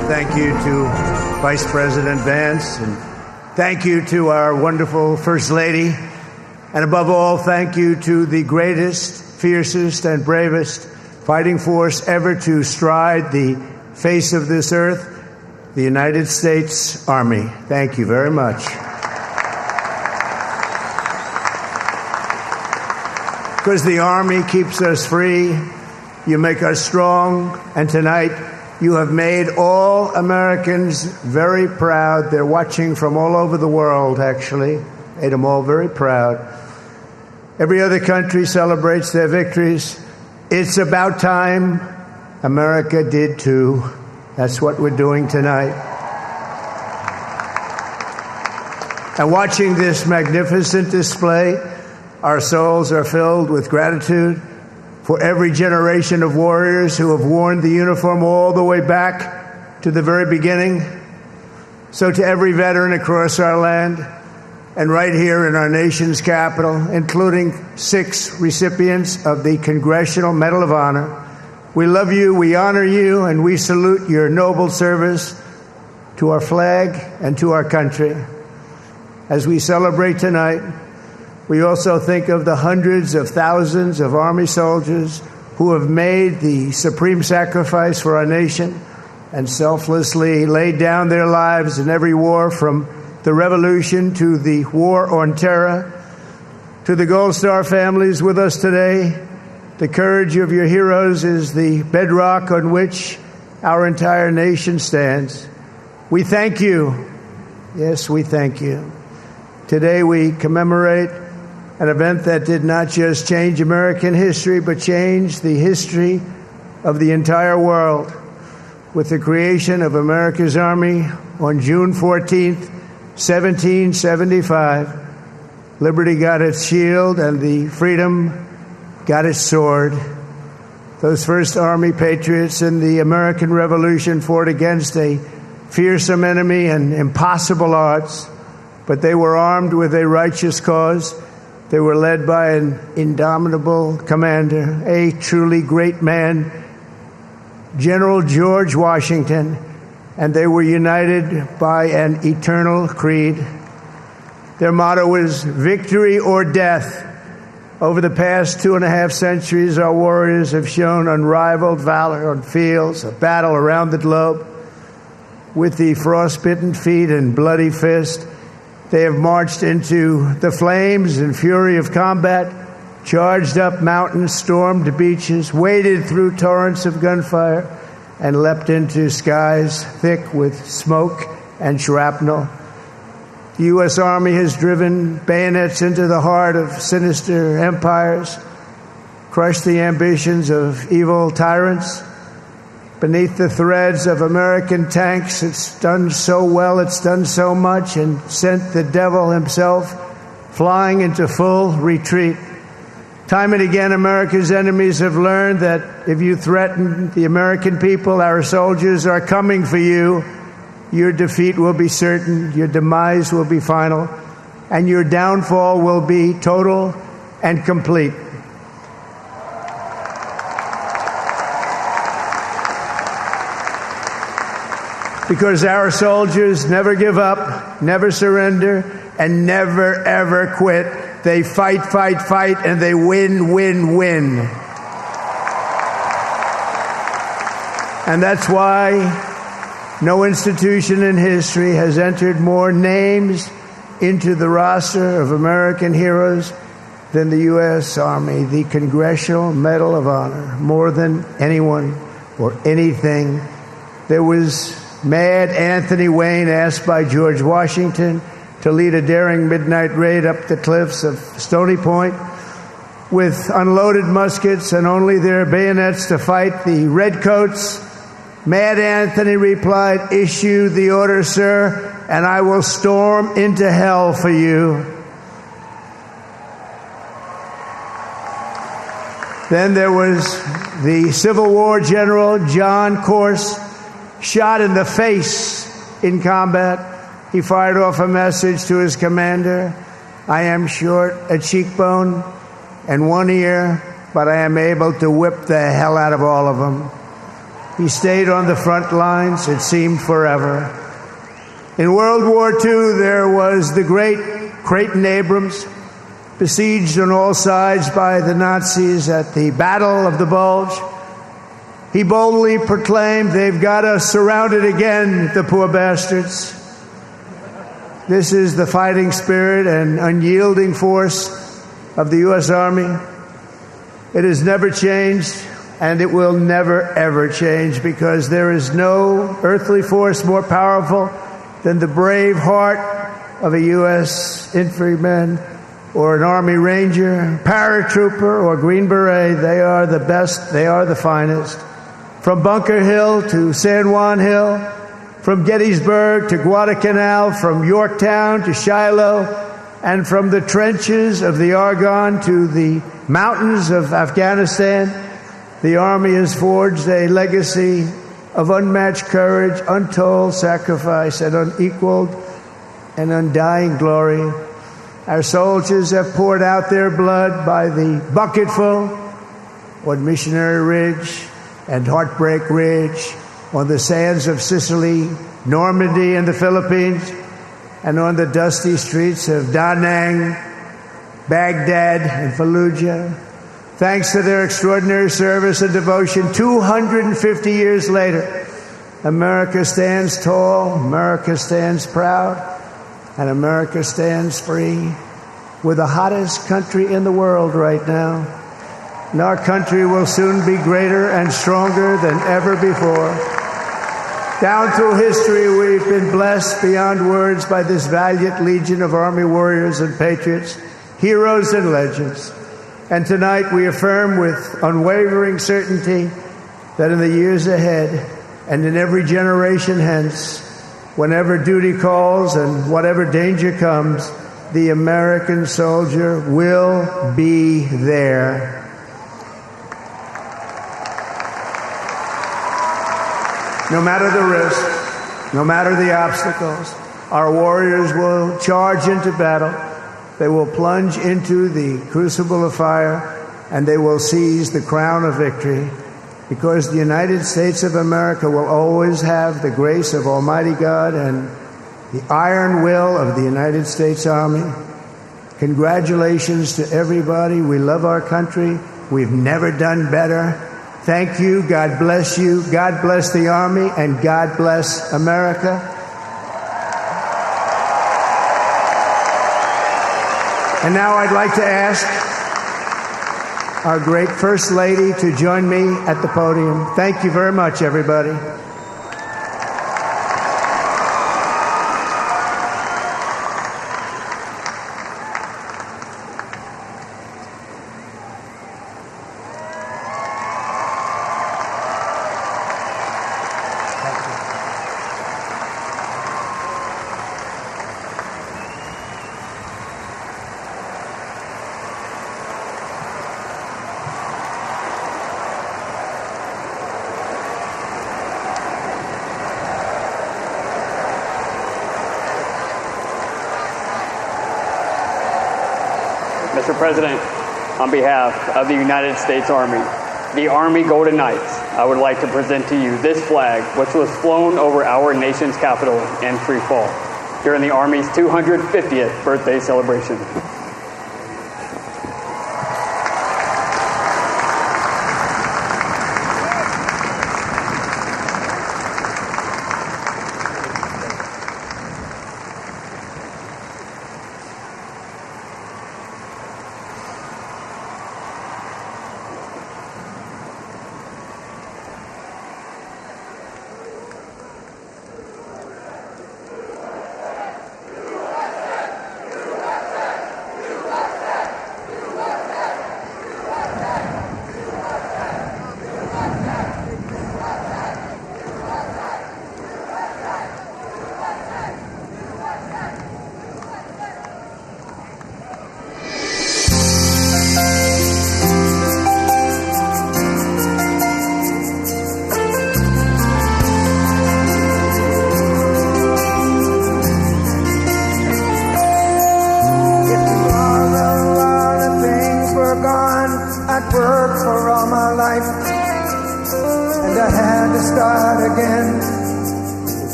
Thank you to Vice President Vance, and thank you to our wonderful First Lady, and above all, thank you to the greatest, fiercest, and bravest fighting force ever to stride the face of this earth, the United States Army. Thank you very much. Because the Army keeps us free, you make us strong, and tonight you have made all Americans very proud. They're watching from all over the world, actually. Made them all very proud. Every other country celebrates their victories. It's about time America did too. That's what we're doing tonight. And watching this magnificent display, our souls are filled with gratitude for every generation of warriors who have worn the uniform all the way back to the very beginning. So to every veteran across our land and right here in our nation's capital, including 6 recipients of the Congressional Medal of Honor, we love you, we honor you, and we salute your noble service to our flag and to our country. As we celebrate tonight, we also think of the hundreds of thousands of Army soldiers who have made the supreme sacrifice for our nation and selflessly laid down their lives in every war, from the Revolution to the War on Terror. To the Gold Star families with us today, the courage of your heroes is the bedrock on which our entire nation stands. We thank you. Yes, we thank you. Today we commemorate an event that did not just change American history, but changed the history of the entire world. With the creation of America's Army on June 14th, 1775, liberty got its shield and the freedom got its sword. Those first Army patriots in the American Revolution fought against a fearsome enemy and impossible odds, but they were armed with a righteous cause. They were led by an indomitable commander, a truly great man, General George Washington, and they were united by an eternal creed. Their motto was victory or death. Over the past 2.5 centuries, our warriors have shown unrivaled valor on fields of battle around the globe. With the frostbitten feet and bloody fist, they have marched into the flames and fury of combat, charged up mountains, stormed beaches, waded through torrents of gunfire, and leapt into skies thick with smoke and shrapnel. The U.S. Army has driven bayonets into the heart of sinister empires, crushed the ambitions of evil tyrants. Beneath the threads of American tanks, it's done so well, it's done so much, and sent the devil himself flying into full retreat. Time and again, America's enemies have learned that if you threaten the American people, our soldiers are coming for you. Your defeat will be certain, your demise will be final, and your downfall will be total and complete. because our soldiers never give up, never surrender, and never, ever quit. They fight, fight, fight, and they win, win, win. And that's why no institution in history has entered more names into the roster of American heroes than the U.S. Army, the Congressional Medal of Honor, more than anyone or anything. There was Mad Anthony Wayne, asked by George Washington to lead a daring midnight raid up the cliffs of Stony Point with unloaded muskets and only their bayonets to fight the redcoats. Mad Anthony replied, "Issue the order, sir, and I will storm into hell for you." Then there was the Civil War general, John Corse, shot in the face in combat. He fired off a message to his commander: "I am short a cheekbone and one ear, but I am able to whip the hell out of all of them." He stayed on the front lines, it seemed forever. In World War II, there was the great Creighton Abrams, besieged on all sides by the Nazis at the Battle of the Bulge. He boldly proclaimed, "They've got us surrounded again, the poor bastards." This is the fighting spirit and unyielding force of the U.S. Army. It has never changed, and it will never, ever change, because there is no earthly force more powerful than the brave heart of a U.S. infantryman or an Army Ranger, paratrooper, or Green Beret. They are the best. They are the finest. From Bunker Hill to San Juan Hill, from Gettysburg to Guadalcanal, from Yorktown to Shiloh, and from the trenches of the Argonne to the mountains of Afghanistan, the Army has forged a legacy of unmatched courage, untold sacrifice, and unequaled and undying glory. Our soldiers have poured out their blood by the bucketful on Missionary Ridge and Heartbreak Ridge, on the sands of Sicily, Normandy, and the Philippines, and on the dusty streets of Da Nang, Baghdad, and Fallujah. Thanks to their extraordinary service and devotion, 250 years later, America stands tall, America stands proud, and America stands free. We're the hottest country in the world right now, and our country will soon be greater and stronger than ever before. Down through history, we've been blessed beyond words by this valiant legion of Army warriors and patriots, heroes and legends. And tonight we affirm with unwavering certainty that in the years ahead and in every generation hence, whenever duty calls and whatever danger comes, the American soldier will be there. No matter the risk, no matter the obstacles, our warriors will charge into battle. They will plunge into the crucible of fire, and they will seize the crown of victory, because the United States of America will always have the grace of Almighty God and the iron will of the United States Army. Congratulations to everybody. We love our country. We've never done better. Thank you. God bless you. God bless the Army, and God bless America. And now I'd like to ask our great First Lady to join me at the podium. Thank you very much, everybody. Mr. President, on behalf of the United States Army, the Army Golden Knights, I would like to present to you this flag, which was flown over our nation's capital in free fall during the Army's 250th birthday celebration.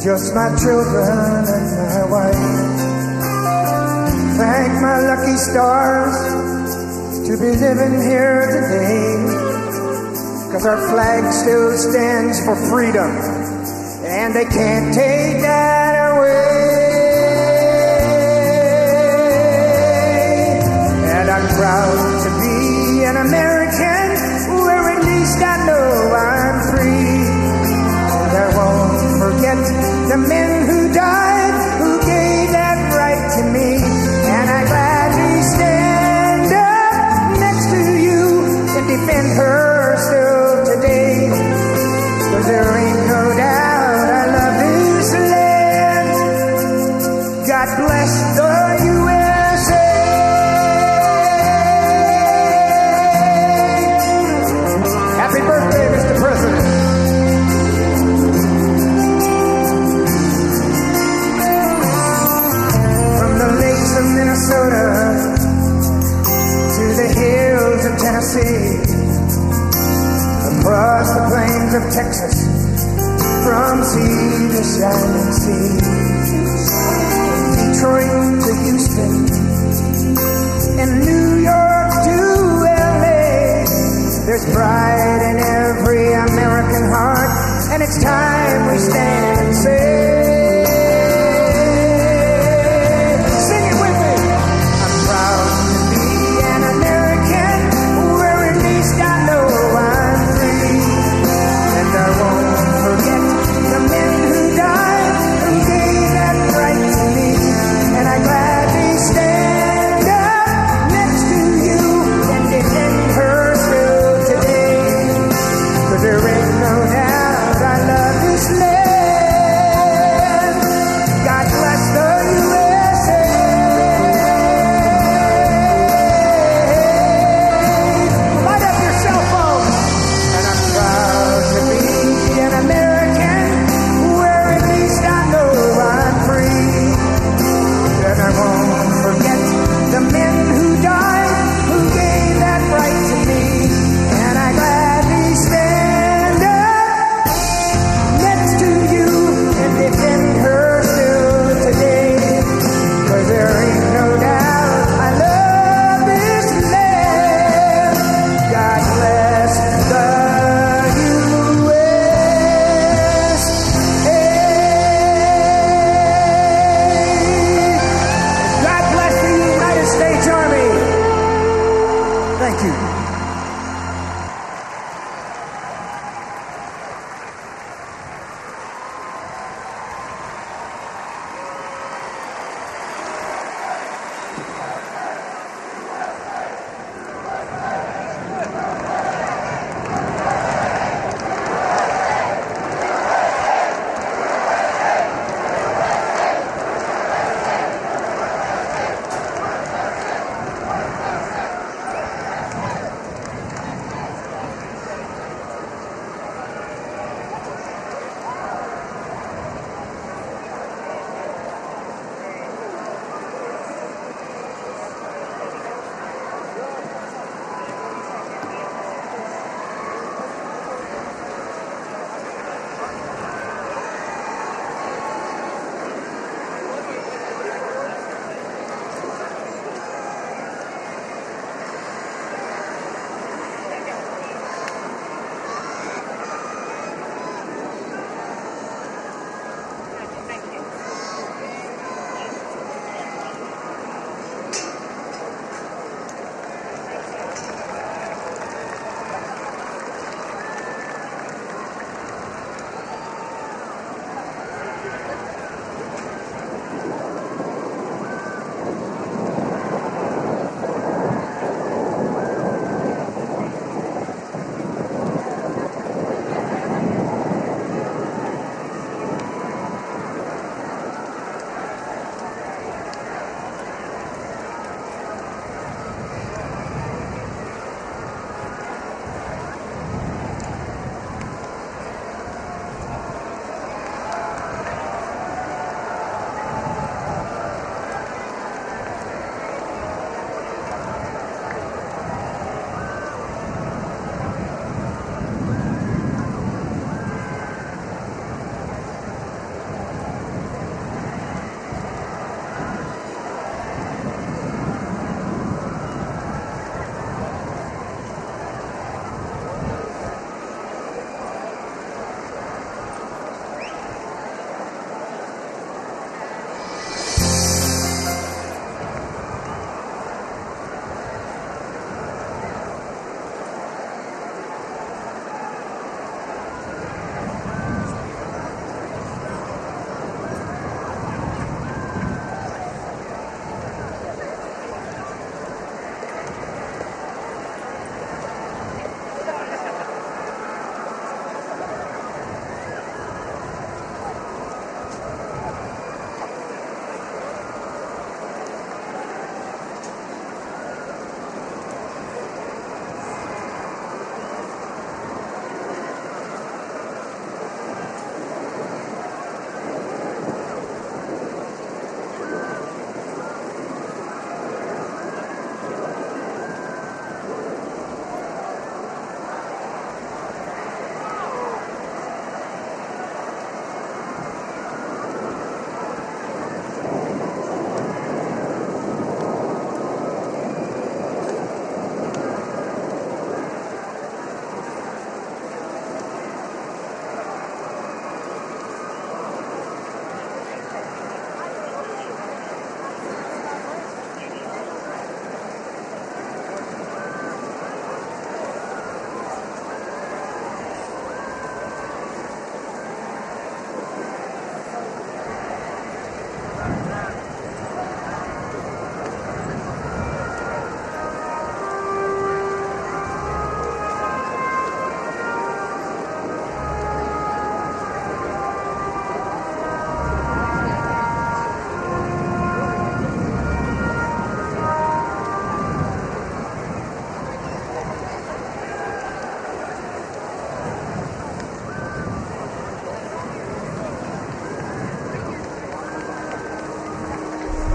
Just my children and my wife. Thank my lucky stars to be living here today, 'cause our flag still stands for freedom, and they can't take that away. And I'm proud to be an American, where at least I know I'm free. And I won't forget the men who died, who gave that right to me. And I gladly stand up next to you and defend her still today. 'Cause there ain't no doubt I love this land. God bless the USA. Happy birthday, Mr. President. Minnesota to the hills of Tennessee, across the plains of Texas, from sea to shining sea, Detroit to Houston, and New York to LA. There's pride in every American heart, and it's time we stand and say, there ain't no doubt I love this land.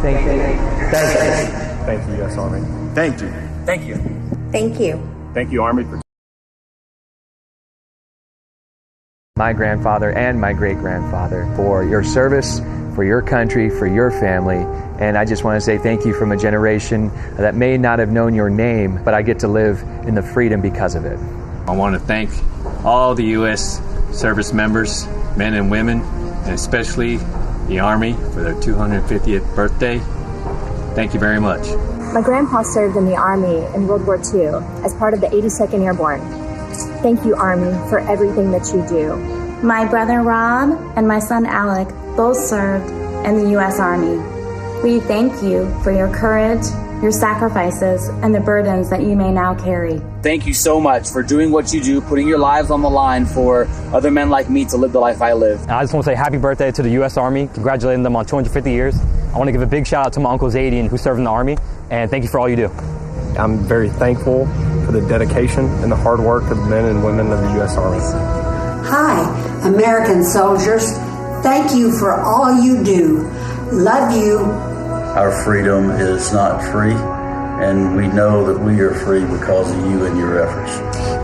Thank you. Thank you. Thank you, U.S. Army. Thank you. Thank you. Thank you. Thank you, Army, for my grandfather and my great-grandfather for your service, for your country, for your family. And I just want to say thank you from a generation that may not have known your name, but I get to live in the freedom because of it. I want to thank all the U.S. service members, men and women, and especially the Army for their 250th birthday. Thank you very much. My grandpa served in the Army in World War II as part of the 82nd Airborne. Thank you, Army, for everything that you do. My brother Rob and my son Alec both served in the U.S. Army. We thank you for your courage, your sacrifices, and the burdens that you may now carry. Thank you so much for doing what you do, putting your lives on the line for other men like me to live the life I live. I just want to say happy birthday to the U.S. Army, congratulating them on 250 years. I want to give a big shout out to my Uncle Zadian, who served in the Army, and thank you for all you do. I'm very thankful for the dedication and the hard work of the men and women of the U.S. Army. Hi, American soldiers. Thank you for all you do. Love you. Our freedom is not free, and we know that we are free because of you and your efforts.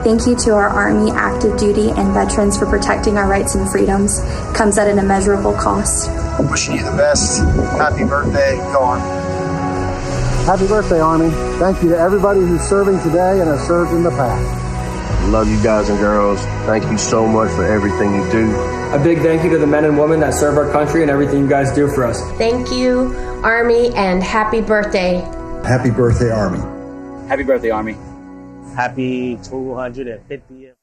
Thank you to our Army, active duty, and veterans for protecting our rights and freedoms. Comes at an immeasurable cost. Wishing you the best. Happy birthday, Army. Happy birthday, Army. Thank you to everybody who's serving today and has served in the past. Love you guys and girls. Thank you so much for everything you do. A big thank you to the men and women that serve our country and everything you guys do for us. Thank you, Army, and happy birthday. Happy birthday, Army. Happy birthday, Army. Happy 250th.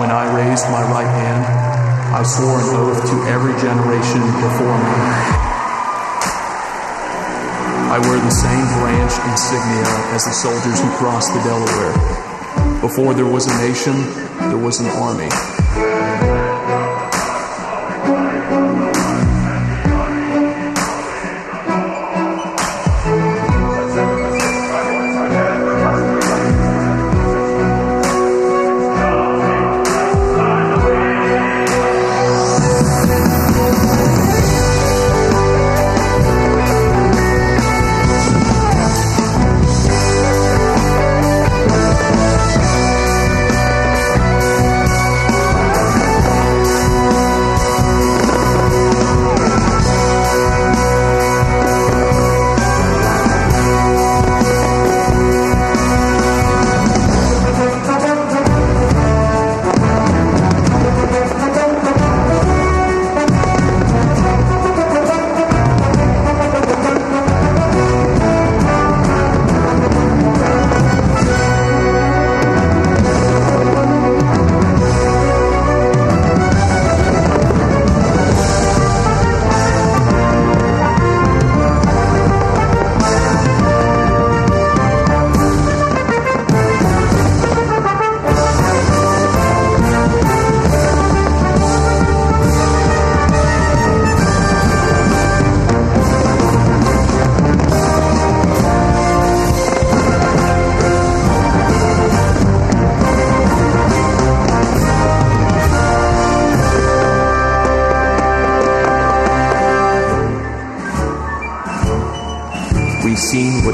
When I raised my right hand, I swore an oath to every generation before me. I wear the same branch insignia as the soldiers who crossed the Delaware. Before there was a nation, there was an army.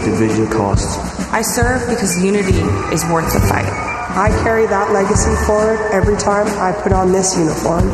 individual costs. I serve because unity is worth the fight. I carry that legacy forward every time I put on this uniform.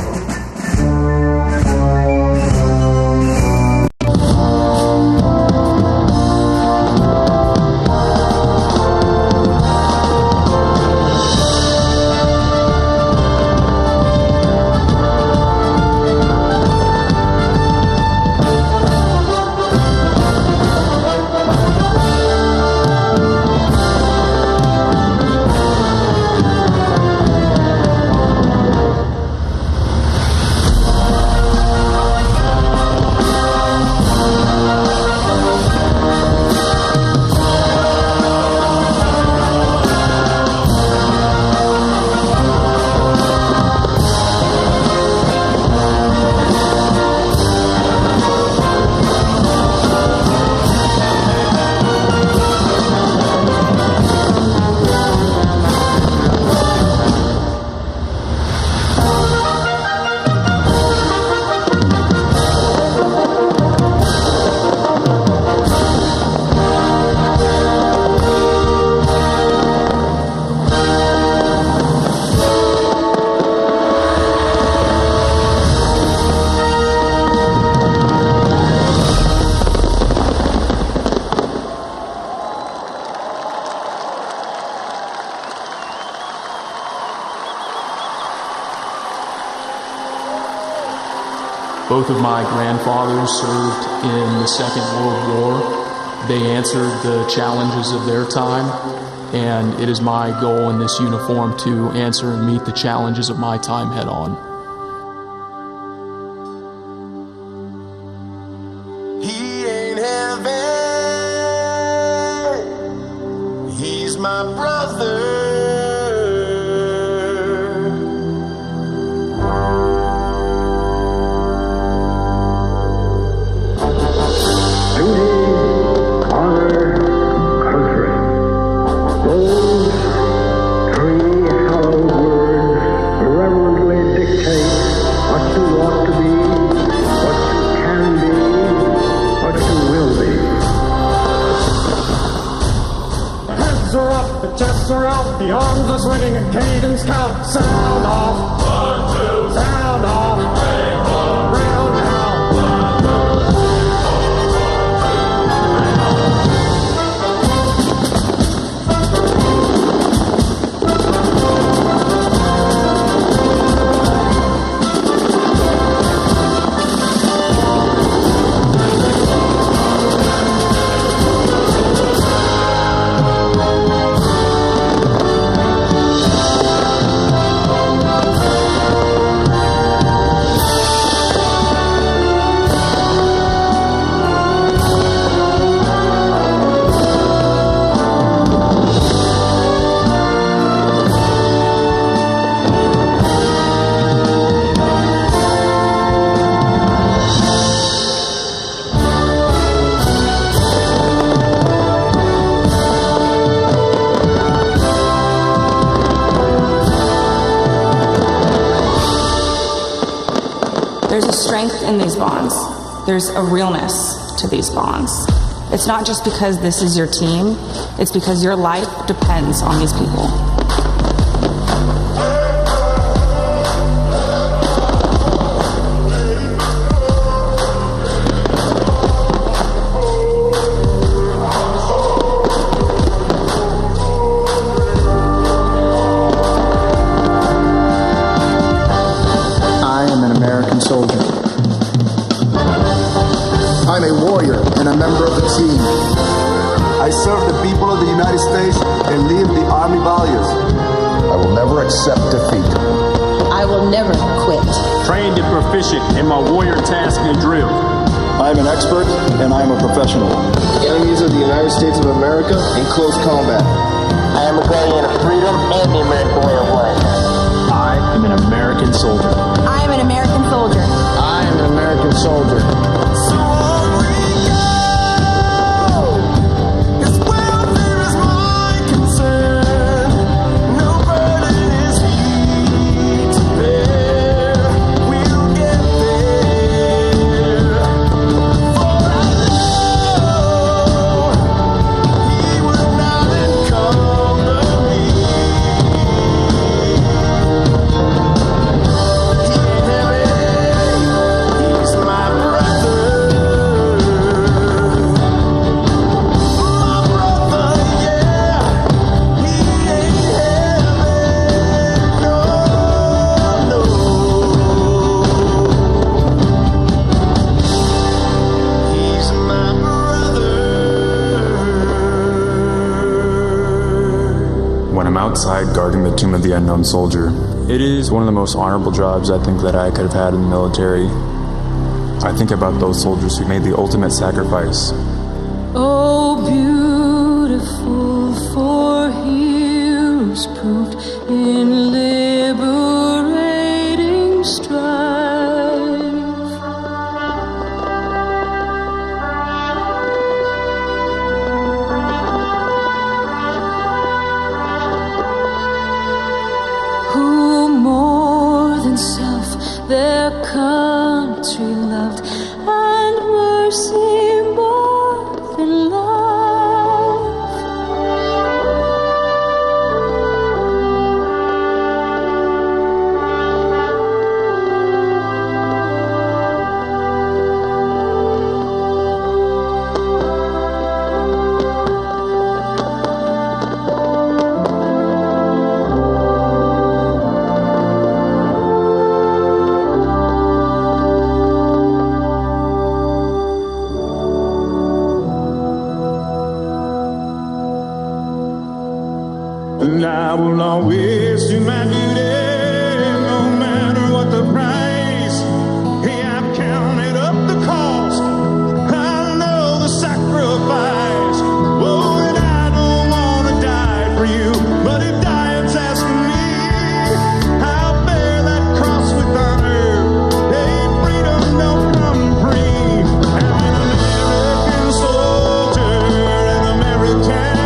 Both of my grandfathers served in the Second World War. They answered the challenges of their time, and it is my goal in this uniform to answer and meet the challenges of my time head on. He ain't heaven, he's my brother. The arms are swinging a cadence count. Sound off. 1, 2. Sound off. Round now. 2. There's a strength in these bonds. There's a realness to these bonds. It's not just because this is your team, it's because your life depends on these people. I'm a warrior and a member of the team. I serve the people of the United States and live the Army values. I will never accept defeat. I will never quit. Trained and proficient in my warrior task and drill. I am an expert and I am a professional. Enemies of the United States of America in close combat. I am a guardian of freedom and the American way of life. I am an American soldier. I am an American soldier. I am an American soldier. So on we go. His welfare is my concern. No burden is he to bear. We'll get there. For I know guarding the tomb of the unknown soldier. It is one of the most honorable jobs I think that I could have had in the military. I think about those soldiers who made the ultimate sacrifice. Oh, beautiful for heroes proved in liberating strife. Who more than self their country loved, and mercy more than life. And I will always do my duty, no matter what the price. Hey, I've counted up the cost, I know the sacrifice. Oh, and I don't want to die for you, but if dying's asking me, I'll bear that cross with honor. Hey, freedom don't come free. I'm an American soldier, an American.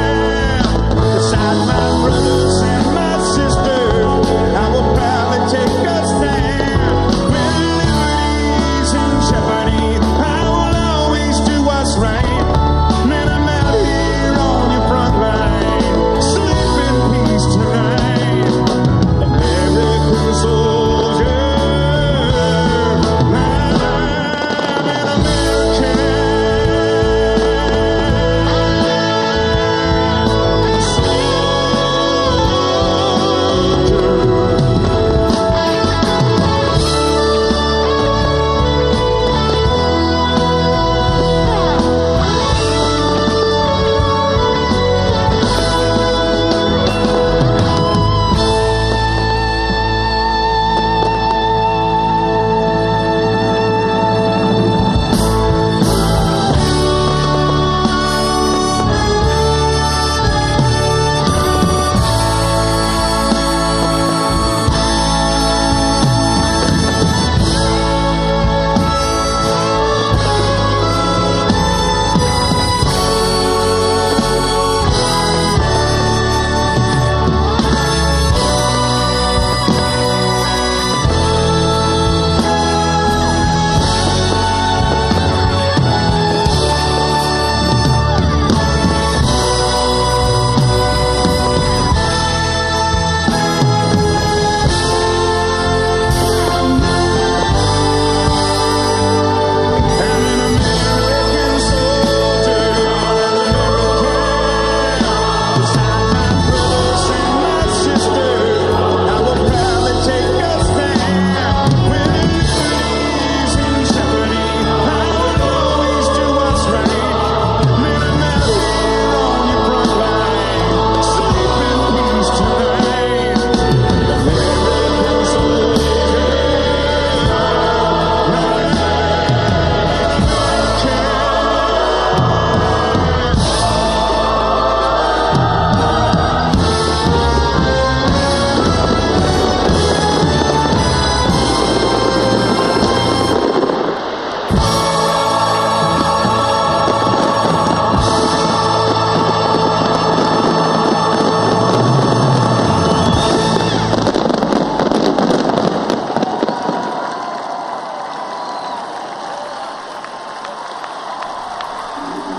Beside my brothers and my sisters, I will proudly take a stand. When liberty's in jeopardy, I will always do what's right. Man, I'm out here on your front line. Sleep in peace tonight. American soldier, I'm an American.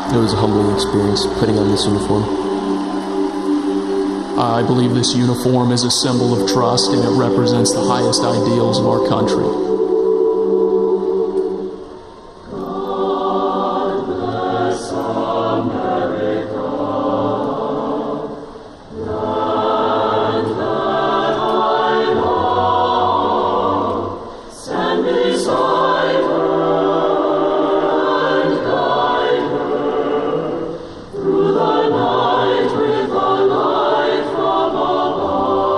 It was a humbling experience putting on this uniform. I believe this uniform is a symbol of trust, and it represents the highest ideals of our country. Through the night with the light from above.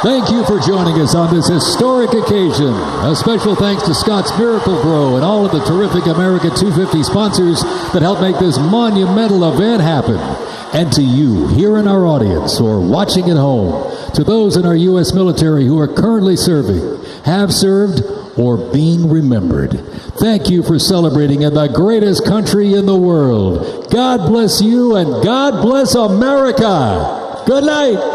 Thank you for joining us on this historic occasion. A special thanks to Scott's Miracle Grow and all of the terrific America 250 sponsors that helped make this monumental event happen. And to you here in our audience or watching at home, to those in our U.S. military who are currently serving, have served, or being remembered, thank you for celebrating in the greatest country in the world. God bless you and God bless America. Good night.